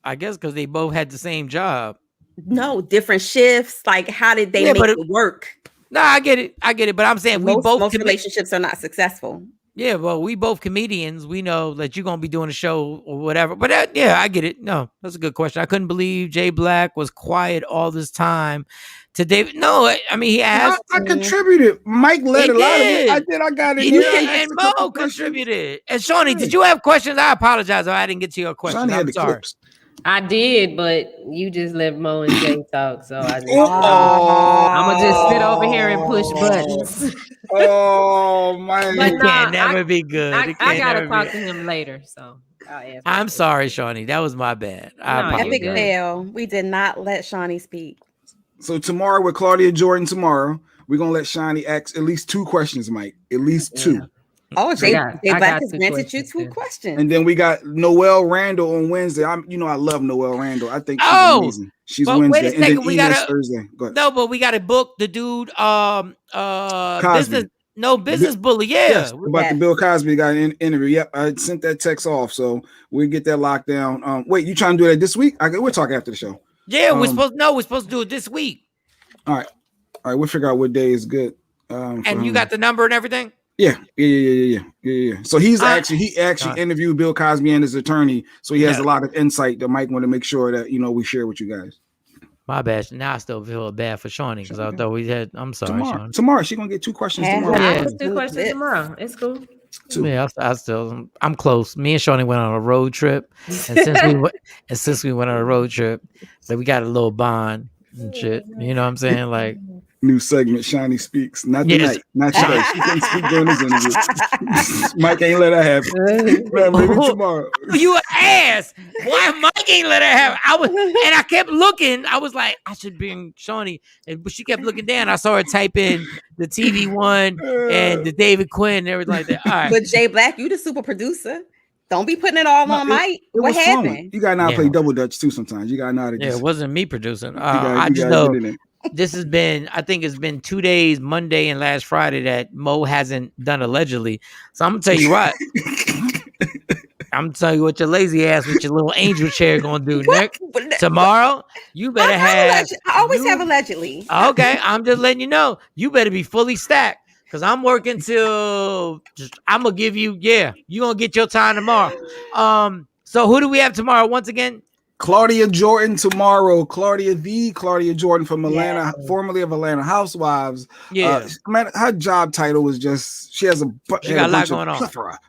they both had the same job. No, different shifts. Like how did they make it work? No, I get it. But I'm saying most relationships are not successful. Yeah, well, we both comedians. We know that you're going to be doing a show or whatever. But I get it. No, that's a good question. I couldn't believe Jay Black was quiet all this time to David. No, I mean, he asked. I contributed. Mike led a lot of it. I got it. And Mo contributed. And Shawnee, did you have questions? I apologize if I didn't get to your question. I'm sorry. Clips. I did, but you just let Mo and Jay talk, so I'm gonna just sit over here and push buttons. Oh man, it can't never be good. I gotta talk to him later, so I'm sorry, Shawnee. That was my bad. Epic fail. We did not let Shawnee speak. So tomorrow with Claudia Jordan, we're gonna let Shawnee ask at least 2 questions, Mike. At least 2. Oh, Jay Black has granted you 2 questions. And then we got Noelle Randall on Wednesday. I love Noelle Randall. I think she's amazing. She's Wednesday. Wait a second. And then We got Thursday. Go ahead. No, but we got to book the dude. Business bully. Yeah, yes, about the Bill Cosby guy interview. Yep, I sent that text off, so we'll get that locked down. Wait, you trying to do that this week? We'll talk after the show. Yeah, we're supposed to do it this week. All right, we'll figure out what day is good. And you got the number and everything. Yeah. So he actually interviewed Bill Cosby and his attorney, so he has a lot of insight that Mike want to make sure that we share with you guys. My bad. Now I still feel bad for Shawnee because I thought we had. I'm sorry, Shawnee. Tomorrow she's gonna get 2 questions tomorrow. Yeah, 2 questions tomorrow. It's cool. 2. Yeah, I'm close. Me and Shawnee went on a road trip, and since we went on a road trip, we got a little bond and shit. You know what I'm saying? Like. New segment, Shawnee Speaks. Not tonight. Not today. She couldn't speak during this interview. Mike ain't let her have it. Maybe tomorrow. You an ass. Why Mike ain't let her have it? I kept looking. I was like, I should bring Shawnee. But she kept looking down. I saw her type in the TV One and the David Quinn and everything like that. All right. But Jay Black, you the super producer. Don't be putting it all on Mike. What happened? You gotta know how to play double dutch too. Sometimes you gotta know how to. It wasn't me producing. I just know this has been. I think it's been 2 days, Monday and last Friday, that Mo hasn't done allegedly. So I'm gonna tell you what. I'm gonna tell you what your lazy ass with your little angel chair gonna do, Nick. Tomorrow, you better have. I always have allegedly. Okay, I'm just letting you know. You better be fully stacked because I'm working till. I'm gonna give you. Yeah, you gonna get your time tomorrow. So who do we have tomorrow? Once again, Claudia Jordan tomorrow. Claudia Jordan from Atlanta, formerly of Atlanta Housewives. Yeah, man, her job title was just. She has a. She got a lot going on.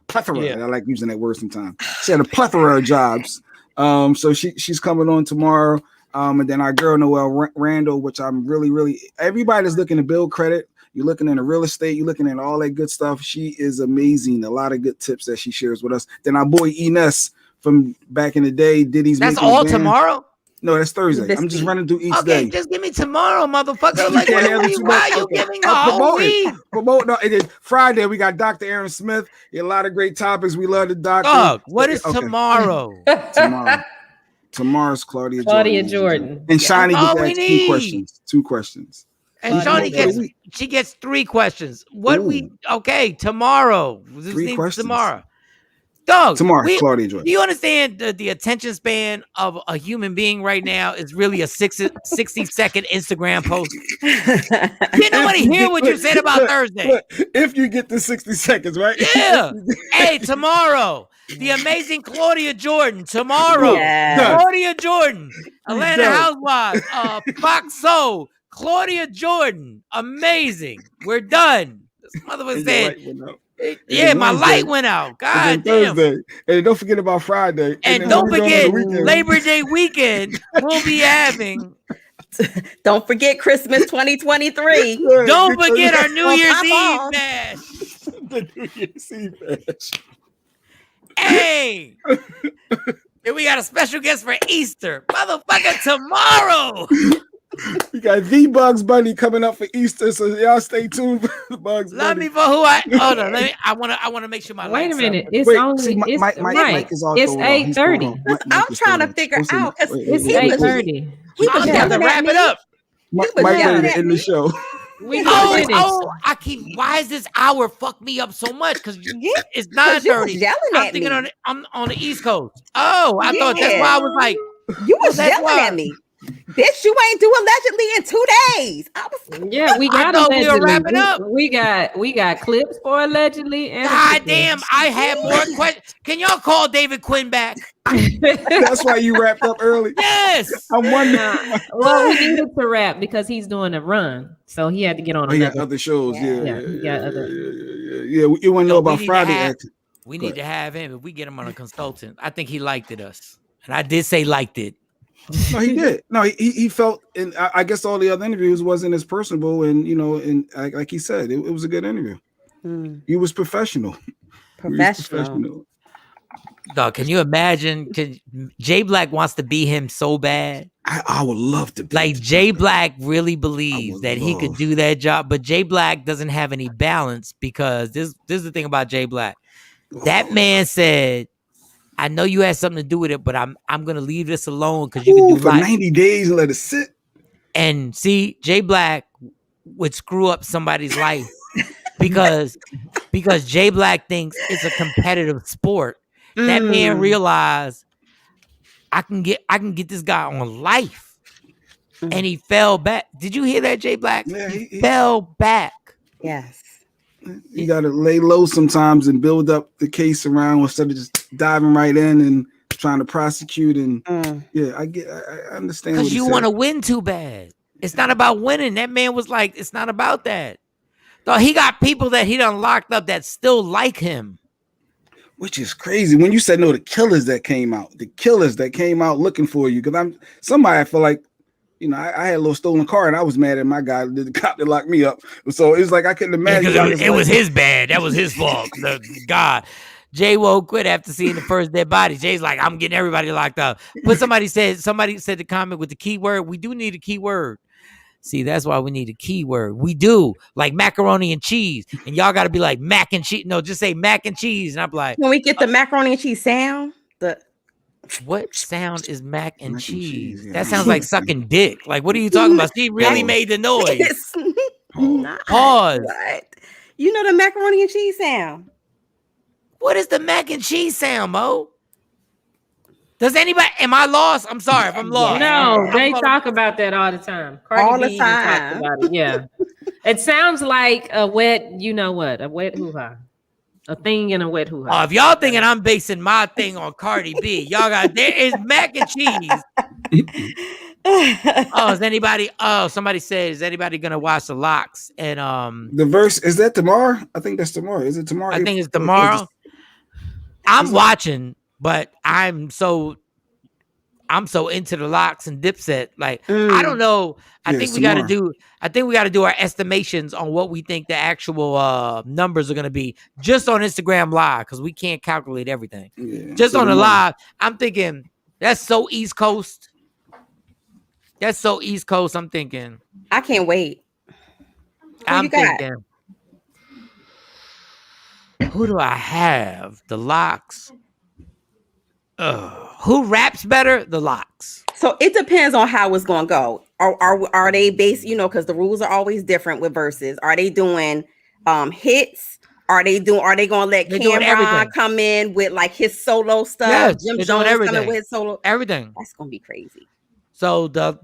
Plethora. Yeah. I like using that word sometimes. She had a plethora of jobs. So she's coming on tomorrow. And then our girl Noelle Randall, which I'm really. Everybody's looking to build credit. You're looking into real estate. You're looking at all that good stuff. She is amazing. A lot of good tips that she shares with us. Then our boy Ines from back in the day, Diddy's. That's all tomorrow? No, that's Thursday. I'm just running through each day. Just give me tomorrow, motherfucker. Like, why are you giving a whole week? Promote. No, and then Friday we got Dr. Aaron Smith. A lot of great topics. We love the doctor. Dog, what is tomorrow? Tomorrow's Claudia Jordan. And Shawnee gets 2 questions. And Shawnee gets 3 questions. Tomorrow. 3 questions tomorrow. Dog, Claudia Jordan. Do you understand the attention span of a human being right now is really a 60-second Instagram post? Did nobody hear what you said about Thursday? If you get the 60 seconds, right? Yeah. Hey, tomorrow, the amazing Claudia Jordan. Tomorrow, Claudia Jordan, Atlanta Housewives, Foxo, Claudia Jordan. Amazing. We're done. This motherfucker said. Yeah, my light went out. God damn. Thursday. And don't forget about Friday. And don't forget Labor Day weekend. We'll be having. Don't forget Christmas 2023. Don't forget our New Year's Eve bash. The New Year's Eve bash. Hey. And we got a special guest for Easter. Motherfucker, tomorrow. We got the Bugs Bunny coming up for Easter, so y'all stay tuned for the Bugs Bunny. Love me for who I. Hold on, I want to make sure my. Wait a minute, it's only Mike is all it's 8:30. I'm trying to figure out because it's 8:30. He was yelling at wrap it up. Mike ready to end the show. Why is this hour fuck me up so much? Because it's 9:30. I'm thinking on the East Coast. Oh, I thought that's why I was like, you was yelling at me. Bitch, you ain't do allegedly in 2 days. We got we were wrapping up. We got clips for allegedly. And God damn, I had more questions. Can y'all call David Quinn back? That's why you wrapped up early. Yes. I'm wondering. Well, we needed to wrap because he's doing a run, so he had to get on. He got other shows. Yeah. You want to know about Friday? We need to have him. If we get him on a consultant, I think he liked us, and I did say liked it. No, he did. No, he felt, and I guess all the other interviews wasn't as personable, and like he said, it was a good interview. He was professional. Dog, can you imagine? Jay Black wants to be him so bad. I would love to be. Like Jay Black really believes that he could do that job, but Jay Black doesn't have any balance because this is the thing about Jay Black. That man said, I know you had something to do with it, but I'm gonna leave this alone because you can do for 90 days and let it sit. And see, Jay Black would screw up somebody's life because Jay Black thinks it's a competitive sport. That man realized I can get this guy on life, and he fell back. Did you hear that, Jay Black? Yeah, he fell back. Yes. You got to lay low sometimes and build up the case around instead of just diving right in and trying to prosecute. And I understand. Because you want to win too bad. It's not about winning. That man was like, it's not about that. So he got people that he done locked up that still like him. Which is crazy. When you said no, the killers that came out looking for you. Because I feel like, I had a little stolen car and I was mad at my guy, the cop that locked me up. So it's like I couldn't imagine. It was his bad. That was his fault. God. Jay won't quit after seeing the first dead body. Jay's like, I'm getting everybody locked up. But somebody said the comment with the keyword. We do need a keyword. See, that's why we need a keyword. We do like macaroni and cheese, and y'all got to be like mac and cheese. No, just say mac and cheese, and I'm like, when we get the macaroni and cheese sound, what sound is mac and cheese? Yeah. That sounds like sucking dick. Like, what are you talking about? She really made the noise. It's not. Pause. What? You know the macaroni and cheese sound. What is the mac and cheese sound, Mo? Does anybody? Am I lost? I'm sorry if I'm lost. No, they talk about that all the time. Cardi B even talks about it. Yeah, it sounds like a wet. You know what? A wet hoo-ha. A thing in a wet hoo-ha. If y'all thinking I'm basing my thing on Cardi B, y'all got there is mac and cheese. Is anybody? Somebody says, is anybody gonna watch the locks? And the verse is that tomorrow? I think that's tomorrow. Is it tomorrow? I think it's tomorrow. I'm watching, but I'm so into the locks and Dipset. Like I don't know. I think we got to do our estimations on what we think the actual numbers are going to be just on Instagram Live, because we can't calculate everything. Yeah, just on the live, I'm thinking that's so East Coast. That's so East Coast. I'm thinking. I can't wait. I'm thinking. Who do I have? The locks. Who raps better? The locks. So it depends on how it's going to go. Are they based, because the rules are always different with verses. Are they doing hits? Are they going to let Cameron come in with like his solo stuff? Yes, Jim Jones coming with his solo. Everything. That's going to be crazy. So the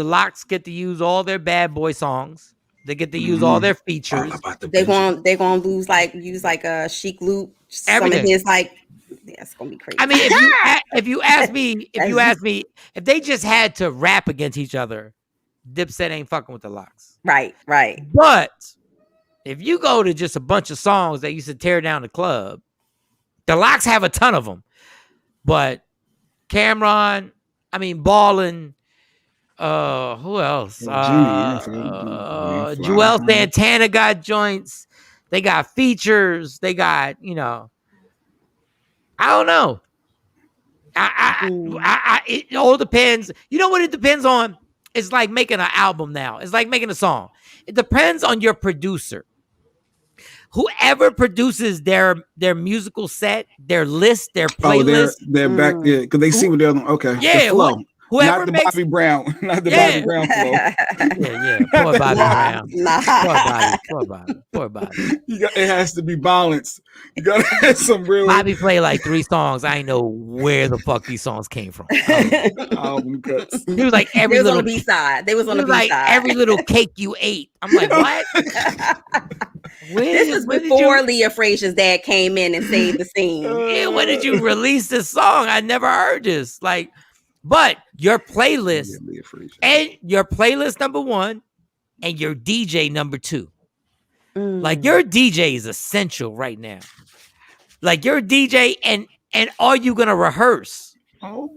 locks get to use all their bad boy songs. They get to use all their features. They're going to use like a Chic Loop. Some of his like. Yeah, it's gonna be crazy. I mean, if you ask me, if they just had to rap against each other, Dipset ain't fucking with the locks. Right. But if you go to just a bunch of songs that used to tear down the club, the locks have a ton of them. But Cameron, Ballin, who else? Joel Santana got joints. They got features. They got, I don't know. It all depends. You know what it depends on? It's like making an album now. It's like making a song. It depends on your producer. Whoever produces their musical set, their list, their playlist. They're back there because they see what they're on. Okay. Yeah. Whoever not the Bobby Brown, not the Bobby Brown flow. Yeah. Poor Bobby Brown. Poor Bobby. It has to be balanced. You got to have some real. Bobby played like 3 songs. I know where the fuck these songs came from. Album cuts. He was like every little B-side. They was on the B-side. Like every little cake you ate. I'm like, what? This is before Leah Frazier's dad came in and saved the scene. Yeah, when did you release this song? I never heard this. Like. But your playlist and your playlist number 1 and your DJ number 2. Like your DJ is essential right now. Like your DJ and are you gonna rehearse?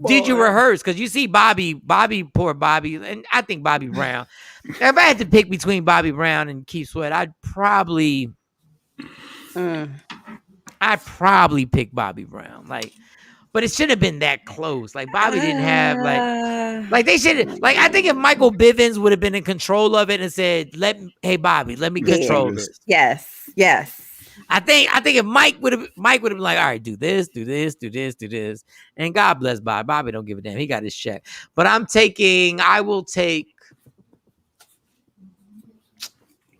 Did you rehearse? Because you see Bobby, poor Bobby, and I think Bobby Brown. If I had to pick between Bobby Brown and Keith Sweat, I'd probably pick Bobby Brown. But it shouldn't have been that close. Like Bobby didn't have like they should like I think if Michael Bivins would have been in control of it and said, hey Bobby, let me control this. Yes. I think if Mike would have been like, all right, do this. And God bless Bobby. Bobby don't give a damn. He got his check. But I will take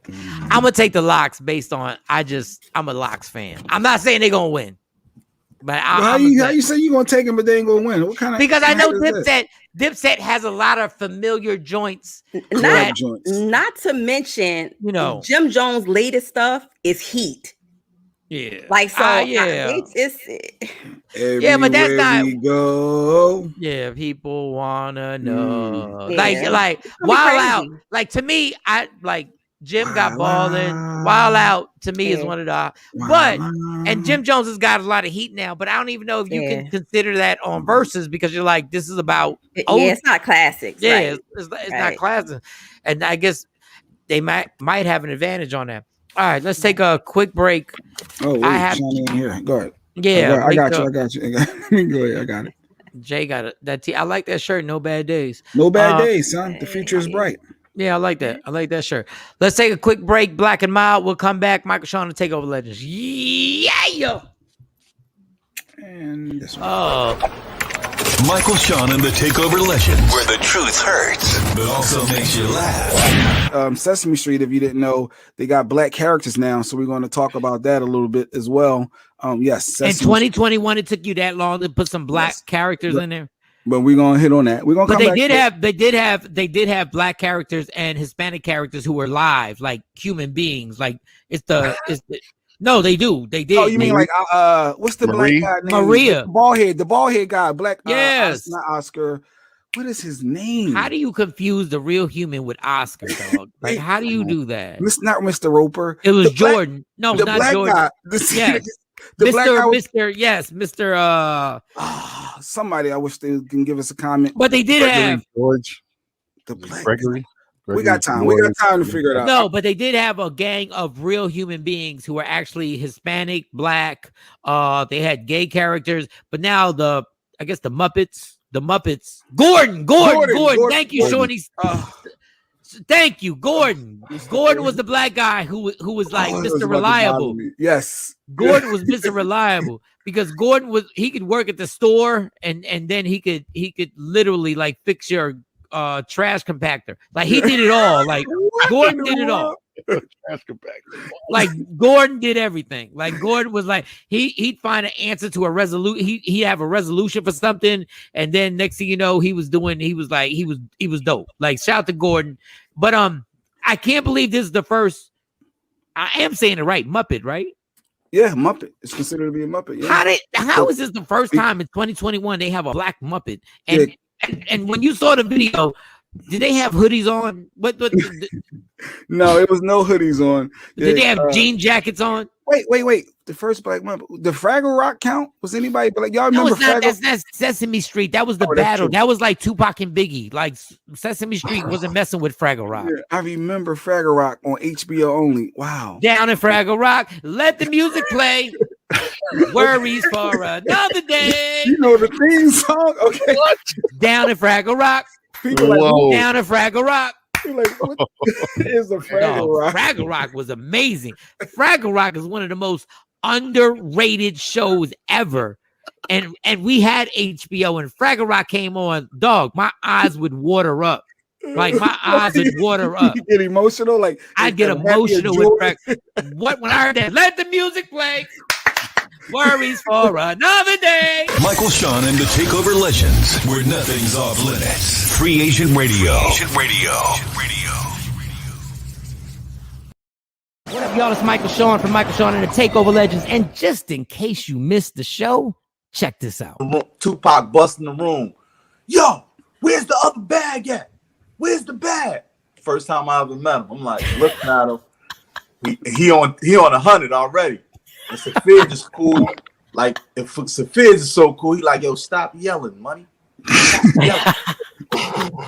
I'm gonna take the locks based on I'm a locks fan. I'm not saying they're gonna win. But how you say you gonna take him, but they ain't gonna win? What kind of? Because I know Dipset has a lot of familiar joints. Not to mention, Jim Jones' latest stuff is heat. Yeah, like so. But that's not. We go. Yeah, people wanna know. Like Wild Out. Like to me, I like. Jim got Ballin'. Wild Out to me is one of the and Jim Jones has got a lot of heat now, but I don't even know if you can consider that on verses because you're like, this is about it's not classics. Yeah, it's not classics. And I guess they might have an advantage on that. All right, let's take a quick break. Oh, wait, I have Shawn in here. Go ahead. Yeah, I got you. Let me go ahead. I got it. Jay got it. I like that shirt. No bad days. No bad days, son. The future is bright. Yeah, I like that. I like that shirt. Let's take a quick break. Black and Mild. We'll come back. Michael Shawn and Takeover Legends. Yeah. And this one. Michael Shawn and the Takeover Legends, where the truth hurts, but also makes you laugh. Sesame Street, if you didn't know, they got black characters now, so we're going to talk about that a little bit as well. Yes, Sesame in 2021, it took you that long to put some black characters in there. But we're gonna hit on that. We're gonna. But they did have black characters and Hispanic characters who were live, like human beings. Like no, they do. They did. Oh, you mean like what's the Marie? black guy name? Maria. The bald head guy, black. Yes, not Oscar. What is his name? How do you confuse the real human with Oscar, dog? Like, how do you do that? It's not Mr. Roper. It was Jordan. No, the not black Jordan. Guy. Yes. Mr. Somebody, I wish they can give us a comment. But they did have George. The black Gregory. We got time. We got time to figure it out. No, but they did have a gang of real human beings who were actually Hispanic, black. They had gay characters, but now I guess the Muppets. Gordon. Thank you, Shawnee. Thank you, Gordon. Gordon was the black guy who was like Mr. Reliable. Yes, Gordon was Mr. Reliable because Gordon he could work at the store and then he could literally like fix your trash compactor. Like he did it all. Like Gordon did it all. Trash compactor. Like Gordon did everything. Like Gordon was like he'd find an answer to a resolution. He'd have a resolution for something, and then next thing you know, he was dope. Like shout out to Gordon. But I can't believe this is the first. I am saying it right, Muppet, right? Yeah, Muppet. It's considered to be a Muppet. Yeah. How is this the first time in 2021 they have a black Muppet? And when you saw the video, did they have hoodies on? What No, it was no hoodies on. Did they have jean jackets on? Wait. The first black Muppet. The Fraggle Rock count? Was anybody like y'all remember Fraggle? That's Sesame Street. That was the battle. That was like Tupac and Biggie. Like Sesame Street wasn't messing with Fraggle Rock. Yeah, I remember Fraggle Rock on HBO only. Wow. Down in Fraggle Rock, let the music play. Worries for another day. You know the theme song? Okay. Down in Fraggle Rock. Down in Fraggle Rock. Like, what is a Fraggle Rock? Fraggle Rock was amazing. Fraggle Rock is one of the most underrated shows ever. And we had HBO and Fraggle Rock came on. Dog, my eyes would water up. Like my eyes would water up. You get emotional? Like I'd get emotional with Fraggle. When I heard that, let the music play. Worries for another day. Michael Shawn and the Takeover Legends, where nothing's off limits. Free Agent Radio. What up, y'all? It's Michael Shawn from Michael Shawn and the Takeover Legends. And just in case you missed the show, check this out. Tupac busting the room. Yo, where's the other bag at? Where's the bag? First time I ever met him, I'm like looking at him. He on 100 already. And Safid is cool. Like, if Safid is so cool, he like, yo, stop yelling, money. Stop yelling.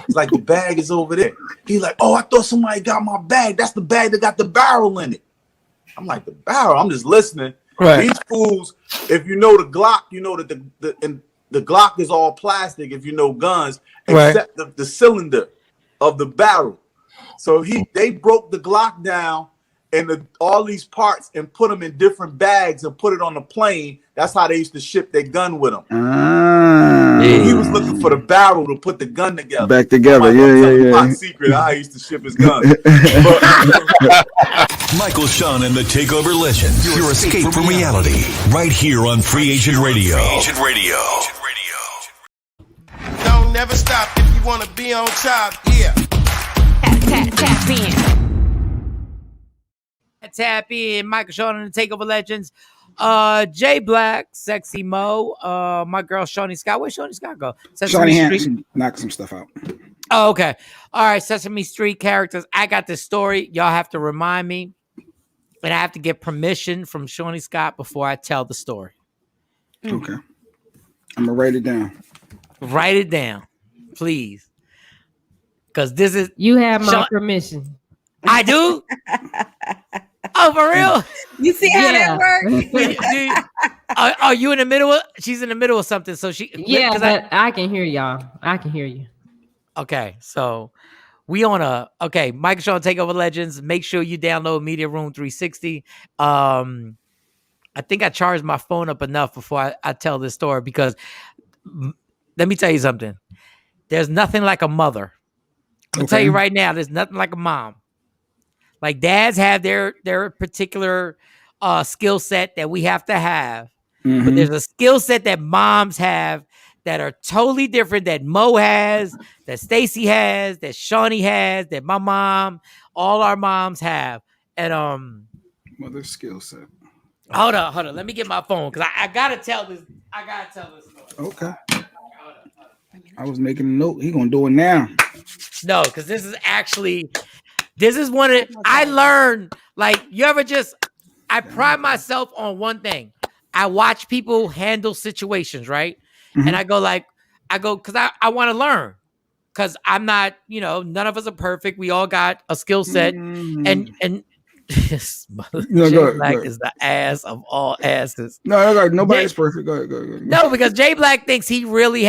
It's like the bag is over there. He's like, oh, I thought somebody got my bag. That's the bag that got the barrel in it. I'm like, the barrel? I'm just listening. Right. These fools, if you know the Glock, you know that the Glock is all plastic if you know guns, except the cylinder of the barrel. So they broke the Glock down and all these parts and put them in different bags and put it on the plane. That's how they used to ship their gun with them. He was looking for the barrel to put the gun together. Back together, yeah. Top secret, how he used to ship his gun. Michael Shawn and the Takeover Legends. Your escape from reality. Right here on Free Agent Radio. Don't never stop if you want to be on top. Yeah. Tap in. Tap in. Michael Shawn and the Takeover Legends. Jay Black, Sexy Mo, my girl Shawnee Scott. Where'd Shawnee Scott go? Shawnee Street. Knock some stuff out. Oh, okay. All right, Sesame Street characters. I got this story. Y'all have to remind me. And I have to get permission from Shawnee Scott before I tell the story. Okay. I'm gonna write it down. Write it down, please. Because this is you have my permission. I do. Oh, for real? You see how that works? Are you in the middle? She's in the middle of something, so she. Yeah, but I can hear y'all. I can hear you. Okay, so We on Michael Shawn Takeover Legends. Make sure you download Media Room 360. I think I charged my phone up enough before I tell this story because let me tell you something. There's nothing like a mother. I'll tell you right now, there's nothing like a mom. Like dads have their particular skill set that we have to have. But there's a skill set that moms have that are totally different that Mo has, that Stacy has, that Shawnee has, that my mom, all our moms have. And mother skill set. Hold on. Let me get my phone because I gotta tell this. Story. Okay. I was making a note. He gonna do it now. No, because this is one of I learned. Like you ever I pride myself on one thing. I watch people handle situations, right? And I go because I want to learn. Because I'm not, none of us are perfect. We all got a skill set. And Jay Black is the ass of all asses. No, nobody's perfect. Go ahead. No, because Jay Black thinks he really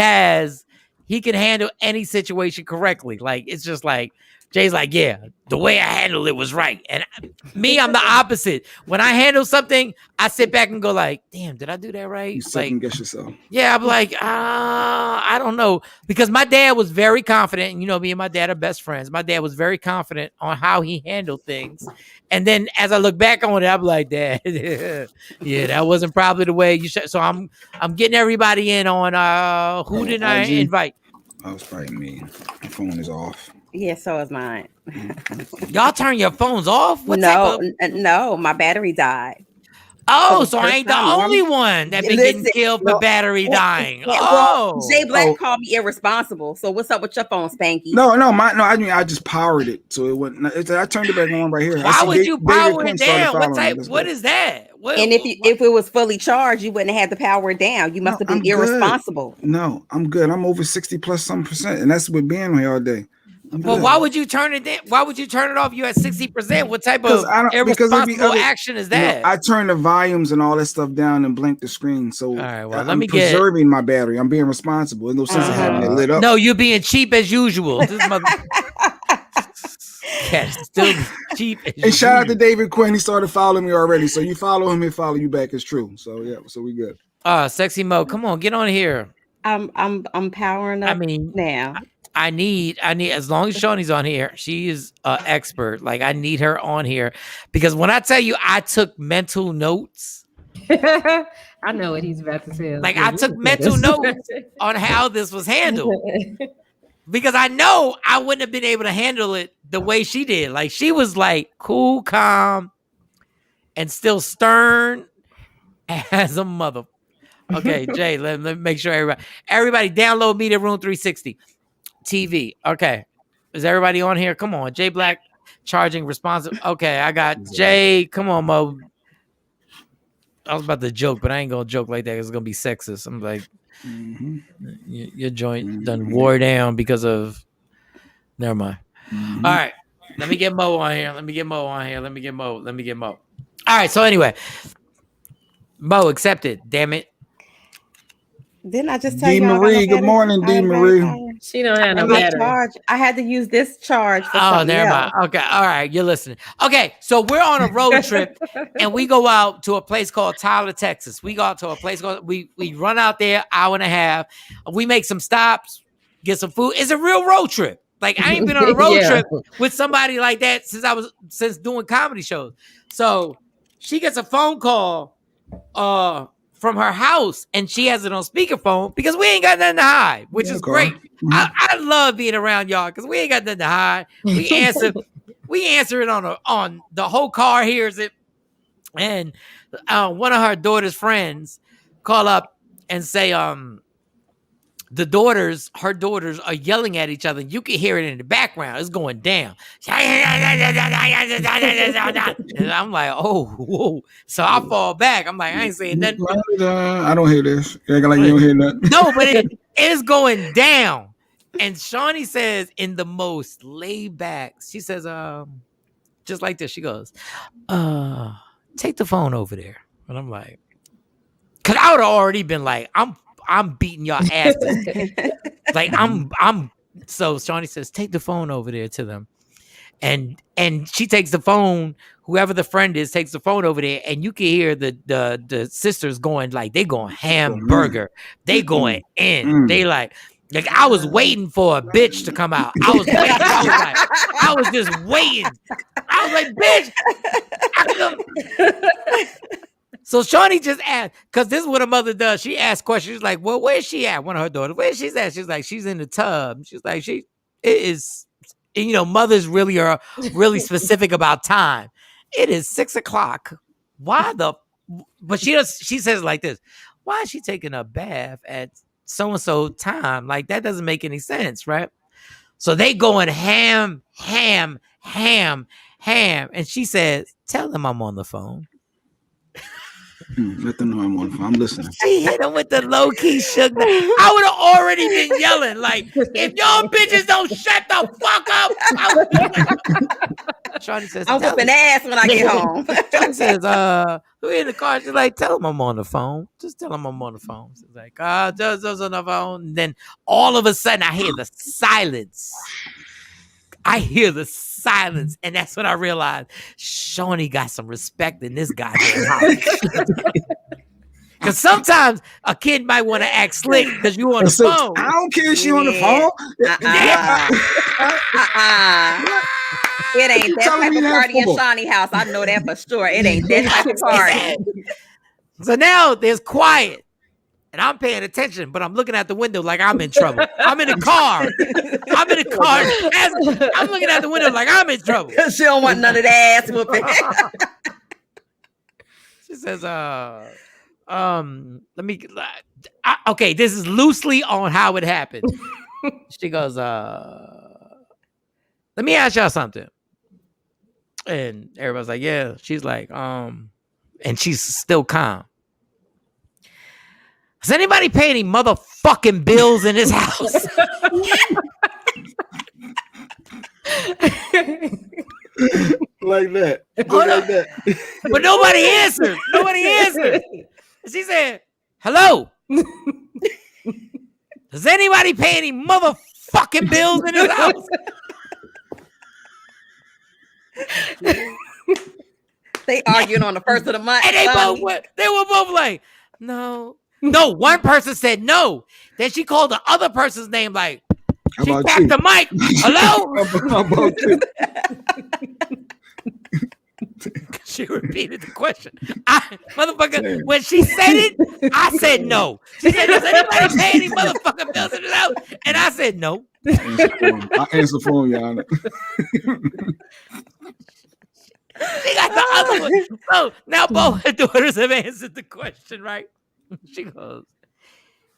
he can handle any situation correctly. Like, it's just like, Jay's like, yeah, the way I handled it was right. And I'm the opposite. When I handle something, I sit back and go like, damn, did I do that right? You second guess yourself. Yeah, I'm like, I don't know. Because my dad was very confident. And me and my dad are best friends. My dad was very confident on how he handled things. And then as I look back on it, I'm like, Dad, yeah, that wasn't probably the way you should. So I'm getting everybody in on who did I invite? Oh, it's probably me. My phone is off. Yeah, so is mine. Y'all turn your phones off? No, my battery died. Oh, so I ain't the only one that been getting killed for battery dying. Well, Jay Black called me irresponsible. So what's up with your phone, Spanky? I just powered it, so it wouldn't. I turned it back on right here. Why would you power it down? What is that? And if it was fully charged, you wouldn't have had to power it down. You must have been irresponsible. No, I'm good. I'm over 60 plus some %, and that's with being here all day. But why would you turn it down? Why would you turn it off? You at 60%. What type of irresponsible action is that? I turn the volumes and all that stuff down and blink the screen. So all right, well, I'm preserving my battery. I'm being responsible. There's no sense of having it lit up. No, you're being cheap as usual. This mother still cheap. And shout out to David Quinn. He started following me already. So you follow him, he'll follow you back. It's true. So yeah, so we good. Sexy Mo, come on, get on here. I'm powering up. Now. I need as long as Shawnee's on here, she is an expert. Like I need her on here because when I tell you I took mental notes. I know what he's about to say. Like I took mental notes on how this was handled. Because I know I wouldn't have been able to handle it the way she did. Like she was like cool, calm, and still stern as a mother. Okay, Jay, let me make sure everybody download Media Room 360. TV. Okay. Is everybody on here? Come on. Jay Black charging responsive. Okay, I got Jay. Come on, Mo. I was about to joke, but I ain't gonna joke like that. It's gonna be sexist. I'm like, your joint done wore down because of. Never mind. All right. Let me get Mo on here. Let me get Mo. All right. So anyway, Mo accepted. Damn it. Didn't I just tell D. you? Marie, good morning, D. Marie. She don't have no battery. I had to use this charge for never mind. Okay, all right, you're listening. Okay, so we're on a road trip, and we go out to a place called Tyler, Texas. We go out to a place called we run out there, hour and a half. We make some stops, get some food. It's a real road trip. Like I ain't been on a road trip with somebody like that since doing comedy shows. So she gets a phone call, from her house, and she has it on speakerphone because we ain't got nothing to hide, which is great. I love being around y'all because we ain't got nothing to hide. We answer it on the whole car hears it, and one of her daughter's friends call up and say her daughters are yelling at each other. You can hear it in the background. It's going down. And I'm like, oh, whoa. So I fall back. I'm like, I ain't saying nothing. I don't hear this. You act like you don't hear nothing. No, but it is going down. And Shawnee says in the most laid back, she says, just like this, she goes, take the phone over there. And I'm like, because I would have already been like, I'm beating y'all asses. Like I'm So Shawnee says, take the phone over there to them. And she takes the phone, whoever the friend is takes the phone over there, and you can hear the sisters going like they going hamburger. They going in. They like I was waiting for a bitch to come out. I was waiting. I was just waiting. I was like, bitch. So Shawnee just asked, because this is what a mother does. She asks questions. She's like, well, where's she at? One of her daughters. Where's she at? She's like, she's in the tub. She's like, it is, you know, mothers really are really specific about time. It is 6:00. But she says it like this. Why is she taking a bath at so-and-so time? Like, that doesn't make any sense, right? So they going ham. And she says, tell them I'm on the phone. Let them know I'm on the phone. I'm listening. She hit him with the low-key sugar. I would have already been yelling, like, if y'all bitches don't shut the fuck up. Shawnee says, I'm whooping ass when I get home. Shawnee says, we're in the car. She's like, tell him I'm on the phone. Just tell him I'm on the phone. She's like, just on the phone. And then all of a sudden, I hear the silence. And that's when I realized Shawnee got some respect in this goddamn house. Because sometimes a kid might want to act slick because you on the phone. I don't care if she on the phone. It ain't that type of party in Shawnee house. I know that for sure. It ain't that type of party. So now there's quiet. And I'm paying attention, but I'm looking out the window like I'm in trouble. I'm in the car. I'm looking out the window like I'm in trouble. She don't want none of that ass whooping. She says, okay, this is loosely on how it happened. She goes, let me ask y'all something. And everybody's like, yeah. She's like, and she's still calm. Does anybody pay any motherfucking bills in this house? Like that. But nobody answered. She said, hello. Does anybody pay any motherfucking bills in this house? They arguing on the first of the month. And they were both like, no. No, one person said no. Then she called the other person's name, like, she tapped the mic. Hello? How about you? She repeated the question. Motherfucker, when she said it, I said no. She said, does anybody pay any motherfucking bills in this house? And I said no. I answer phone, Your Honor. She got the other one. So now both her daughters have answered the question, right? She goes,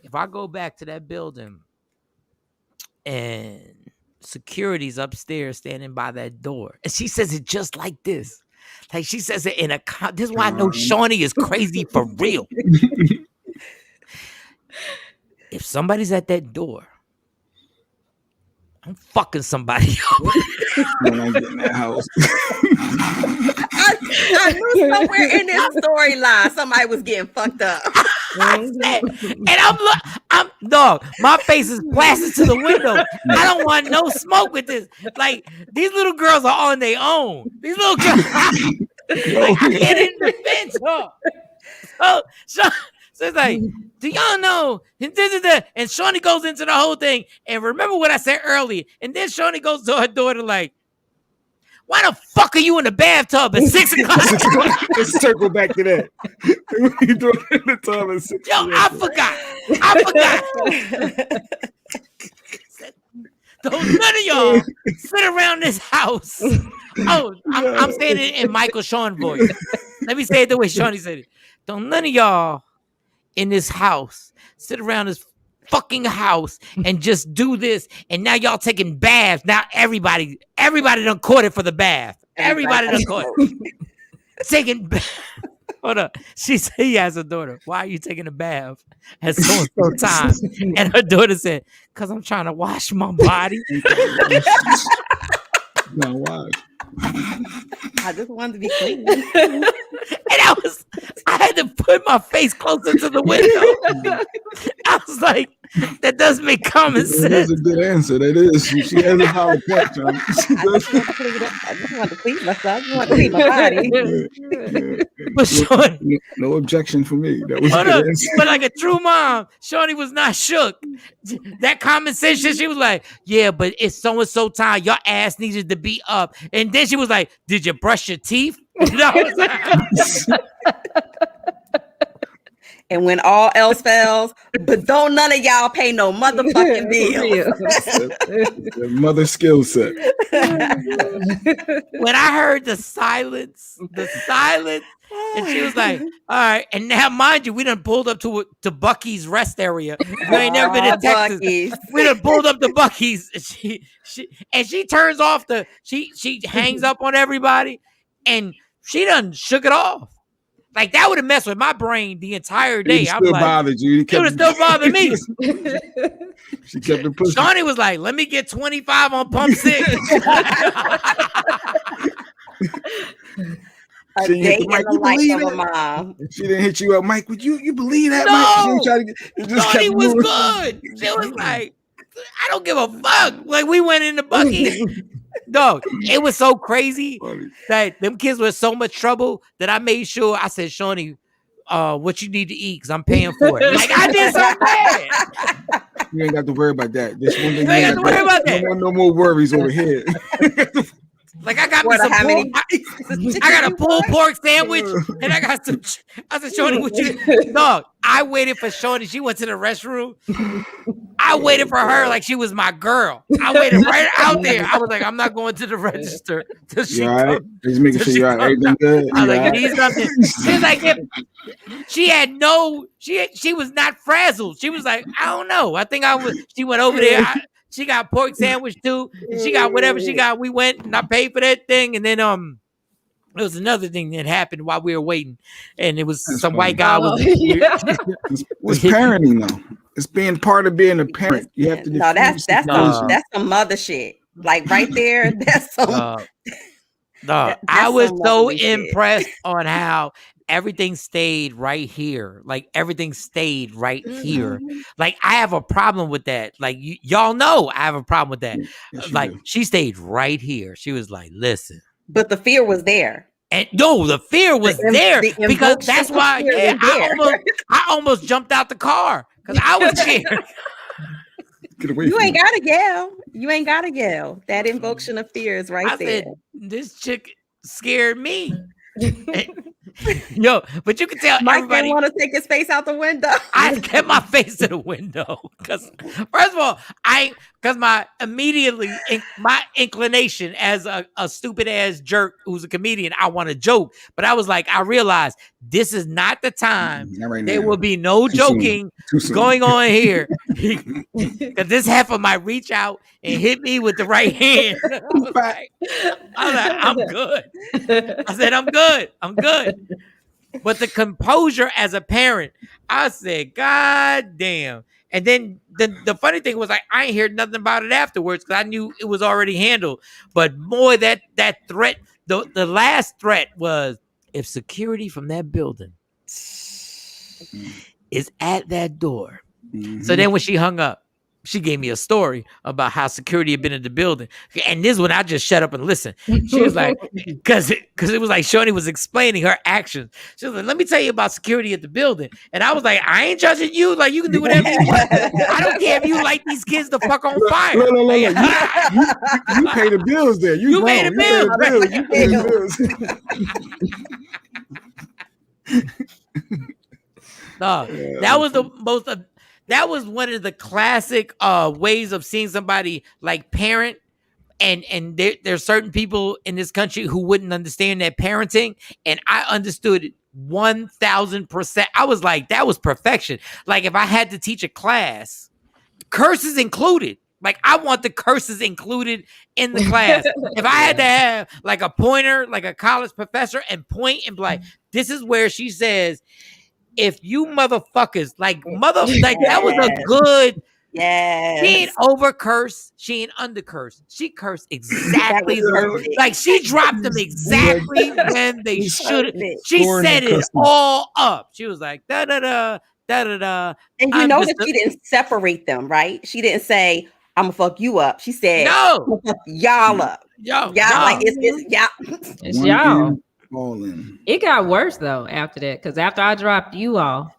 if I go back to that building and security's upstairs standing by that door, and she says it just like this. Like she says it in a this is why I know Shawnee is crazy for real. If somebody's at that door, I'm fucking somebody up. When I get in that house. I knew somewhere in this storyline somebody was getting fucked up. And I'm dog, my face is blasted to the window. I don't want no smoke with this. Like, these little girls are on their own. These little girls, like, I can't even defend her. So it's like, do y'all know? And Shawnee goes into the whole thing. And remember what I said earlier. And then Shawnee goes to her daughter like, why the fuck are you in the bathtub at 6:00? Let's circle back to that. You do it in the tub at 6:00. Yo, I forgot. Don't none of y'all sit around this house. Oh, I'm saying it in Michael Shawn voice. Let me say it the way Shawnee said it. Don't none of y'all in this house sit around this fucking house and just do this, and now y'all taking baths. Now everybody done caught it for the bath. Everybody done caught it. Taking hold up. She said he asked her daughter, why are you taking a bath at so time? And her daughter said, because I'm trying to wash my body. No, why? I just wanted to be clean. And I had to put my face closer to the window. I was like, That does make common sense. That's a good answer. That is. She has a valid point, John. I just want to clean myself. I just want to clean my body. But no objection for me. That was a good answer. But like a true mom, Shawnee was not shook. That common sense shit, she was like, yeah, but it's so time. Your ass needed to be up. And then she was like, did you brush your teeth? And when all else fails, but don't none of y'all pay no motherfucking bills. Mother skill set. When I heard the silence, and she was like, all right. And now, mind you, we done pulled up to Bucky's rest area. You ain't never been in Texas. Buc-ee's. We done pulled up to Bucky's. And she turns off she hangs up on everybody, and she done shook it off. Like, that would have messed with my brain the entire day. I'm like, bothered you. It would have still bothered me. She kept it pushing. Shawnee was like, let me get 25 on pump 6. A day in the life of a mom. She didn't hit you up, Mike. Would you believe that? No, Mike? Shawnee was good. She was like, I don't give a fuck. Like, we went into Bucky. Dog, it was so crazy that them kids were in so much trouble that I made sure I said, Shawnee, what you need to eat, because I'm paying for it. Like, I did so bad. You ain't got to worry about that. This one thing you ain't got to worry about that. No more worries over here. Like, I got me some I got a pulled pork sandwich, and I got some. I said, Shawnee, what you? Dog, I waited for Shawnee. She went to the restroom. I waited for her like she was my girl. I waited right out there. I was like, I'm not going to the register till she comes. Just making sure you're everything good. I was like, need something. She was like, she had she was not frazzled. She was like, I don't know. I think she went over there. She got pork sandwich too. And she got whatever she got. We went and I paid for that thing. And then there was another thing that happened while we were waiting. And it was some white guy. It's parenting though. It's being part of being a parent. You have to. No, that's some mother shit. Like right there, that's some. I was so impressed on how everything stayed right here. Like everything stayed right here. Like I have a problem with that. Like y'all know I have a problem with that. Yes, like she stayed right here. She was like, listen. But the fear was there. And no, the fear was there because that's why I almost jumped out the car because I was scared. You ain't gotta yell. You ain't gotta yell. That invocation of fear is right there. Said, this chick scared me. Yo, but you can tell Mike everybody didn't want to take his face out the window. I kept my face to the window because, first of all, my inclination as a stupid ass jerk who's a comedian, I want to joke, but I was like, I realized this is not the time. There will be no joking going on here because this heifer might reach out and hit me with the right hand. I was like, I'm good. I said, I'm good. But the composure as a parent, I said, God damn. And then the funny thing was, like, I ain't heard nothing about it afterwards because I knew it was already handled. But boy, that threat, the last threat was, if security from that building is at that door. So then when she hung up, she gave me a story about how security had been in the building. And this one, I just shut up and listened. She was like, because it was like Shawnee was explaining her actions. She was like, let me tell you about security at the building. And I was like, I ain't judging you. Like, you can do whatever you want. I don't care if you light these kids the fuck on fire. No. You pay the bills there. You pay the bills. You pay the bills. No, that was the most... That was one of the classic ways of seeing somebody like parent, and there's certain people in this country who wouldn't understand that parenting, and I understood it 1,000%. I was like, that was perfection. Like if I had to teach a class, curses included. Like I want the curses included in the class. If I had to have like a pointer, like a college professor, and point and be like, this is where she says, if you motherfuckers like that was a good. Yes. She ain't over curse. She ain't under curse. She cursed exactly like she dropped them exactly when they should. She set it all up. She was like da da da da-da-da. And you know that she didn't separate them, right? She didn't say, I'm gonna fuck you up. She said, no, I'm gonna fuck y'all up. Y'all like it's y'all. It's y'all. All in. It got worse though after that, because after I dropped you off,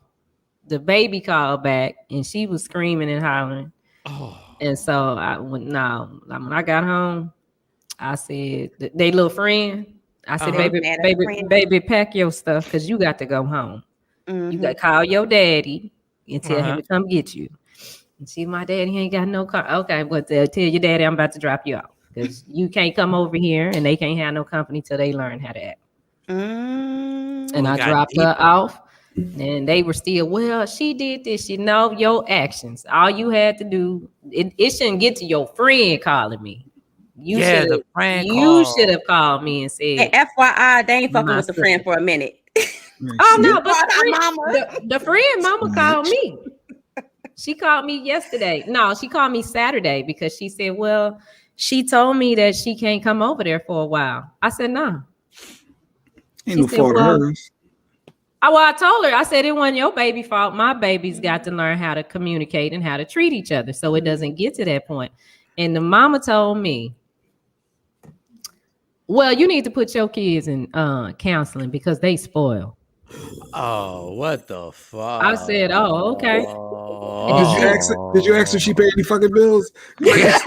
the baby called back and she was screaming and hollering. Oh. And so when I got home, I said, they little friend, I said, baby, pack your stuff because you got to go home. You got to call your daddy and tell him to come get you. And see, my daddy ain't got no car. Okay, but tell your daddy I'm about to drop you off because you can't come over here and they can't have no company till they learn how to act. And I dropped her off. And they were still, well, she did this. You know, your actions. All you had to do, it shouldn't get to your friend calling me. You should have called me and said, and FYI, they ain't fucking with the friend for a minute. Oh no, but the friend mama called me. She called me yesterday. No, she called me Saturday because she said, well, she told me that she can't come over there for a while. I said, no. Ain't no fault of hers. I told her, I said, it wasn't your baby fault. My baby's got to learn how to communicate and how to treat each other so it doesn't get to that point. And the mama told me, well, you need to put your kids in counseling because they spoil. Oh, what the fuck? I said, oh, okay. Did you ask if she paid any fucking bills? Because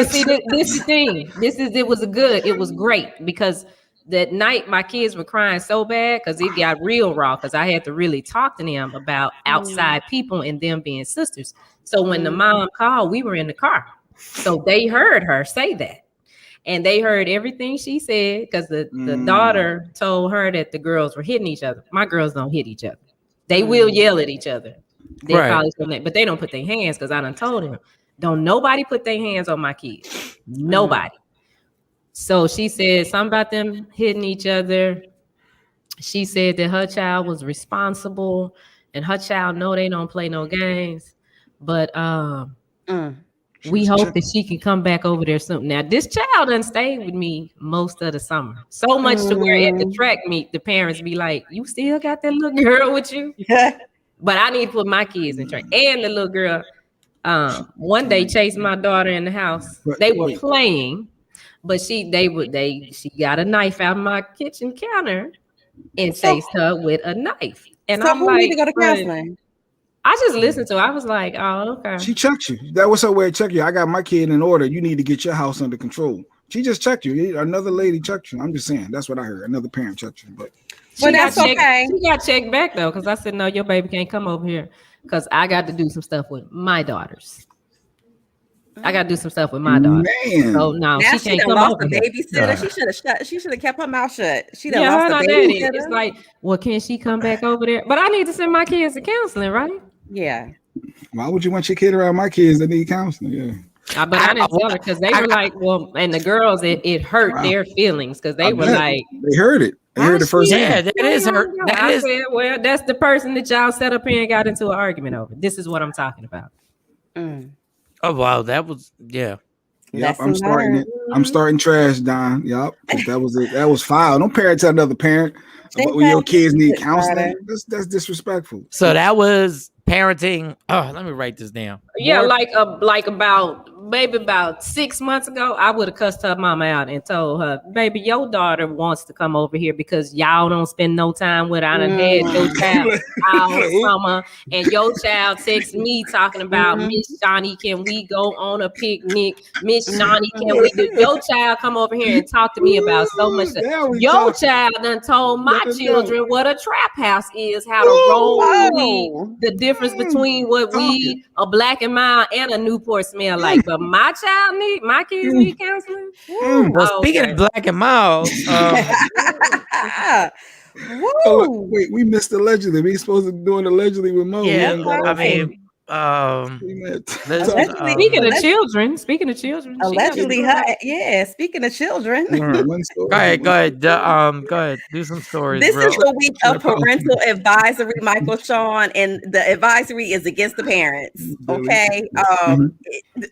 see, this is the thing. It was great because that night my kids were crying so bad because it got real raw because I had to really talk to them about outside people and them being sisters. So when the mom called, we were in the car. So they heard her say that. And they heard everything she said because the daughter told her that the girls were hitting each other. My girls don't hit each other. They will yell at each other. They call each other, but they don't put their hands because I done told them, don't nobody put their hands on my kids. Nobody. So she said something about them hitting each other. She said that her child was responsible and her child know they don't play no games. But we hope that she can come back over there soon. Now, this child done stayed with me most of the summer. So much to where at the track meet, the parents be like, you still got that little girl with you? But I need to put my kids in track. And the little girl, one day chased my daughter in the house. They were playing. But she got a knife out of my kitchen counter and chased her with a knife. And so I'm who like, need to go to counseling? I just listened to her. I was like, oh, okay. She checked you. That was her way of checking you. I got my kid in order. You need to get your house under control. She just checked you. Another lady checked you. I'm just saying. That's what I heard. Another parent checked you. But that's okay. She got checked back though, because I said, no, your baby can't come over here because I got to do some stuff with my daughters. I got to do some stuff with my daughter. Man. So no, now she can't come lost over the babysitter. She should have kept her mouth shut. She done lost the babysitter. It's like, well, can she come back over there? But I need to send my kids to counseling, right? Yeah. Why would you want your kid around my kids that need counseling? Yeah. But I didn't tell her because they were like, well, and the girls, it hurt their feelings because they were like, they heard it. They heard it first. Yeah, that is hurt. I said, well, that's the person that y'all set up here and got into an argument over. This is what I'm talking about. Oh wow, that was Yep, I'm starting it. I'm starting trash, Don. Yep, that was it. That was foul. Don't parent to another parent about when your kids need counseling. That's disrespectful. So that was parenting. Oh, let me write this down. Yeah, like about maybe about 6 months ago, I would have cussed her mama out and told her, baby, your daughter wants to come over here because y'all don't spend no time with her. I done had your child all summer, and your child texts me talking about, Miss Shawnee, can we go on a picnic? Miss Shawnee, can we do? Your child come over here and talk to me about so much stuff. Your child done told my children what a trap house is, how to roll weed, the difference between what weed, a Black and Mild, and a Newport smell like. But my kids need counseling. Well, speaking of Black and Mild, wait, we missed allegedly. We supposed to be doing allegedly with Mo. Yeah, I mean, speaking of children, allegedly, speaking of children. Go ahead. Go ahead. Do some stories. This is the week of parental advisory, Michael Shawn, and the advisory is against the parents. Okay,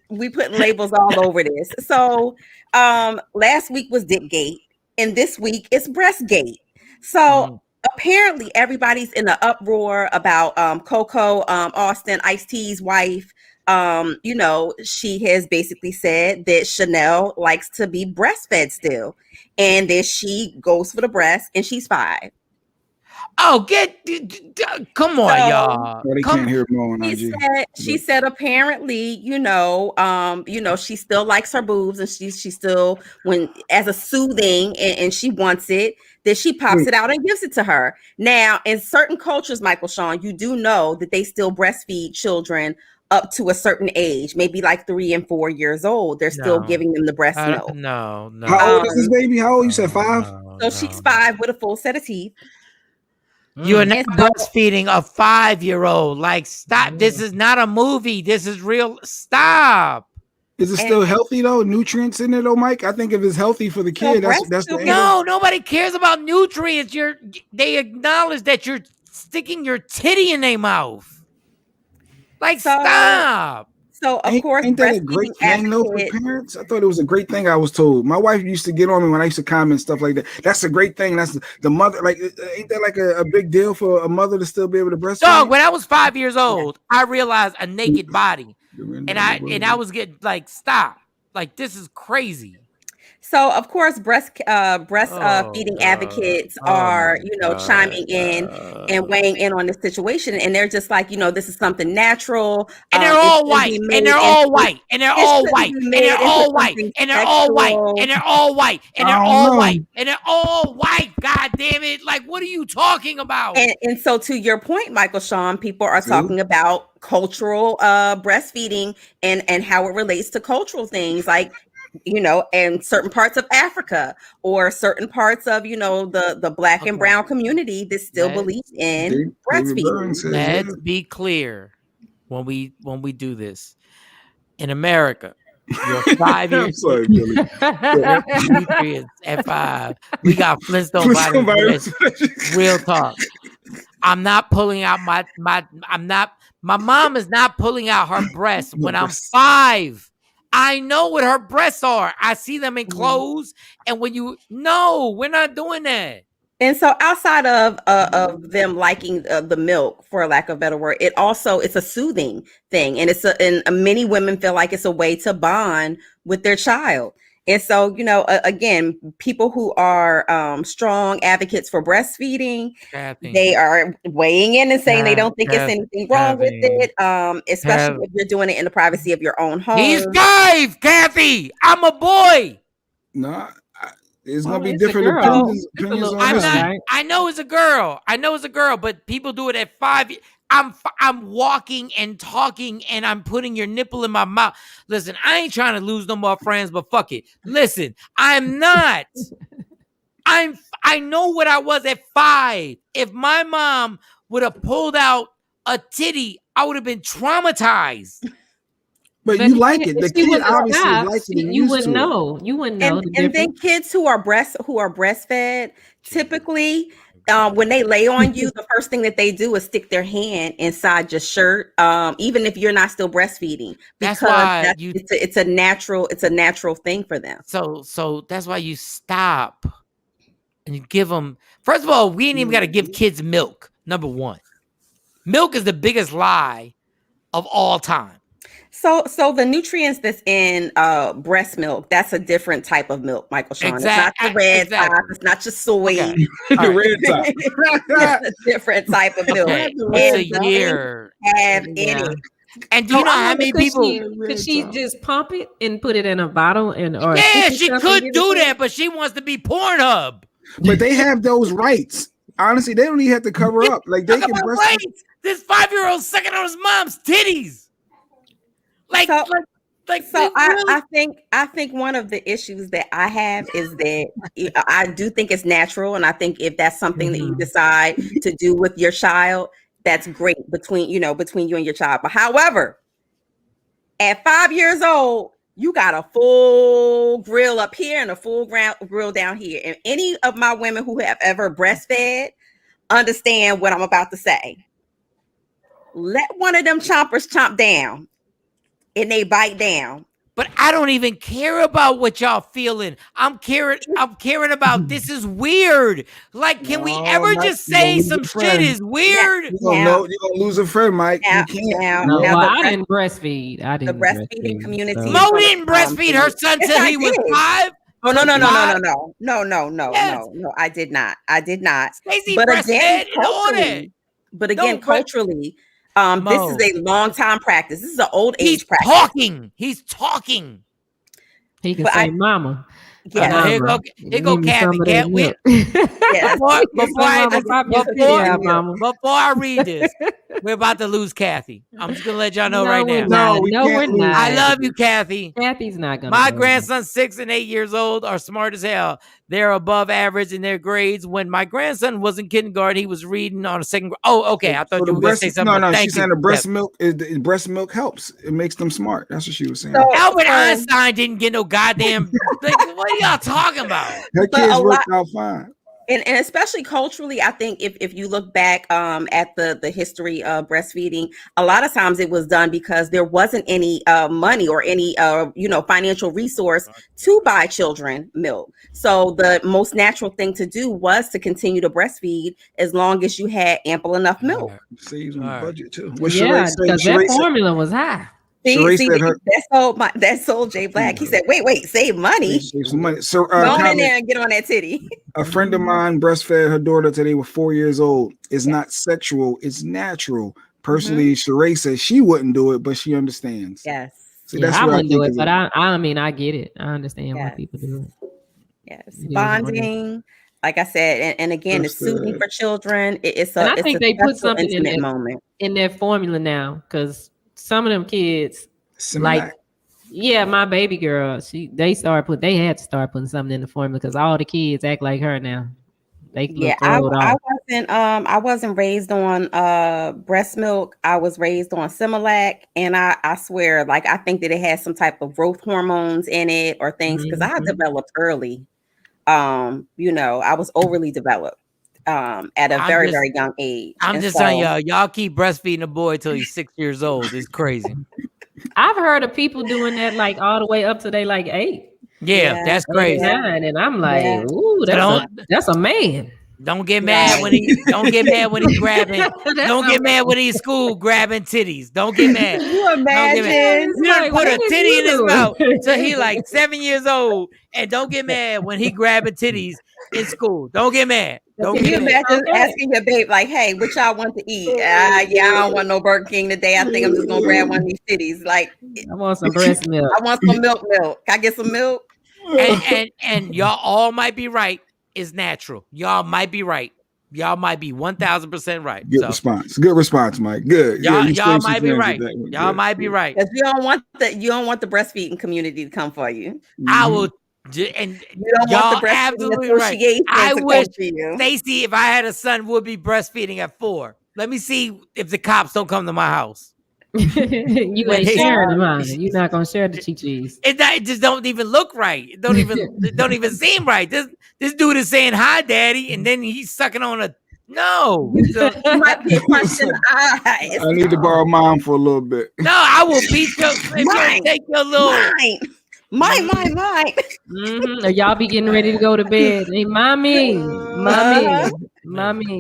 we putting labels all over this. So, last week was Dickgate, and this week it's Breastgate. So. apparently everybody's in an uproar about Coco Austin, Ice-T's wife. She has basically said that Chanel likes to be breastfed still, and that she goes for the breast, and she's 5. Oh, come on, y'all. Well, they can't hear more on IG. She said apparently, she still likes her boobs, and she still, when as a soothing, and she wants it, that she pops it out and gives it to her. Now, in certain cultures, Michael Shawn, you do know that they still breastfeed children up to a certain age, maybe like 3 and 4 years old. They're still giving them the breast milk. No. How old is this baby? How old? You said 5? So she's 5 with a full set of teeth. You're not breastfeeding a 5-year-old. Like, stop. This is not a movie. This is real. Stop. Is it still healthy though? Nutrients in it though, Mike? I think if it's healthy for the kid, that's the no. Nobody cares about nutrients. They acknowledge that you're sticking your titty in their mouth. Like, stop. So of course, ain't that a great thing though for parents? I thought it was a great thing. I was told. My wife used to get on me when I used to comment stuff like that. That's a great thing. That's the mother. Like, ain't that like a big deal for a mother to still be able to breastfeed? Dog, when I was 5 years old, I realized a naked body, and I was getting like, stop. Like, this is crazy. So of course, breast feeding advocates are, chiming in and weighing in on this situation, and they're just like, this is something natural. And they're all white, and they're all white, and they're all white, and they're all white, and they're all white, and they're all white, and they're all white, and they're all white. God damn it! Like, what are you talking about? And so, to your point, Michael Shawn, people are talking about cultural breastfeeding and how it relates to cultural things like, and certain parts of Africa or certain parts of, the Black and brown community that still believes in breastfeeding. Let's be clear when we do this. In America, you're 5 years. Sorry, Billy. At 5. We got Flintstone virus. Real talk. I'm not pulling out my mom is not pulling out her breasts when I'm 5. I know what her breasts are. I see them in clothes. And when we're not doing that. And so outside of them liking the milk, for lack of a better word, it's a soothing thing. And and many women feel like it's a way to bond with their child. And so, again, people who are strong advocates for breastfeeding, they are weighing in and saying they don't think it's anything wrong with it, especially if you're doing it in the privacy of your own home. He's 5, Kathy. I'm a boy. No, it's going to be different opinions on this. I know it's a girl, but people do it at 5. I'm walking and talking and I'm putting your nipple in my mouth. Listen, I ain't trying to lose no more friends, but fuck it. Listen, I'm not. I know what I was at 5. If my mom would have pulled out a titty, I would have been traumatized. But you like it. The kid obviously likes it. You wouldn't know. You wouldn't know. And then kids who are breastfed, typically, when they lay on you, the first thing that they do is stick their hand inside your shirt, even if you're not still breastfeeding, because it's a natural thing for them. So that's why you stop and you give them. First of all, we ain't even got to give kids milk. Number one, milk is the biggest lie of all time. So the nutrients that's in breast milk, that's a different type of milk, Michael Shawn. Exactly. It's not the red type. It's not just soy. Okay. The red type. It's a different type of milk. Okay. It's a year. Have in it. And do you know how many people could she just pump it and put it in a bottle or she could do that, but she wants to be Pornhub. But they have those rights. Honestly, they don't even have to cover up. Like they can breastfeed. This 5-year-old sucking on his mom's titties. I think one of the issues that I have is that I do think it's natural, and I think if that's something that you decide to do with your child, that's great between you and your child. But however, at 5 years old, you got a full grill up here and a full grill down here. And any of my women who have ever breastfed understand what I'm about to say. Let one of them chompers chomp down. And they bite down. But I don't even care about what y'all feeling. I'm caring about this is weird. Like, can we ever just say some shit is weird? You're gonna lose a friend, Mike. You can't. I didn't breastfeed. The breastfeeding community. Mo didn't breastfeed her son till he was 5. Oh no! I did not. Stacey But culturally, again, culturally, this is a long time practice. This is an old age practice. He's talking. He can say mama. Yeah, here go Kathy. Can't we? Before I read this, we're about to lose Kathy. I'm just gonna let y'all know right now. We're not. I love you, Kathy. Kathy's not gonna. My grandson's 6 and 8 years old are smart as hell. They're above average in their grades. When my grandson was in kindergarten, he was reading on a second grade. Oh, okay. I thought you were going to say something. No, she's saying the breast milk helps. It makes them smart. That's what she was saying. Albert Einstein didn't get no goddamn. What are y'all talking about? Her kids worked out fine. And especially culturally, I think if you look back at the history of breastfeeding, a lot of times it was done because there wasn't any money or any financial resource to buy children milk. So the most natural thing to do was to continue to breastfeed as long as you had ample enough milk. Saves on the budget too. Because that formula was high. That sold Jay Black. He said, wait, save money. Save some money. So go in there and get on that titty. A friend of mine breastfed her daughter till they were 4 years old. It's not sexual, it's natural. Personally, Sheree says she wouldn't do it, but she understands. Yes. See, that's I what wouldn't do it, but I I get it. I understand why people do it. Yes. Bonding. Like I said, and again, it's soothing for children. I think they put something in moment in their formula now, because some of them kids, Similac. my baby girl, they had to start putting something in the formula because all the kids act like her now. I wasn't raised on breast milk. I was raised on Similac, and I swear, like, I think that it has some type of growth hormones in it or things, because I developed early. I was overly developed at a very young age. I'm just telling y'all keep breastfeeding a boy till he's 6 years old. It's crazy. I've heard of people doing that like all the way up to they like 8. Yeah, that's crazy. 9, and I'm like, ooh, that's a man. Don't get mad when he's grabbing. Don't get mad when he's school grabbing titties. Don't get mad. You imagine? You done put a titty in his mouth till he like 7 years old, and don't get mad when he grabbing titties in school. Don't get mad. Can you imagine asking your babe, like, hey, what y'all want to eat? I don't want no Burger King today. I think I'm just gonna grab one of these titties. Like, I want some breast milk. I want some milk. Can I get some milk? And y'all all might be right. It's natural. Y'all might be right. Y'all might be 1,000% right. Good response, Mike. Good. Y'all might be right. Y'all might be right. Because you don't want the breastfeeding community to come for you. I will. And you don't want the absolutely right. I wish Stacey, if I had a son, would be breastfeeding at 4. Let me see if the cops don't come to my house. You ain't sharing them, huh? You're not gonna share the chi-chis. It just don't even look right. It don't even seem right. This dude is saying hi, daddy, and then he's sucking on a no. You might be punching eyes. I need to borrow mine for a little bit. No, I will beat your. Take your little. Mine. Y'all be getting ready to go to bed. Hey, mommy,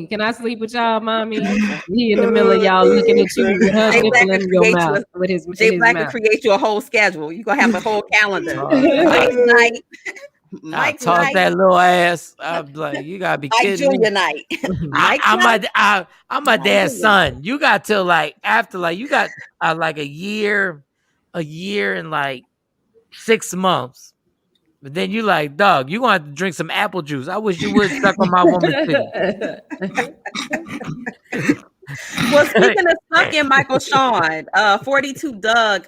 can I sleep with y'all, mommy? He in the middle of y'all looking at you with her nipple in your mouth with his Jay Black mouth. will create you a whole schedule. You're gonna have a whole calendar. Mike's toss night. that little ass. I'm like, you gotta be kidding me. Junior night. I'm my dad's son. You got till like after like you got like a year and like 6 months. But then you like, dog, you gonna have to drink some apple juice. I wish you would suck on my woman's titty. Well, speaking of sucking, Michael Shawn, 42 Doug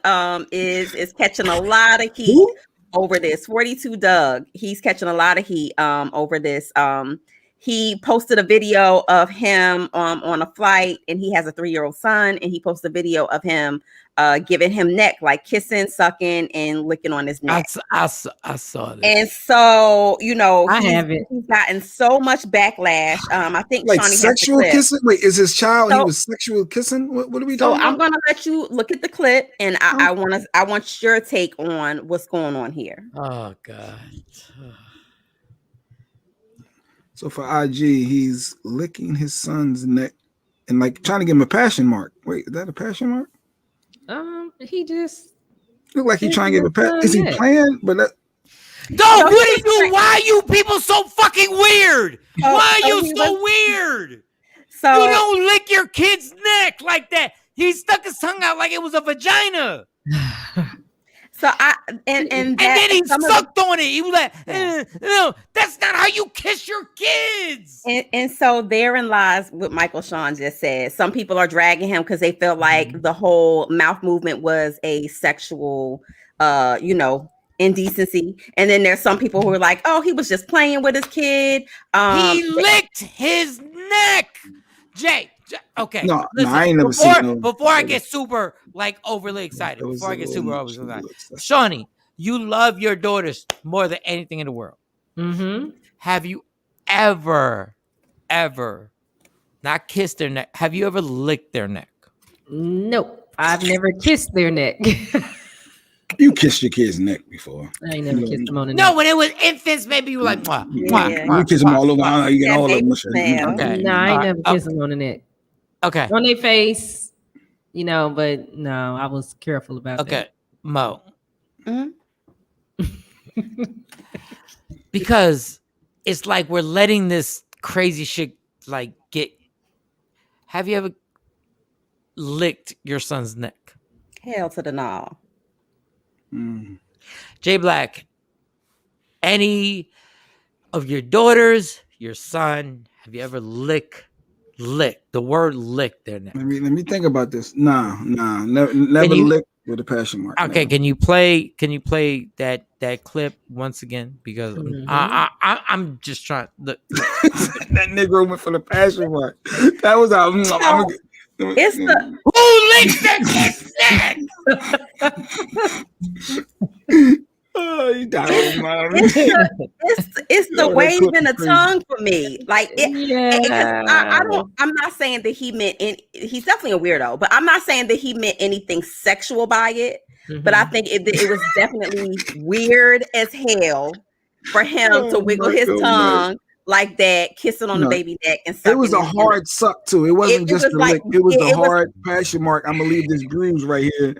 is catching a lot of heat over this. 42 Doug, he's catching a lot of heat over this. he posted a video of him on a flight, and he has a 3-year-old son, and he posted a video of him giving him neck, like kissing, sucking, and licking on his neck. I saw this. And so, you know, he's gotten so much backlash. I think like Shawnee sexual has the clip. kissing. Wait, is his child? So- He was sexual kissing. What are we So talking about? I'm gonna let you look at the clip, and I want your take on what's going on here. Oh God. So for IG, he's licking his son's neck and like trying to give him a passion mark. Wait, is that a passion mark? He just look like he's trying to give a passion. Is he playing? But that. Dog, what are you? Why are you people so fucking weird? Why are you so weird? So you don't lick your kid's neck like that. He stuck his tongue out like it was a vagina. So and then he sucked on it. He was like, no, that's not how you kiss your kids. And so therein lies what Michael Shawn just said. Some people are dragging him because they feel like the whole mouth movement was a sexual, indecency. And then there's some people who are like, oh, he was just playing with his kid. He licked his neck. Jay, okay. No, listen, I ain't never seen before I get super overly excited. Shawnee, you love your daughters more than anything in the world. Mm-hmm. Have you ever not kissed their neck? Have you ever licked their neck? Nope, I've never kissed their neck. You kissed your kid's neck before. I ain't never kissed them on the neck. No, when it was infants, maybe you were like, mwah, mwah, you kiss them all over. You get all of them. Okay. No, I ain't never kissed them on the neck. Okay. On their face, but no, I was careful about that. Okay, Mo. Because it's like we're letting this crazy shit get. Have you ever licked your son's neck? Hell to the no. Jay Black, any of your daughters, your son, have you ever licked the word lick their neck? Let me think about this. Nah, never licked with a passion mark. Okay, never. can you play that clip once again? Because I'm just trying. Look. That Negro went for the passion mark. That was out. It's the who licks their neck? Oh, you died. It's the waving the tongue for me. Like I'm not saying that he meant he's definitely a weirdo, but I'm not saying that he meant anything sexual by it. But I think it was definitely weird as hell for him to wiggle his tongue like that, kissing on the baby neck and sucking. It was a hard suck too. It wasn't just a lick. It was the hard passion mark. I'm gonna leave this bruise right here.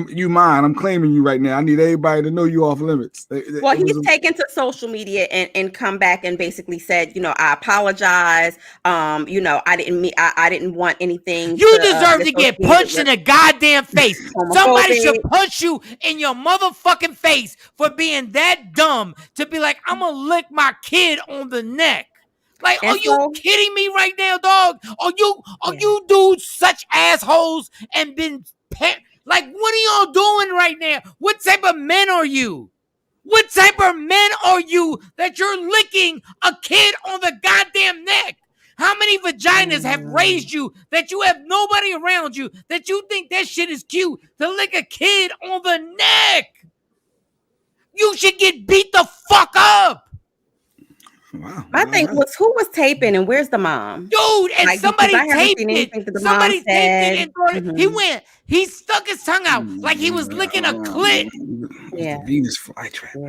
You mine. I'm claiming you right now. I need everybody to know you off limits. Well, he's taken to social media and come back and basically said, I apologize. I didn't want anything. You deserve to get punched in the goddamn face. Somebody should punch you in your motherfucking face for being that dumb to be like, I'm gonna lick my kid on the neck. Like, are you kidding me right now, dog? Are you dudes such assholes and been like, what are y'all doing right now? What type of men are you? What type of men are you that you're licking a kid on the goddamn neck? How many vaginas have raised you that you have nobody around you that you think that shit is cute to lick a kid on the neck? You should get beat the fuck up. Wow. I think who was taping and where's the mom? Dude, and somebody taped it. Somebody taped it. He stuck his tongue out like he was licking a clit. Yeah. Venus flytrap.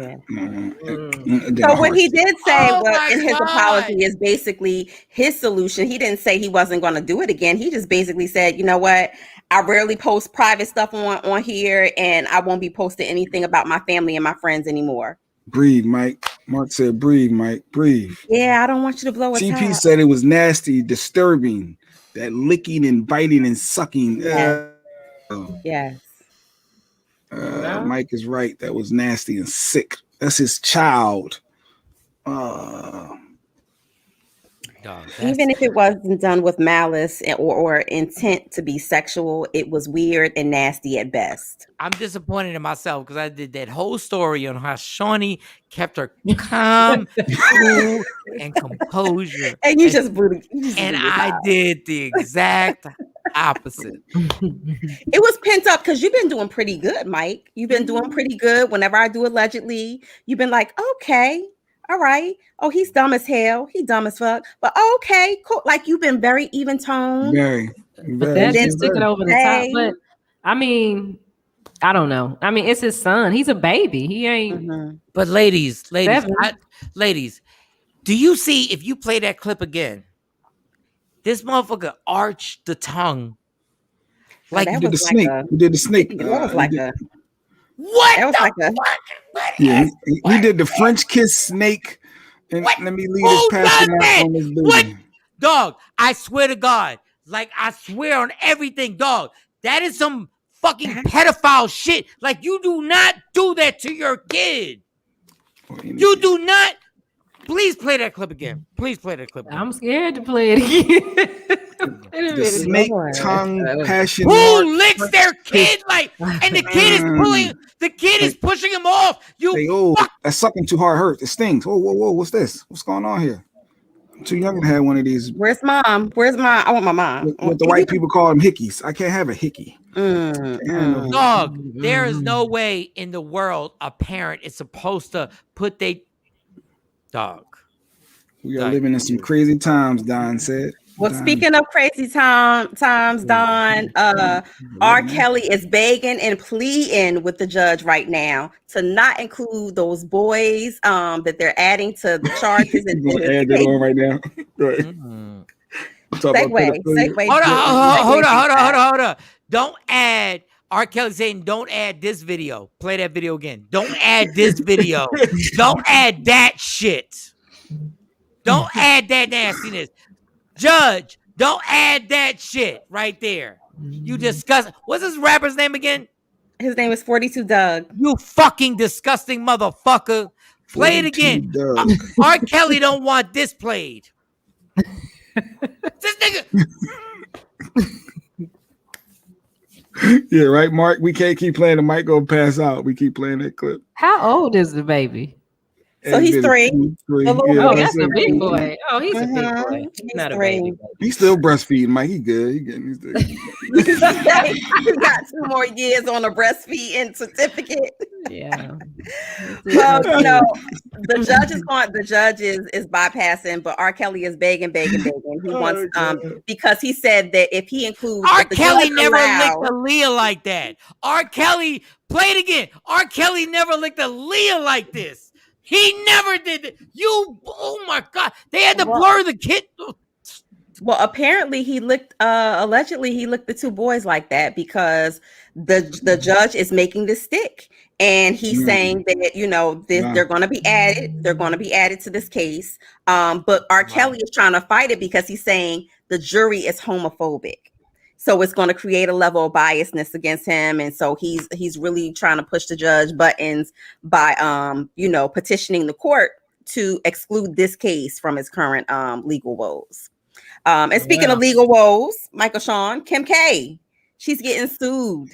So what he did say in his apology is basically his solution. He didn't say he wasn't going to do it again. He just basically said, you know what? I rarely post private stuff on here, and I won't be posting anything about my family and my friends anymore. Breathe, Mike. Mark said, breathe, Mike. Breathe. Yeah, I don't want you to blow it up. TP said it was nasty, disturbing. That licking and biting and sucking. Yes. Mike is right. That was nasty and sick. That's his child. Don't Even if it wasn't done with malice or intent to be sexual, it was weird and nasty at best. I'm disappointed in myself because I did that whole story on how Shawnee kept her calm, cool, and composure. And you just I did the exact opposite. It was pent up because you've been doing pretty good, Mike. You've been doing pretty good. Whenever I do allegedly, you've been like, okay, all right. Oh, he's dumb as hell. He dumb as fuck. But okay, cool. Like you've been very even toned. But that just took it over the top. But I mean, I don't know. I mean, it's his son. He's a baby. He ain't. But ladies, do you see if you play that clip again? This motherfucker arched the tongue. Like you did the snake. You did the snake. That was like a. What? That was like a. Yeah, he did the French kiss snake. And let me lead his passion out on this baby. What? Dog, I swear to God. Like, I swear on everything, dog. That is some fucking pedophile shit. Like, you do not do that to your kid. You do not. Please play that clip again. Please play that clip again. I'm scared to play it again. The snake tongue passion. Who licks their kid like? And the kid is pulling. The kid is pushing him off. That's sucking too hard hurts. It stings. Whoa, what's this? What's going on here? I'm too young to have one of these. Where's mom? I want my mom. What the white people call them hickeys. I can't have a hickey. Dog, there is no way in the world a parent is supposed to put dog. We are living in some crazy times, Don said. Well, speaking of crazy times, Don, R. Kelly is begging and pleading with the judge right now to not include those boys that they're adding to the charges. And add that on right now. Right. Segue. Hold on. Don't add. R. Kelly saying, don't add this video. Play that video again. Don't add this video. Don't add that shit. Don't add that nastiness. Judge, don't add that shit right there. You disgust. What's this rapper's name again? His name is 42 Doug. You fucking disgusting motherfucker. Play it again. R. Kelly don't want this played. This nigga. Yeah, right, Mark. We can't keep playing. The mic gonna pass out. We keep playing that clip. How old is the baby? So he's 3. Oh, that's a big boy. Oh, he's a big boy. He's not 3. A baby. He's still breastfeeding, Mike. He good. He's good. He's got 2 more years on a breastfeeding certificate. Yeah. Well, the judge is bypassing, but R. Kelly is begging. He wants because he said that if he includes R. Kelly never licked a Leah like that. R. Kelly, play it again. R. Kelly never licked a Leah like this. He never did it. Oh my God. They had to blur the kid. Well, apparently allegedly he licked the 2 boys like that because the judge is making this stick. And he's saying that, they're going to be added. They're going to be added to this case. But R. Kelly is trying to fight it because he's saying the jury is homophobic. So it's going to create a level of biasness against him. And so he's really trying to push the judge buttons by, petitioning the court to exclude this case from his current legal woes. And speaking of legal woes, Michael Shawn, Kim K, she's getting sued.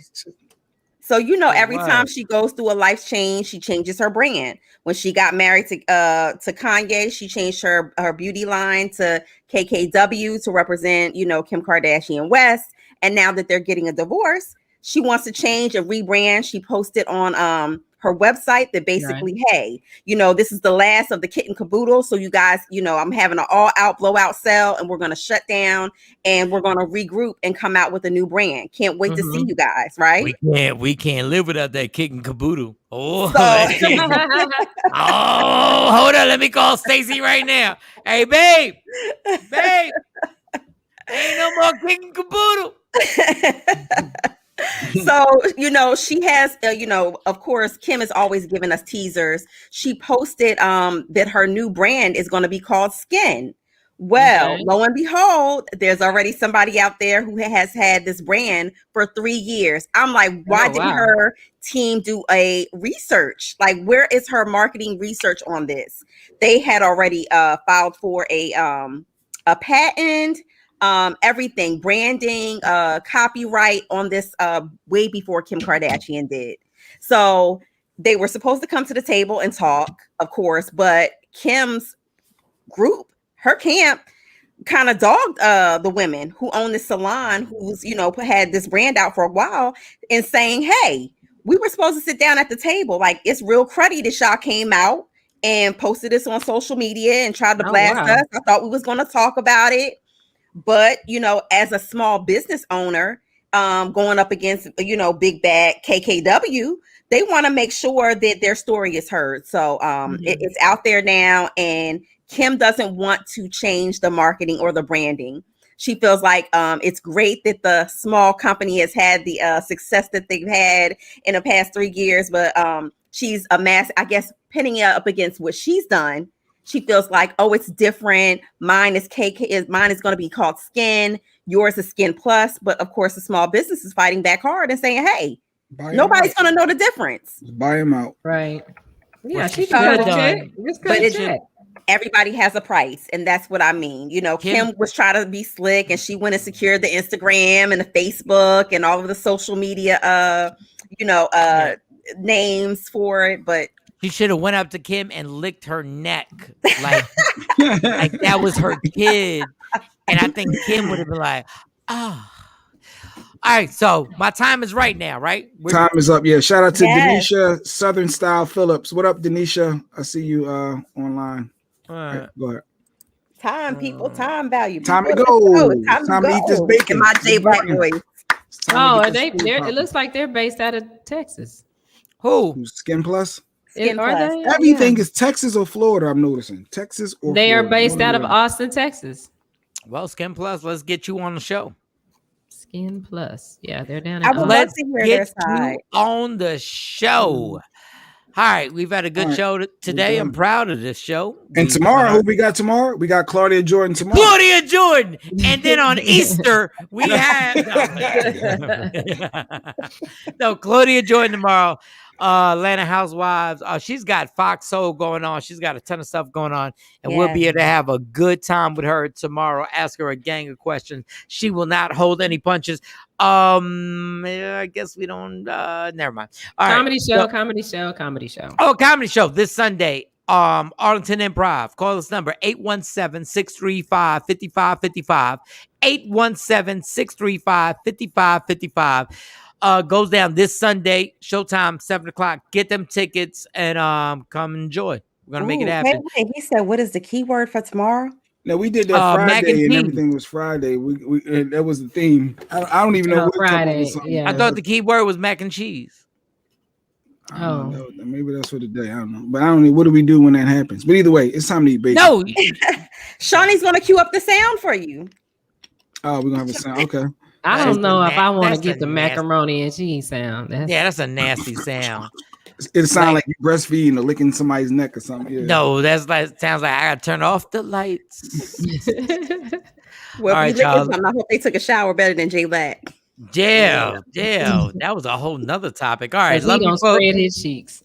So, every time she goes through a life change, she changes her brand. When she got married to Kanye, she changed her beauty line to KKW to represent, Kim Kardashian West. And now that they're getting a divorce, she wants to change and rebrand. She posted on her website that basically, hey, this is the last of the kit and caboodle. So you guys, I'm having an all-out blowout sale and we're going to shut down and we're going to regroup and come out with a new brand. Can't wait to see you guys, right? We can't live without that kit and caboodle. Oh, hold on. Let me call Stacy right now. Hey, babe, ain't no more kit and caboodle. So, she has, of course, Kim is always giving us teasers. She posted that her new brand is going to be called Skin. Well, lo and behold, there's already somebody out there who has had this brand for 3 years. I'm like, why didn't her team do a research? Like, where is her marketing research on this? They had already filed for a a patent, everything, branding, copyright on this way before Kim Kardashian did. So they were supposed to come to the table and talk, of course, but Kim's group, her camp, kind of dogged the women who own the salon, who's, you know, had this brand out for a while, and saying, hey, we were supposed to sit down at the table. Like, it's real cruddy that y'all came out and posted this on social media and tried to blast us. I thought we was going to talk about it. But, you know, as a small business owner, going up against, you know, big bad KKW, they want to make sure that their story is heard. So it's out there now, and Kim doesn't want to change the marketing or the branding. She feels like it's great that the small company has had the success that they've had in the past 3 years, but she's pinning it up against what she's done. She feels like, oh, it's different. Mine is going to be called Skin. Yours is Skin Plus. But of course, the small business is fighting back hard and saying, hey, nobody's going to know the difference. Just buy them out. Right. Yeah, Well, she could have done. But everybody has a price, and that's what I mean. You know, Kim was trying to be slick, and she went and secured the Instagram and the Facebook and all of the social media, names for it. But she should have went up to Kim and licked her neck, like that was her kid. And I think Kim would have been like, ah. All right, so my time is right now, right? Time is up. Yeah, shout out to Denisha Southern Style Phillips. What up, Denisha? I see you online. All right, go ahead. Time, people, time value. Time to go. Time to eat this bacon. My J Black boys. Oh, are they? It looks like they're based out of Texas. Who? Skin Plus. Skin Are Plus. they? Everything is Texas or Florida. I'm noticing Texas or they Florida. are based out of Austin, Texas. Well, Skin Plus, let's get you on the show. Skin Plus, yeah, they're down. I would love to hear their Get you side. on the show. All right, we've had a good show today. I'm proud of this show. And tomorrow, who we got tomorrow? We got Claudia Jordan tomorrow. Claudia Jordan. And then on Easter, we have no Claudia Jordan tomorrow. Atlanta Housewives. She's got Fox Soul going on. She's got a ton of stuff going on, and we'll be able to have a good time with her tomorrow. Ask her a gang of questions. She will not hold any punches. I guess we don't. Never mind. All right. Comedy show. Oh, comedy show this Sunday. Arlington Improv. Call this number 817-635-5555. 817-635-5555. Goes down this Sunday, showtime, 7:00. Get them tickets and come enjoy. We're gonna make it happen. Wait, he said, what is the keyword for tomorrow? No, we did that Friday, and everything was Friday. We that was the theme. I don't even know what Friday. Yeah, I thought the keyword was mac and cheese. Oh, maybe that's for the day. I don't know, but I don't know. What do we do when that happens? But either way, it's time to eat bacon. No, Shawnee's gonna cue up the sound for you. Oh, we're gonna have a sound. Okay. I don't know if I want to get the macaroni and cheese sound. That's a nasty sound. It sounds like you're breastfeeding or licking somebody's neck or something. Yeah. No, sounds like I gotta turn off the lights. Well, all right, y'all. I hope they took a shower better than J Black. Jail. That was a whole nother topic. All right, love you, spread his cheeks.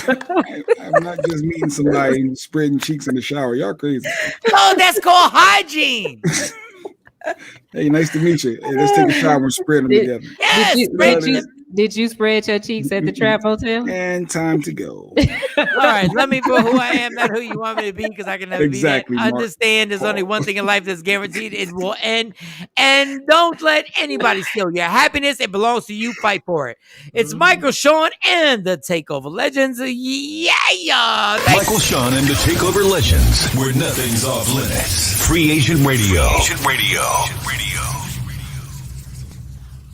I'm not just meeting somebody and spreading cheeks in the shower. Y'all crazy. Oh, that's called hygiene. Hey, nice to meet you. Hey, let's take a shower and spread them together. Yes, did you spread your cheeks at the Trap Hotel? And time to go. All right, let me put who I am, not who you want me to be, because I can never be that. Understand there's only one thing in life that's guaranteed. It will end. And don't let anybody steal your happiness. It belongs to you. Fight for it. It's Michael, Shawn, and the Takeover Legends. Yeah. Michael, Shawn, and the Takeover Legends, where nothing's off limits. Free Asian Radio.